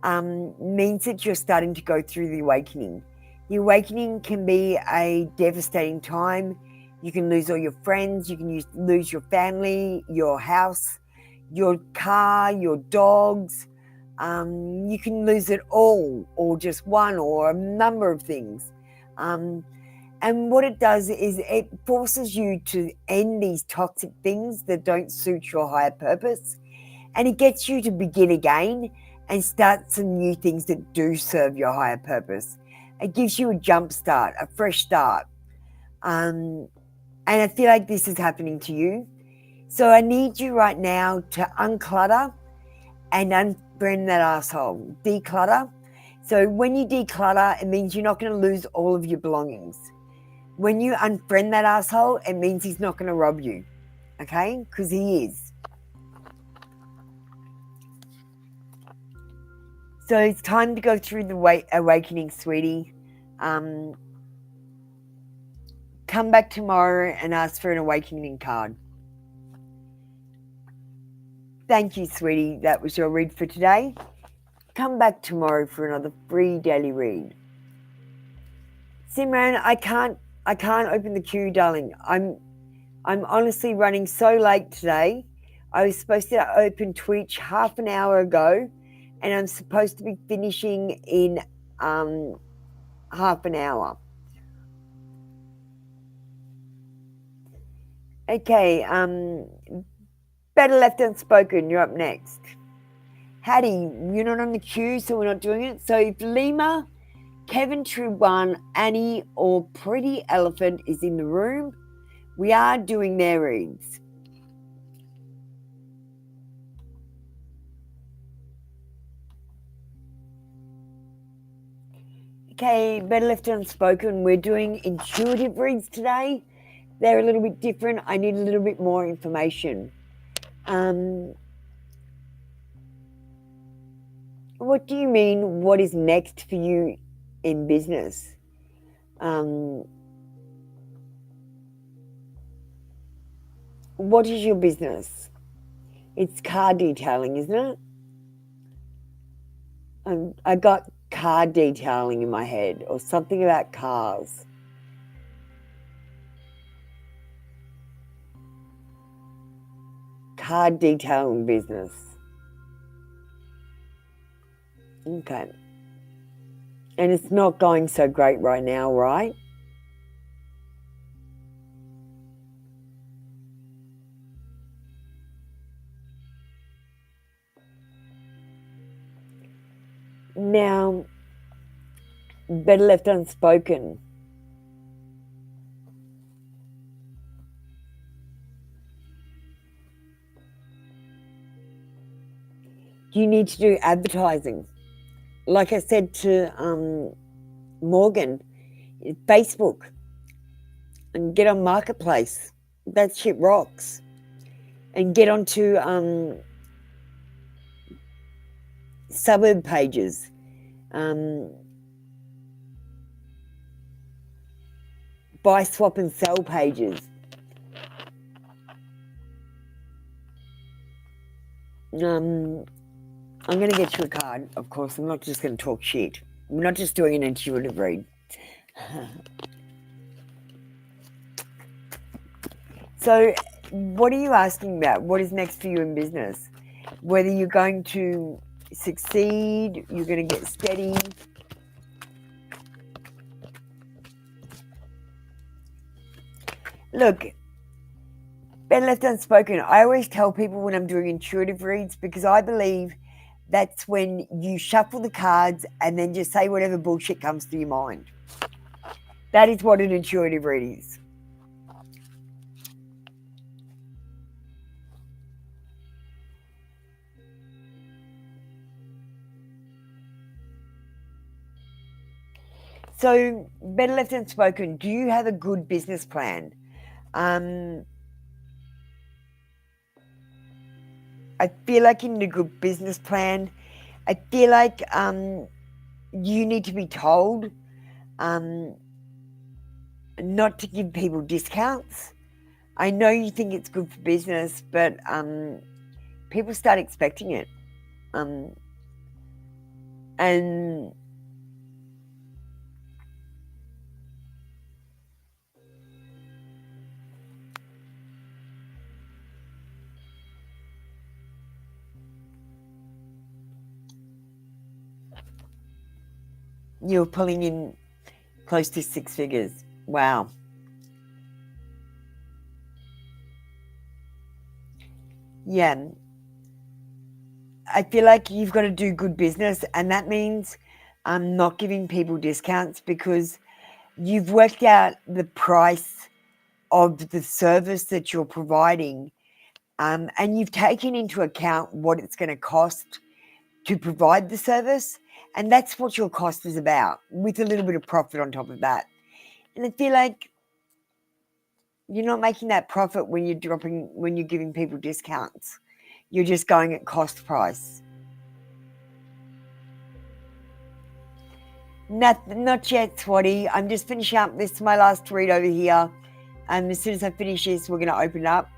means that you're starting to go through the awakening. The awakening can be a devastating time. You can lose all your friends. You can lose your family, your house, your car, your dogs. You can lose it all, or just one, or a number of things. And what it does is it forces you to end these toxic things that don't suit your higher purpose. And it gets you to begin again and start some new things that do serve your higher purpose. It gives you a jump start, a fresh start. And I feel like this is happening to you. So I need you right now to unclutter and unfriend that asshole. Declutter. So when you declutter, it means you're not going to lose all of your belongings. When you unfriend that asshole, it means he's not going to rob you, okay? Because he is. So it's time to go through the awakening, sweetie. Come back tomorrow and ask for an awakening card. Thank you, sweetie. That was your read for today. Come back tomorrow for another free daily read. Simran, I can't open the queue, darling. I'm honestly running so late today. I was supposed to open Twitch half an hour ago, and I'm supposed to be finishing in half an hour. Okay, Better Left Unspoken, you're up next. Hattie, you're not on the queue, so we're not doing it. So if Lima, Kevin True One, Annie, or Pretty Elephant is in the room, we are doing their reads. Okay, Better Left Unspoken, we're doing intuitive reads today. They're a little bit different. I need a little bit more information. What do you mean, what is next for you in business? What is your business? It's car detailing, isn't it? I got car detailing in my head, or something about cars. Car detailing business. Okay. And it's not going so great right now, right? Now, better left unspoken. You need to do advertising. Like I said to Morgan, Facebook, and get on Marketplace. That shit rocks. And get onto suburb pages. Buy, swap and sell pages. I'm going to get you a card, of course. I'm not just going to talk shit. We're not just doing an intuitive read. So, what are you asking about? What is next for you in business? Whether you're going to succeed, you're going to get steady. Look, better left unspoken. I always tell people when I'm doing intuitive reads, because I believe that's when you shuffle the cards and then just say whatever bullshit comes to your mind. That is what an intuitive read is. So, better left unspoken. Do you have a good business plan? I feel like you need a good business plan. I feel like you need to be told not to give people discounts. I know you think it's good for business, but people start expecting it. And you're pulling in close to 6 figures. Wow. Yeah. I feel like you've got to do good business, and that means not giving people discounts, because you've worked out the price of the service that you're providing, and you've taken into account what it's going to cost to provide the service, and that's what your cost is about, with a little bit of profit on top of that. And I feel like you're not making that profit when you're giving people discounts. You're just going at cost price. Not yet, Swatty. I'm just finishing up. This is my last read over here. And as soon as I finish this, we're going to open it up.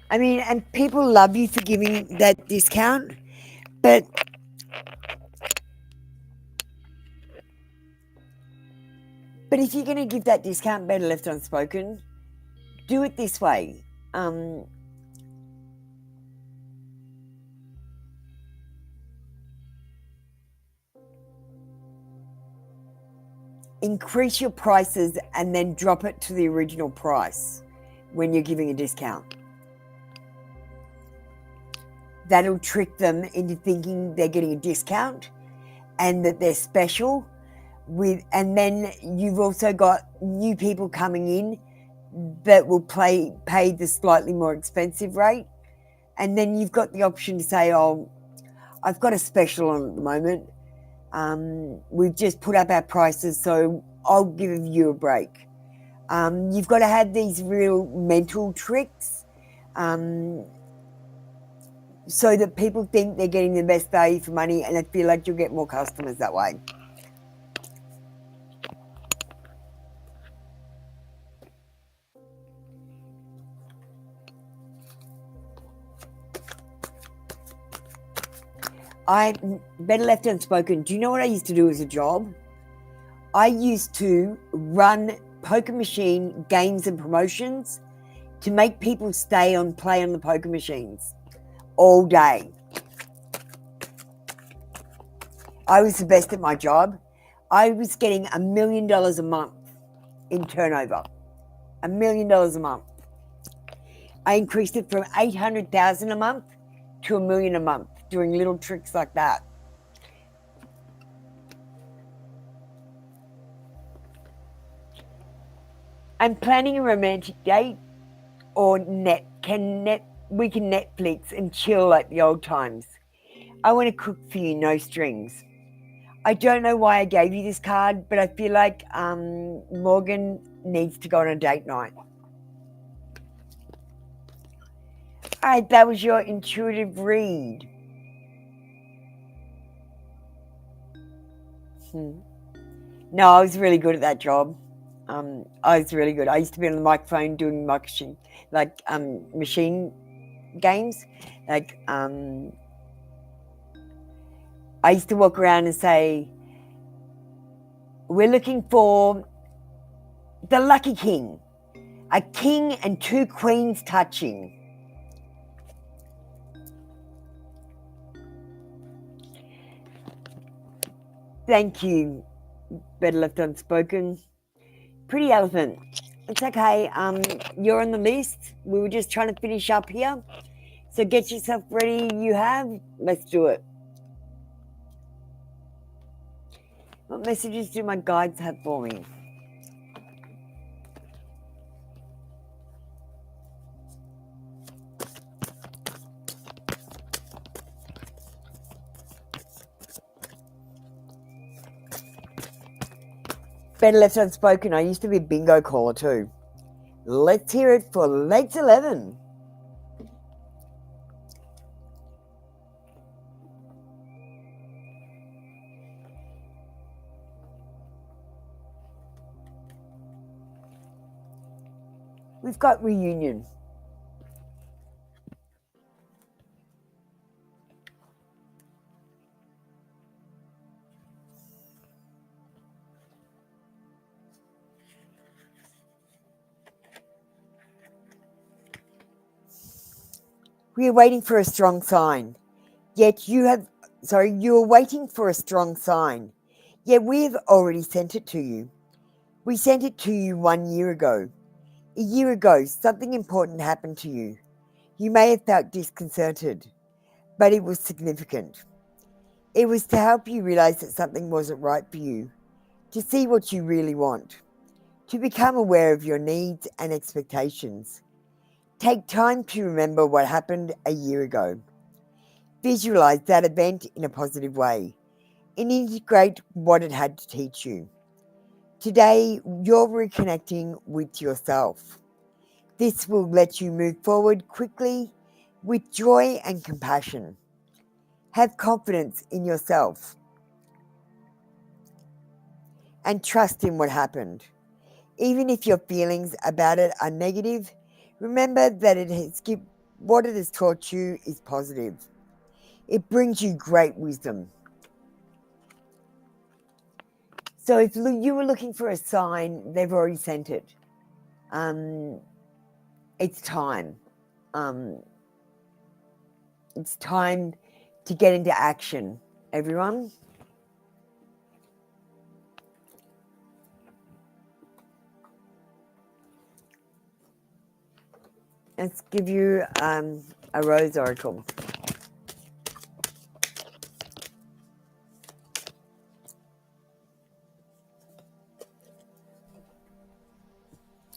I mean, and people love you for giving that discount, but if you're going to give that discount, better left unspoken, do it this way. Increase your prices and then drop it to the original price when you're giving a discount. That'll trick them into thinking they're getting a discount and that they're special. And then you've also got new people coming in that will pay the slightly more expensive rate, And then you've got the option to say, oh, I've got a special on at the moment. We've just put up our prices, so I'll give you a break. You've got to have these real mental tricks so that people think they're getting the best value for money, and I feel like you'll get more customers that way. Better left unspoken. Do you know what I used to do as a job? I used to run poker machine games and promotions to make people stay on play on the poker machines all day. I was the best at my job. I was getting $1 million a month in turnover. $1 million a month. I increased it from $800,000 a month to $1 million a month, doing little tricks like that. I'm planning a romantic date, or we can Netflix and chill like the old times. I want to cook for you, no strings. I don't know why I gave you this card, but I feel like Morgan needs to go on a date night. All right, that was your intuitive read. No, I was really good at that job. I was really good. I used to be on the microphone doing machine games. Like, I used to walk around and say, we're looking for the lucky king. A king and 2 queens touching. Thank you, better left unspoken. Pretty elephant. It's okay. You're on the list. We were just trying to finish up here. So get yourself ready. Let's do it. What messages do my guides have for me? Better left unspoken. I used to be a bingo caller too. Let's hear it for legs 11. We've got reunion. We are waiting for a strong sign. Yet you are waiting for a strong sign. Yet we have already sent it to you. We sent it to you 1 year ago. A year ago, something important happened to you. You may have felt disconcerted, but it was significant. It was to help you realize that something wasn't right for you, to see what you really want, to become aware of your needs and expectations. Take time to remember what happened a year ago. Visualize that event in a positive way and integrate what it had to teach you. Today, you're reconnecting with yourself. This will let you move forward quickly with joy and compassion. Have confidence in yourself and trust in what happened. Even if your feelings about it are negative, remember that what it has taught you is positive. It brings you great wisdom. So if you were looking for a sign, they've already sent it. It's time. It's time to get into action, everyone. Let's give you a rose oracle.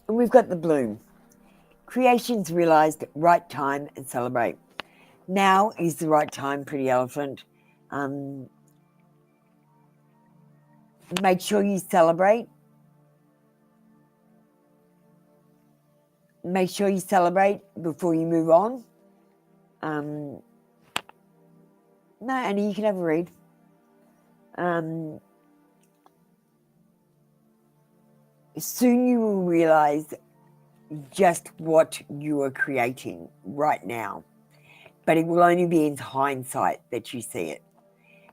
And we've got the bloom. Creations realized, right time and celebrate. Now is the right time, pretty elephant. Make sure you celebrate. Make sure you celebrate before you move on. No, Annie, you can have a read. Soon you will realize just what you are creating right now, but it will only be in hindsight that you see it.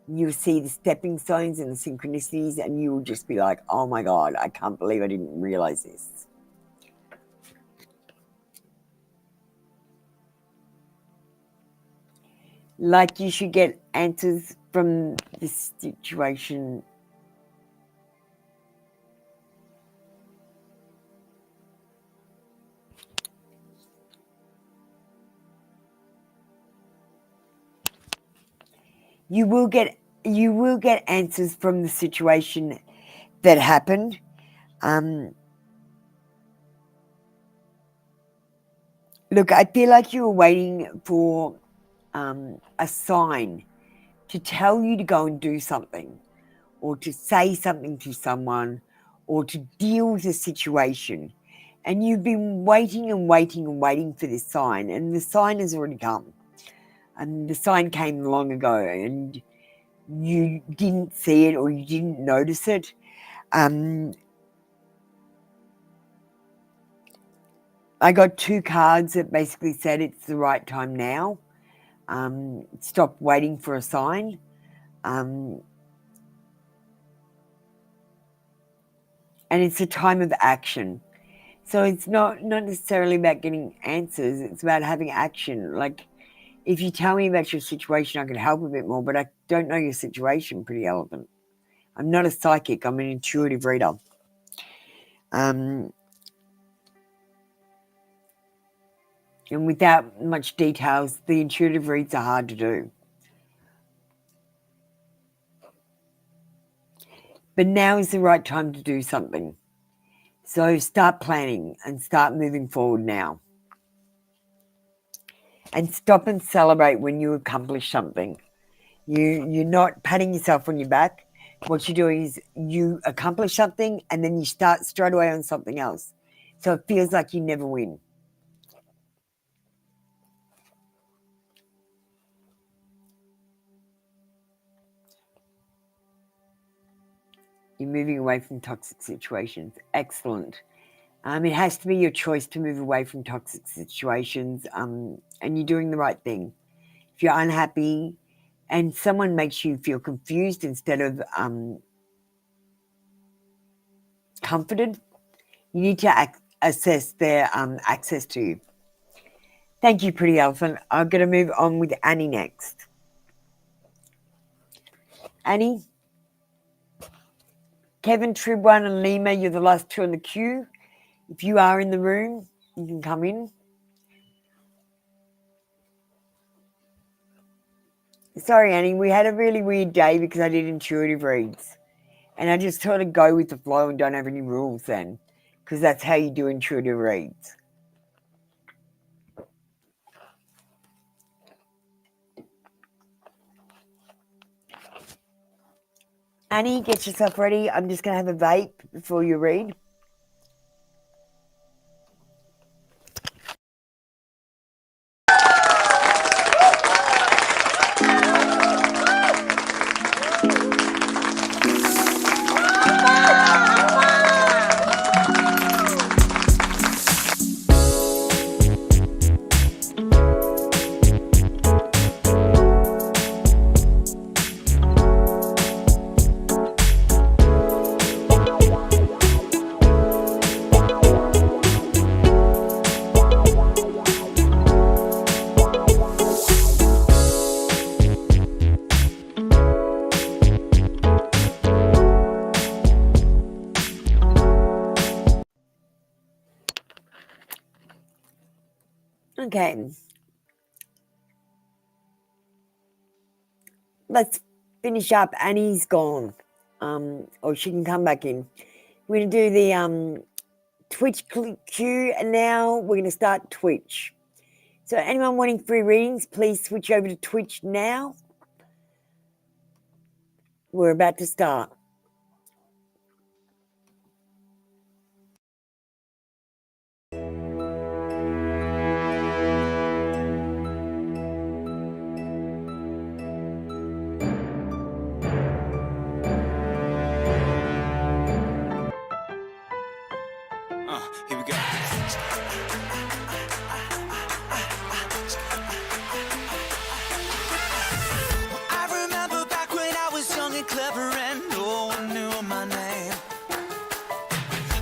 You'll see the stepping stones and the synchronicities, and you will just be like, oh my God, I can't believe I didn't realize this. Like you should get answers from this situation. You will get answers from the situation that happened. Look, I feel like you were waiting for a sign to tell you to go and do something, or to say something to someone, or to deal with a situation. And you've been waiting and waiting and waiting for this sign, and the sign has already come. And the sign came long ago, and you didn't see it or you didn't notice it. I got 2 cards that basically said it's the right time now. Stop waiting for a sign. And it's a time of action. So it's not necessarily about getting answers. It's about having action. Like, if you tell me about your situation, I can help a bit more, but I don't know your situation, pretty elephant. I'm not a psychic. I'm an intuitive reader. And without much details, the intuitive reads are hard to do. But now is the right time to do something. So start planning and start moving forward now. And stop and celebrate when you accomplish something. You're not patting yourself on your back. What you're doing is you accomplish something and then you start straight away on something else. So it feels like you never win. You're moving away from toxic situations. Excellent. It has to be your choice to move away from toxic situations, and you're doing the right thing. If you're unhappy and someone makes you feel confused instead of comforted, you need to assess their access to you. Thank you, pretty elephant. I'm going to move on with Annie next. Annie? Kevin, Trib1 and Lima, you're the last 2 in the queue. If you are in the room, you can come in. Sorry, Annie, we had a really weird day because I did intuitive reads. And I just sort of go with the flow and don't have any rules then, because that's how you do intuitive reads. Annie, get yourself ready. I'm just going to have a vape before you read. Okay. Let's finish up. Annie's gone. Or she can come back in. We're going to do the Twitch queue, and now we're going to start Twitch. So anyone wanting free readings, please switch over to Twitch now. We're about to start. Here we go. I remember back when I was young and clever and no one knew my name.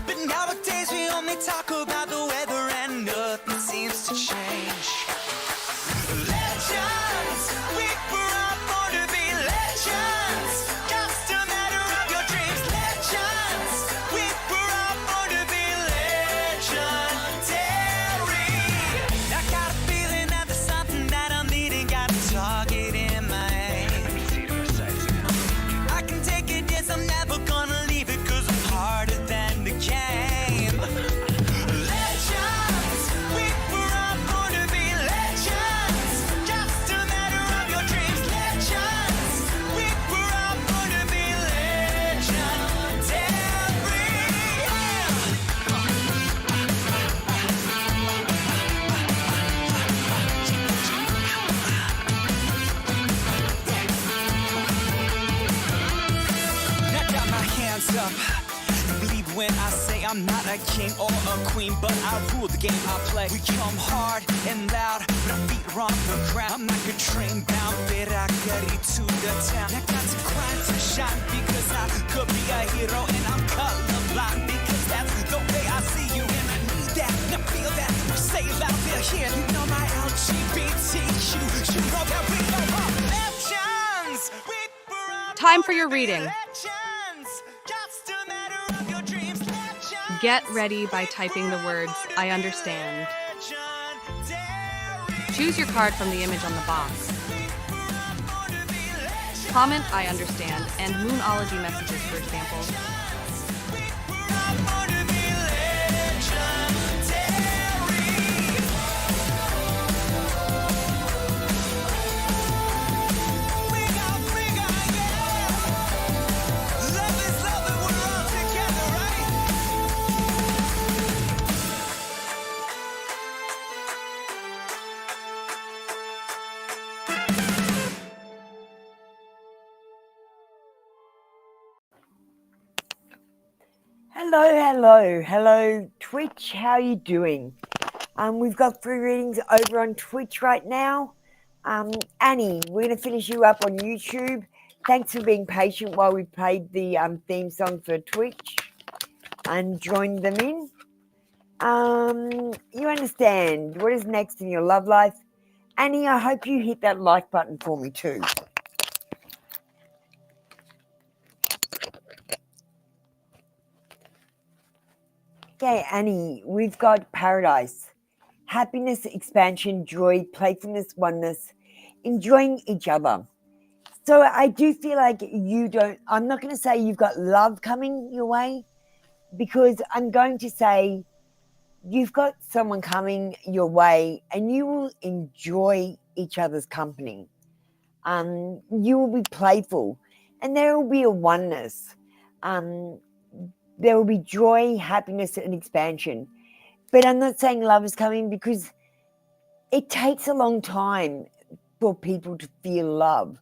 But nowadays we only talk about the weather and nothing seems to change. Legends, we were all born to be legends. Just a matter of your dreams. Legends, we were all born to be legendary. I got a feeling that there's something that I'm needing. Got a target in my aim. I can take it, yes, I'm never gonna leave it, 'cause I'm harder than the game. Legends, we were all born to be legends. Just a matter of your dreams. Legends, we were all born to be legendary. Now got my hands up. Believe when I say I'm not a king or a queen, but I rule the game I play. We come hard and loud, but our feet are on the ground. I'm like a train bound, but I got it to the town. I got to grind to shine because I could be a hero, and I'm colorblind because that's the way I see you, and I need that, and I feel that. Say it loud, feel here. You know my LGBTQ. You know that we are legends. We were all Time for your reading. legends. Just a matter of your dreams. Legends. Get ready by typing the words, I understand. Choose your card from the image on the box. Comment, I understand, and Moonology messages, for example. Hello, Twitch. How are you doing? We've got free readings over on Twitch right now. Annie, we're going to finish you up on YouTube. Thanks for being patient while we played the theme song for Twitch and joined them in. You understand what is next in your love life. Annie, I hope you hit that like button for me too. Okay, Annie, we've got paradise, happiness, expansion, joy, playfulness, oneness, enjoying each other. So I do feel like I'm not going to say you've got love coming your way, because I'm going to say you've got someone coming your way and you will enjoy each other's company. You will be playful and there will be a oneness. There will be joy, happiness, and expansion. But I'm not saying love is coming, because it takes a long time for people to feel love.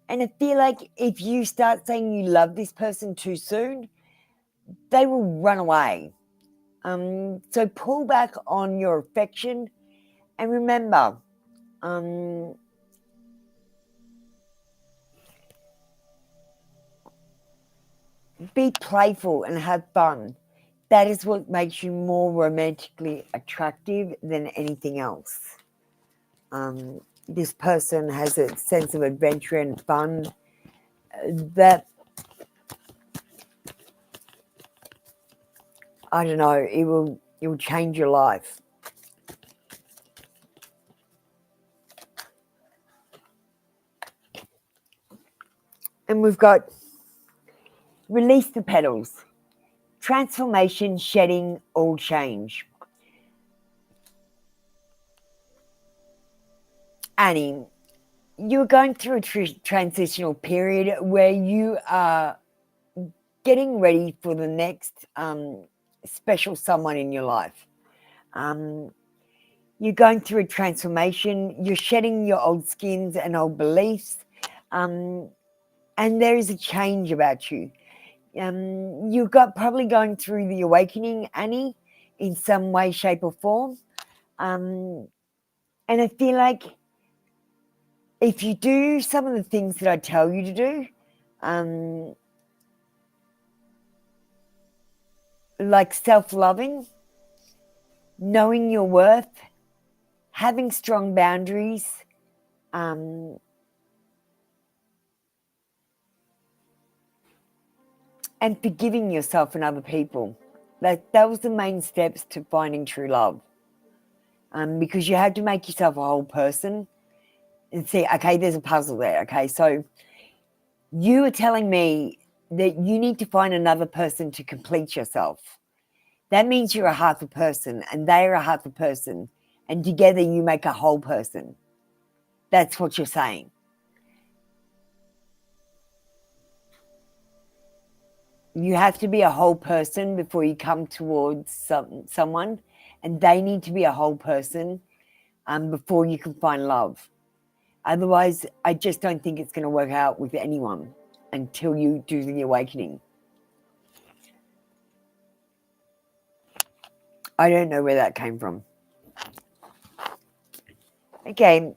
And I feel like if you start saying you love this person too soon, they will run away. So pull back on your affection and remember, be playful and have fun. That is what makes you more romantically attractive than anything else. This person has a sense of adventure and fun that, I don't know, it will change your life. And we've got release the petals. Transformation, shedding, all change. Annie, you're going through a transitional period where you are getting ready for the next special someone in your life. You're going through a transformation. You're shedding your old skins and old beliefs. And there is a change about you. You've got probably going through the awakening, Annie, in some way, shape, or form. And I feel like if you do some of the things that I tell you to do, like self-loving, knowing your worth, having strong boundaries, and forgiving yourself and other people. That was the main steps to finding true love. Because you have to make yourself a whole person and see, okay, there's a puzzle there. Okay, so you are telling me that you need to find another person to complete yourself. That means you're a half a person and they are a half a person, and together you make a whole person. That's what you're saying. You have to be a whole person before you come towards someone, and they need to be a whole person before you can find love. Otherwise, I just don't think it's going to work out with anyone until you do the awakening. I don't know where that came from. Okay.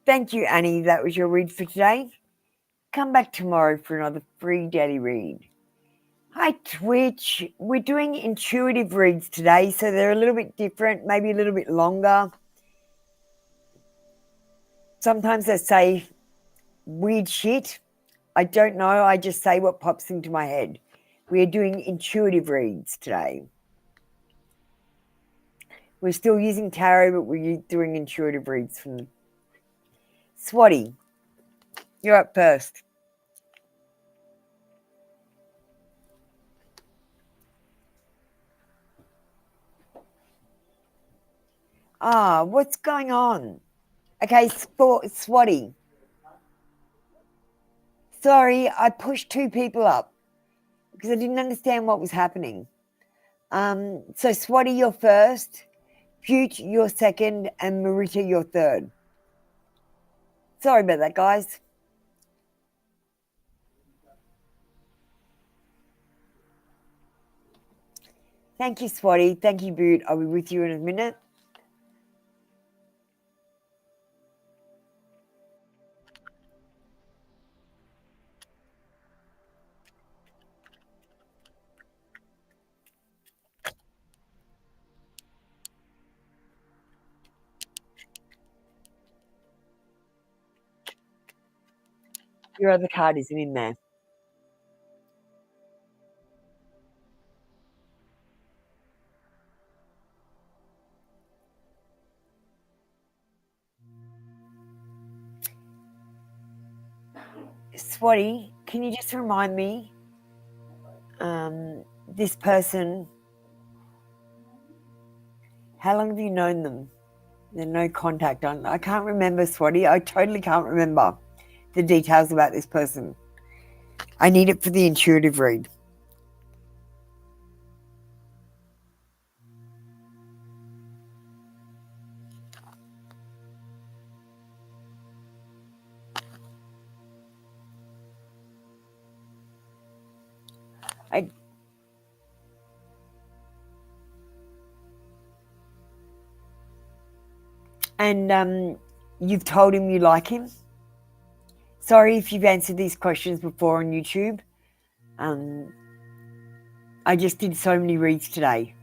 Thank you, Annie. That was your read for today. Come back tomorrow for another free daily read. Hi, Twitch. We're doing intuitive reads today, so they're a little bit different, maybe a little bit longer. Sometimes I say weird shit. I don't know. I just say what pops into my head. We are doing intuitive reads today. We're still using tarot, but we're doing intuitive reads from Swatty. You're up first. What's going on? Okay, Swatty. Sorry, I pushed two people up because I didn't understand what was happening. So Swatty, you're first, Fute, you're second, and Marita, you're third. Sorry about that, guys. Thank you, Swatty. Thank you, Boot. I'll be with you in a minute. Your other card isn't in there. Swatty, can you just remind me, this person, how long have you known them? There's no contact on. I can't remember, Swatty. I totally can't remember the details about this person. I need it for the intuitive read. And you've told him you like him? Sorry if you've answered these questions before on YouTube. I just did so many reads today,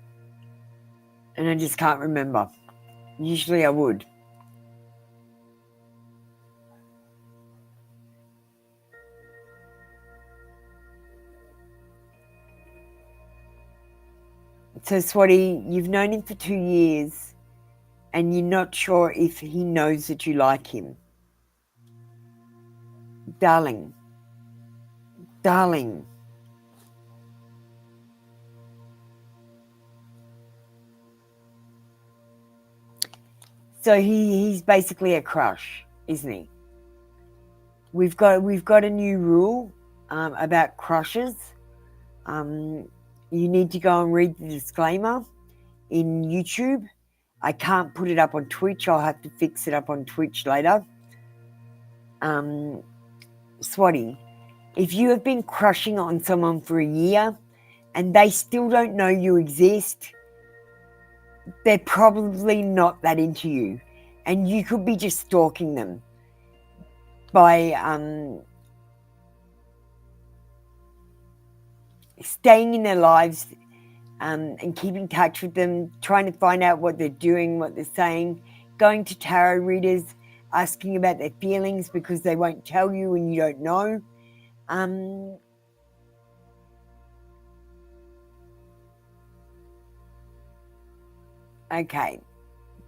and I just can't remember. Usually I would. So, Swatty, you've known him for 2 years, and you're not sure if he knows that you like him. Darling. So he's basically a crush, isn't he? We've got a new rule about crushes. You need to go and read the disclaimer in YouTube. I can't put it up on Twitch. I'll have to fix it up on Twitch later. Swati, if you have been crushing on someone for a year and they still don't know you exist, they're probably not that into you. And you could be just stalking them by staying in their lives and keeping in touch with them, trying to find out what they're doing, what they're saying, going to tarot readers, asking about their feelings because they won't tell you and you don't know. Okay.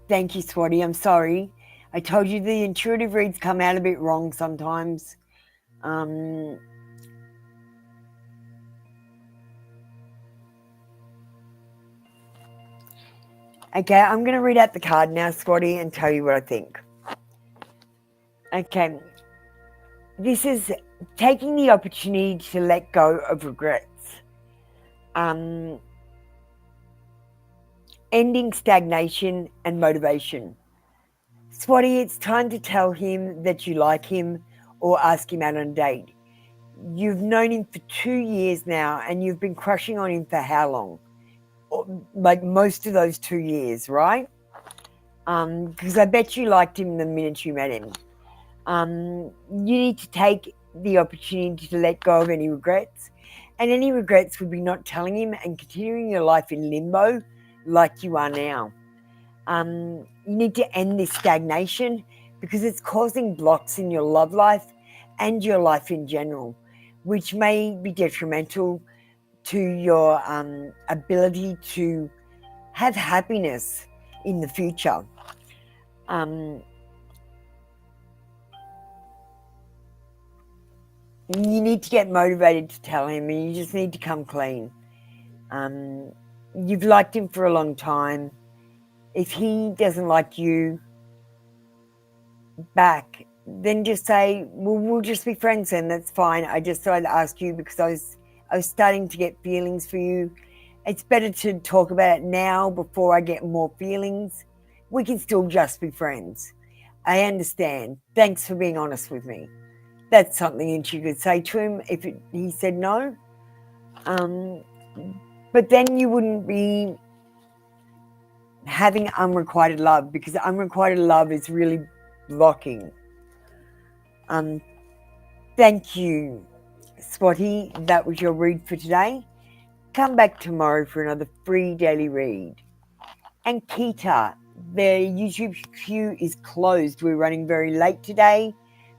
Thank you, Swati. I'm sorry. I told you the intuitive reads come out a bit wrong sometimes. Okay, I'm going to read out the card now, Swati, and tell you what I think. Okay. This is taking the opportunity to let go of regrets. Ending stagnation and motivation. Swati, it's time to tell him that you like him or ask him out on a date. You've known him for 2 years now and you've been crushing on him for how long? Like most of those 2 years, right? Because I bet you liked him the minute you met him. You need to take the opportunity to let go of any regrets. And any regrets would be not telling him and continuing your life in limbo like you are now. You need to end this stagnation because it's causing blocks in your love life and your life in general, which may be detrimental to your ability to have happiness in the future. You need to get motivated to tell him, and you just need to come clean. You've liked him for a long time. If he doesn't like you back, then just say, well, we'll just be friends then, that's fine. I just thought I'd ask you because I was starting to get feelings for you. It's better to talk about it now before I get more feelings. We can still just be friends. I understand. Thanks for being honest with me. That's something that you could say to him if he said no. But then you wouldn't be having unrequited love, because unrequited love is really blocking. Thank you, Swati. That was your read for today. Come back tomorrow for another free daily read. And Kita, the YouTube queue is closed. We're running very late today.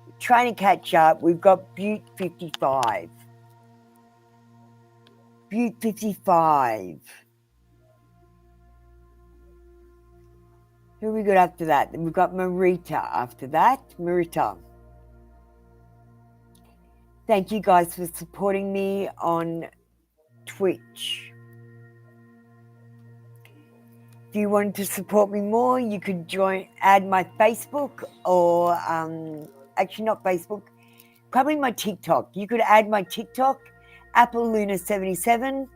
We're trying to catch up. We've got Butte 55. Butte 55. Who we got after that? Then we've got Marita after that. Marita. Thank you guys for supporting me on Twitch. If you wanted to support me more, you could add my Facebook or, actually not Facebook, probably my TikTok. You could add my TikTok, AppleLuna77,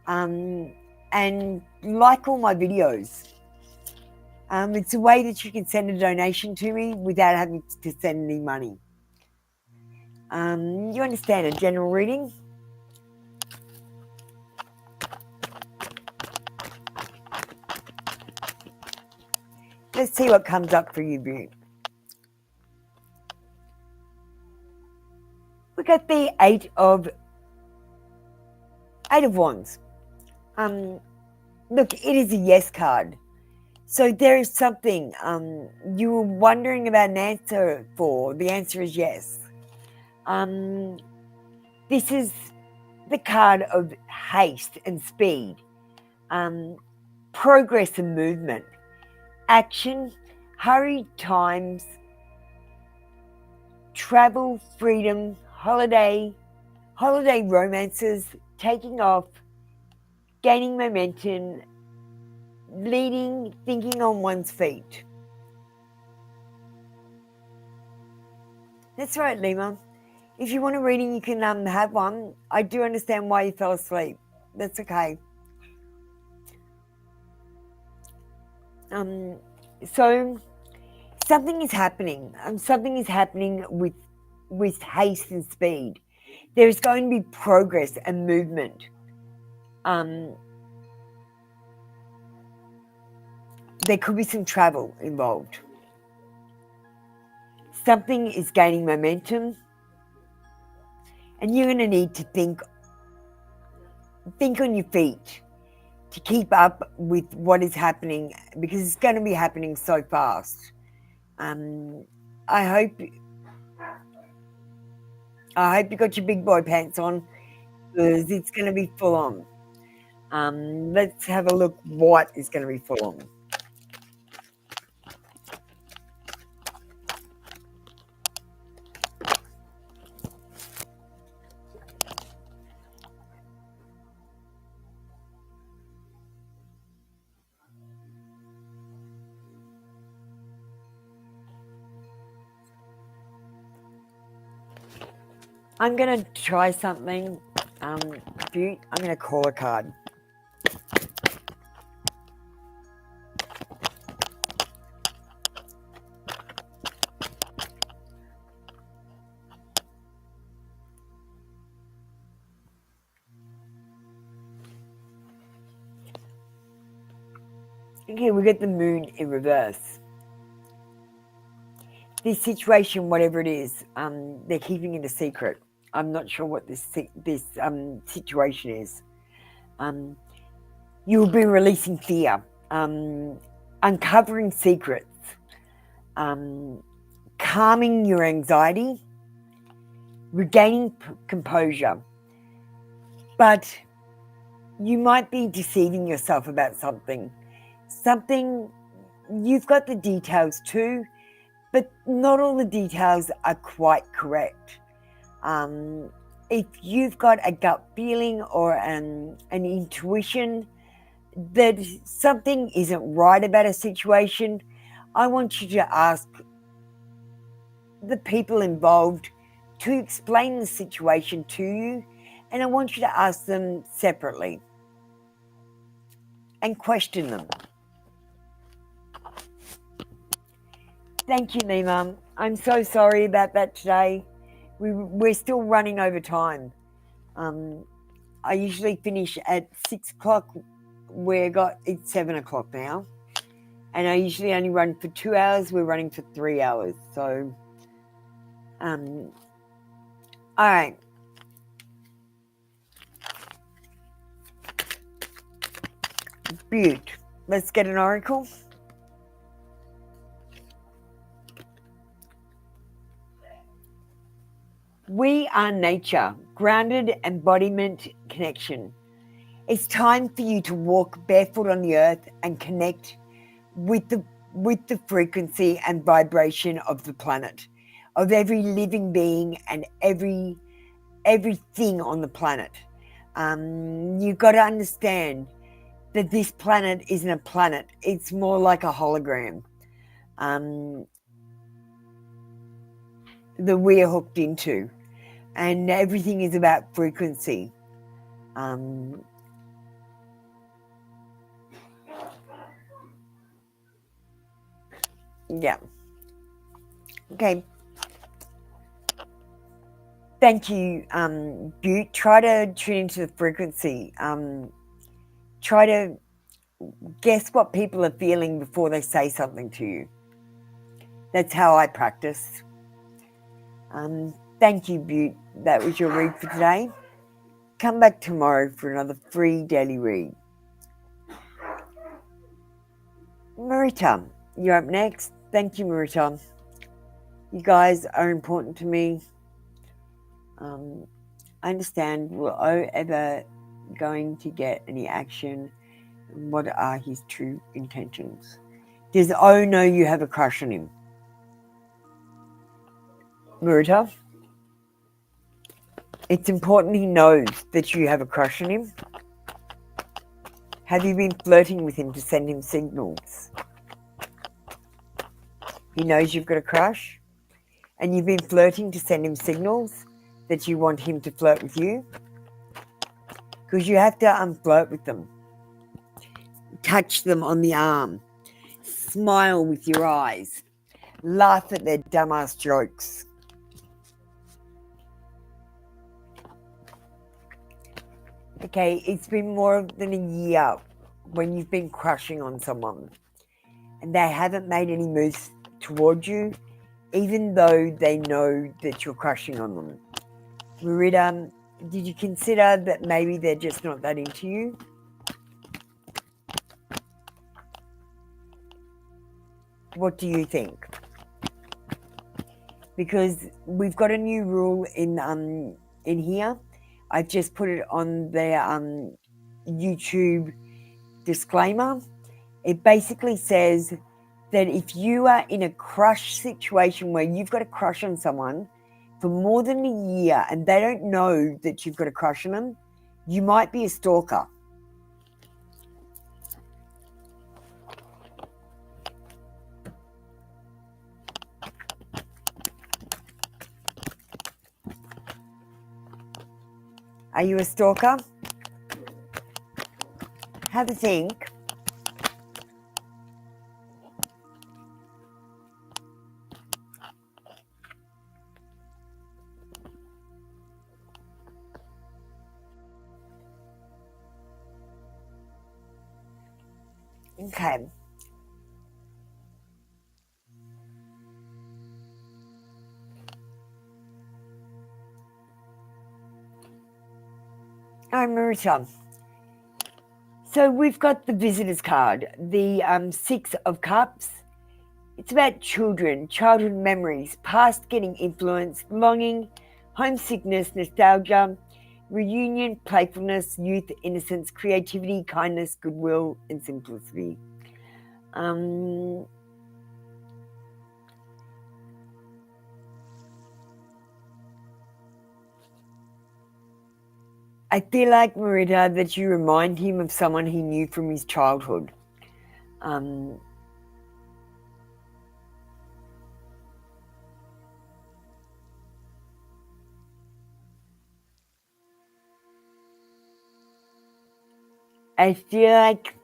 and like all my videos. It's a way that you can send a donation to me without having to send any money. You understand a general reading? Let's see what comes up for you, Butte. We got the Eight of Wands. Look, it is a yes card. So there is something you were wondering about an answer for. The answer is yes. This is the card of haste and speed, progress and movement, action, hurried times, travel, freedom, holiday romances, taking off, gaining momentum, leading, thinking on one's feet. That's right, Lima. If you want a reading, you can have one. I do understand why you fell asleep. That's okay. So something is happening. Something is happening with haste and speed. There is going to be progress and movement. There could be some travel involved. Something is gaining momentum, and you're going to need to think on your feet to keep up with what is happening, because it's going to be happening so fast. I hope you got your big boy pants on, because it's going to be full on. Let's have a look what is going to be full on. I'm going to try something. I'm going to call a card. Okay, we get the moon in reverse. This situation, whatever it is, they're keeping it a secret. I'm not sure what this situation is. You'll be releasing fear, uncovering secrets, calming your anxiety, regaining composure. But you might be deceiving yourself about something. You've got the details too, but not all the details are quite correct. If you've got a gut feeling or an intuition that something isn't right about a situation, I want you to ask the people involved to explain the situation to you, and I want you to ask them separately and question them. Thank you, Nima. I'm so sorry about that today. We're still running over time. I usually finish at 6 o'clock. It's 7 o'clock now. And I usually only run for 2 hours. We're running for 3 hours. So, all right. Beaut. Let's get an oracle. We are nature, grounded embodiment connection. It's time for you to walk barefoot on the earth and connect with the frequency and vibration of the planet, of every living being and everything on the planet. You've got to understand that this planet isn't a planet. It's more like a hologram that we're hooked into. And everything is about frequency. Yeah. Okay. Thank you, Butte. Try to tune into the frequency. Try to guess what people are feeling before they say something to you. That's how I practice. Thank you, Butte. That was your read for today. Come back tomorrow for another free daily read. Marita, you're up next. Thank you, Marita. You guys are important to me. I understand, will O ever going to get any action? What are his true intentions? Does O know you have a crush on him? Marita? It's important he knows that you have a crush on him. Have you been flirting with him to send him signals? He knows you've got a crush. and you've been flirting to send him signals that you want him to flirt with you, because you have to flirt with them. Touch them on the arm. Smile with your eyes. Laugh at their dumbass jokes. Okay, it's been more than a year when you've been crushing on someone and they haven't made any moves towards you, even though they know that you're crushing on them. Marita, did you consider that maybe they're just not that into you? What do you think? Because we've got a new rule in here. I've just put it on the YouTube disclaimer. It basically says that if you are in a crush situation where you've got a crush on someone for more than a year and they don't know that you've got a crush on them, you might be a stalker. Are you a stalker? Have a think. Okay. I'm Marita. So we've got the visitor's card, the 6 of Cups. It's about children, childhood memories, past getting influenced, longing, homesickness, nostalgia, reunion, playfulness, youth, innocence, creativity, kindness, goodwill, and simplicity. I feel like, Marita, that you remind him of someone he knew from his childhood. I feel like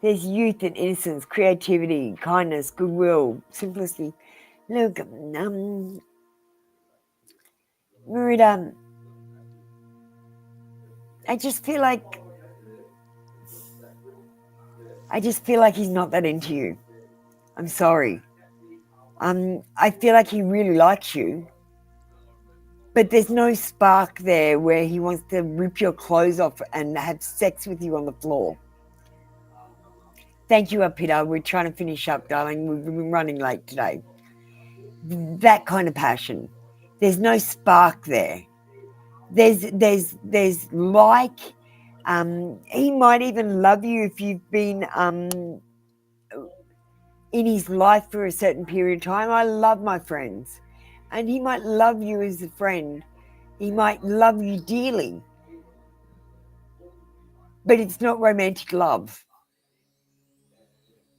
there's youth and innocence, creativity, kindness, goodwill, simplicity. Look, Marita, I just feel like he's not that into you. I'm sorry. I feel like he really likes you, but there's no spark there where he wants to rip your clothes off and have sex with you on the floor. Thank you, Peter. We're trying to finish up, darling. We've been running late today. That kind of passion. There's no spark there. There's like, he might even love you if you've been in his life for a certain period of time. I love my friends, and he might love you as a friend. He might love you dearly, but it's not romantic love.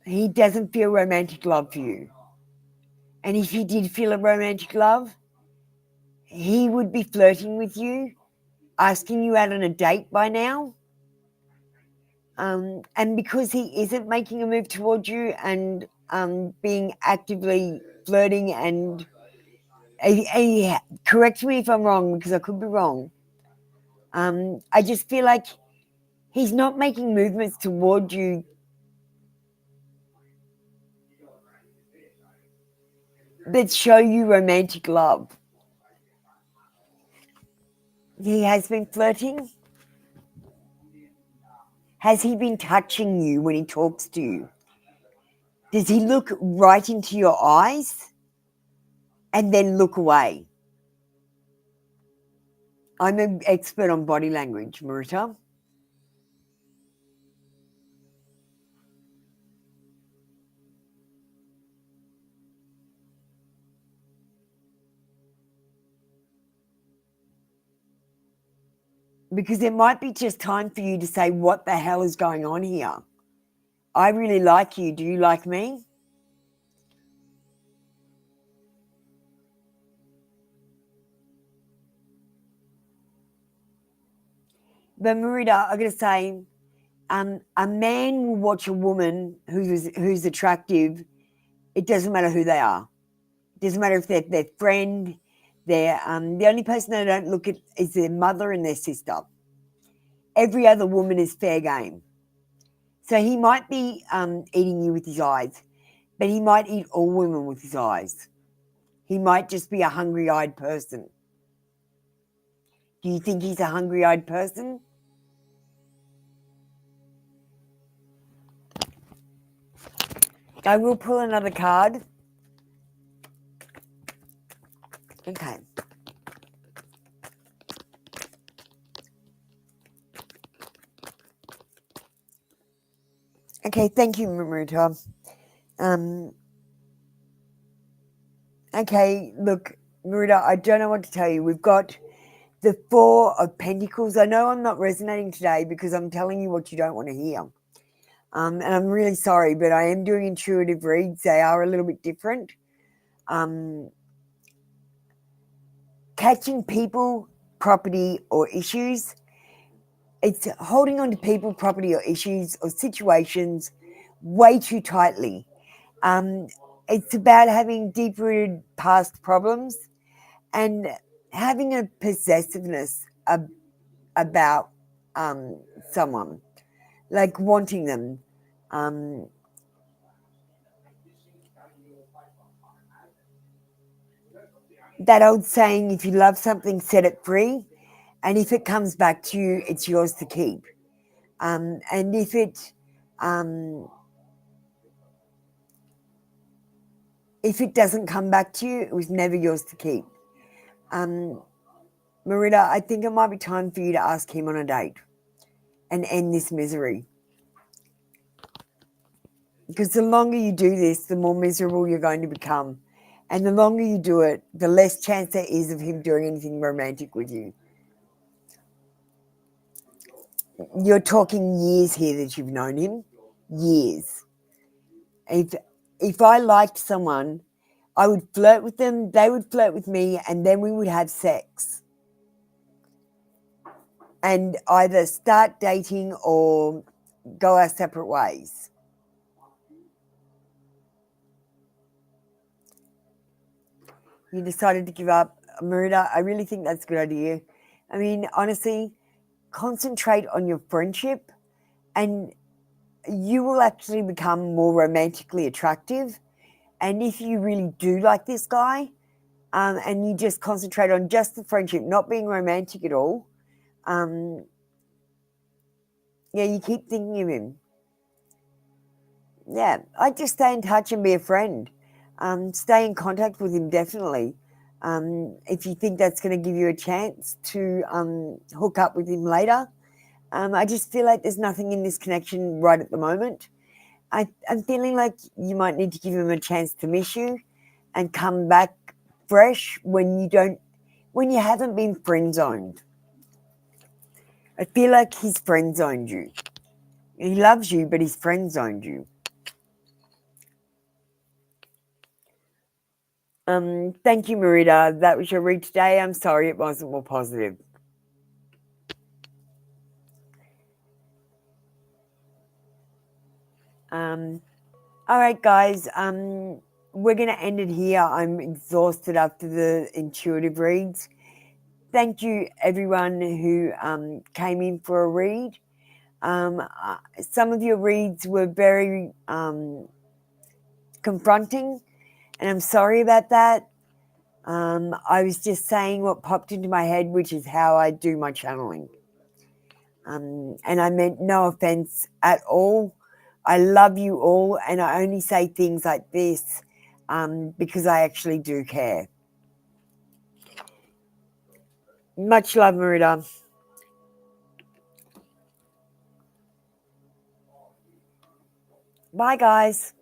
He doesn't feel romantic love for you. And if he did feel a romantic love, he would be flirting with you, asking you out on a date by now. And because he isn't making a move towards you and being actively flirting and correct me if I'm wrong, because I could be wrong. I just feel like he's not making movements toward you that show you romantic love. He has been flirting. Has he been touching you when he talks to you? Does he look right into your eyes and then look away? I'm an expert on body language, Marita. because it might be just time for you to say, what the hell is going on here? I really like you. Do you like me? But Marita, I got to say, a man will watch a woman who's attractive. It doesn't matter who they are. It doesn't matter if they're their friend. They're the only person they don't look at is their mother and their sister. Every other woman is fair game. So he might be eating you with his eyes, but he might eat all women with his eyes. He might just be a hungry-eyed person. Do you think he's a hungry-eyed person? I will pull another card. Okay. Okay, thank you, Marita. Okay, look, Marita, I don't know what to tell you. We've got the Four of Pentacles. I know I'm not resonating today because I'm telling you what you don't want to hear. And I'm really sorry, but I am doing intuitive reads. They are a little bit different. Catching people, property, or issues. It's holding on to people, property, or issues or situations way too tightly. It's about having deep-rooted past problems and having a possessiveness about someone, like wanting them. That old saying, if you love something, set it free. And if it comes back to you, it's yours to keep. And if it doesn't come back to you, it was never yours to keep. Marita, I think it might be time for you to ask him on a date and end this misery. Because the longer you do this, the more miserable you're going to become. And the longer you do it, the less chance there is of him doing anything romantic with you. You're talking years here that you've known him. Years. If I liked someone, I would flirt with them, they would flirt with me, and then we would have sex. And either start dating or go our separate ways. You decided to give up. Marita, I really think that's a good idea. I mean, honestly, concentrate on your friendship and you will actually become more romantically attractive. And if you really do like this guy, and you just concentrate on just the friendship, not being romantic at all, yeah, you keep thinking of him. Yeah, I'd just stay in touch and be a friend. Stay in contact with him, definitely. If you think that's going to give you a chance to hook up with him later. I just feel like there's nothing in this connection right at the moment. I'm feeling like you might need to give him a chance to miss you and come back fresh when you haven't been friend zoned. I feel like he's friend zoned you. He loves you, but he's friend zoned you. Thank you, Marita. That was your read today. I'm sorry it wasn't more positive. All right, guys. We're going to end it here. I'm exhausted after the intuitive reads. Thank you, everyone who came in for a read. Some of your reads were very confronting, and I'm sorry about that. I was just saying what popped into my head, which is how I do my channeling. And I meant no offense at all. I love you all, and I only say things like this because I actually do care. Much love, Marita. Bye, guys.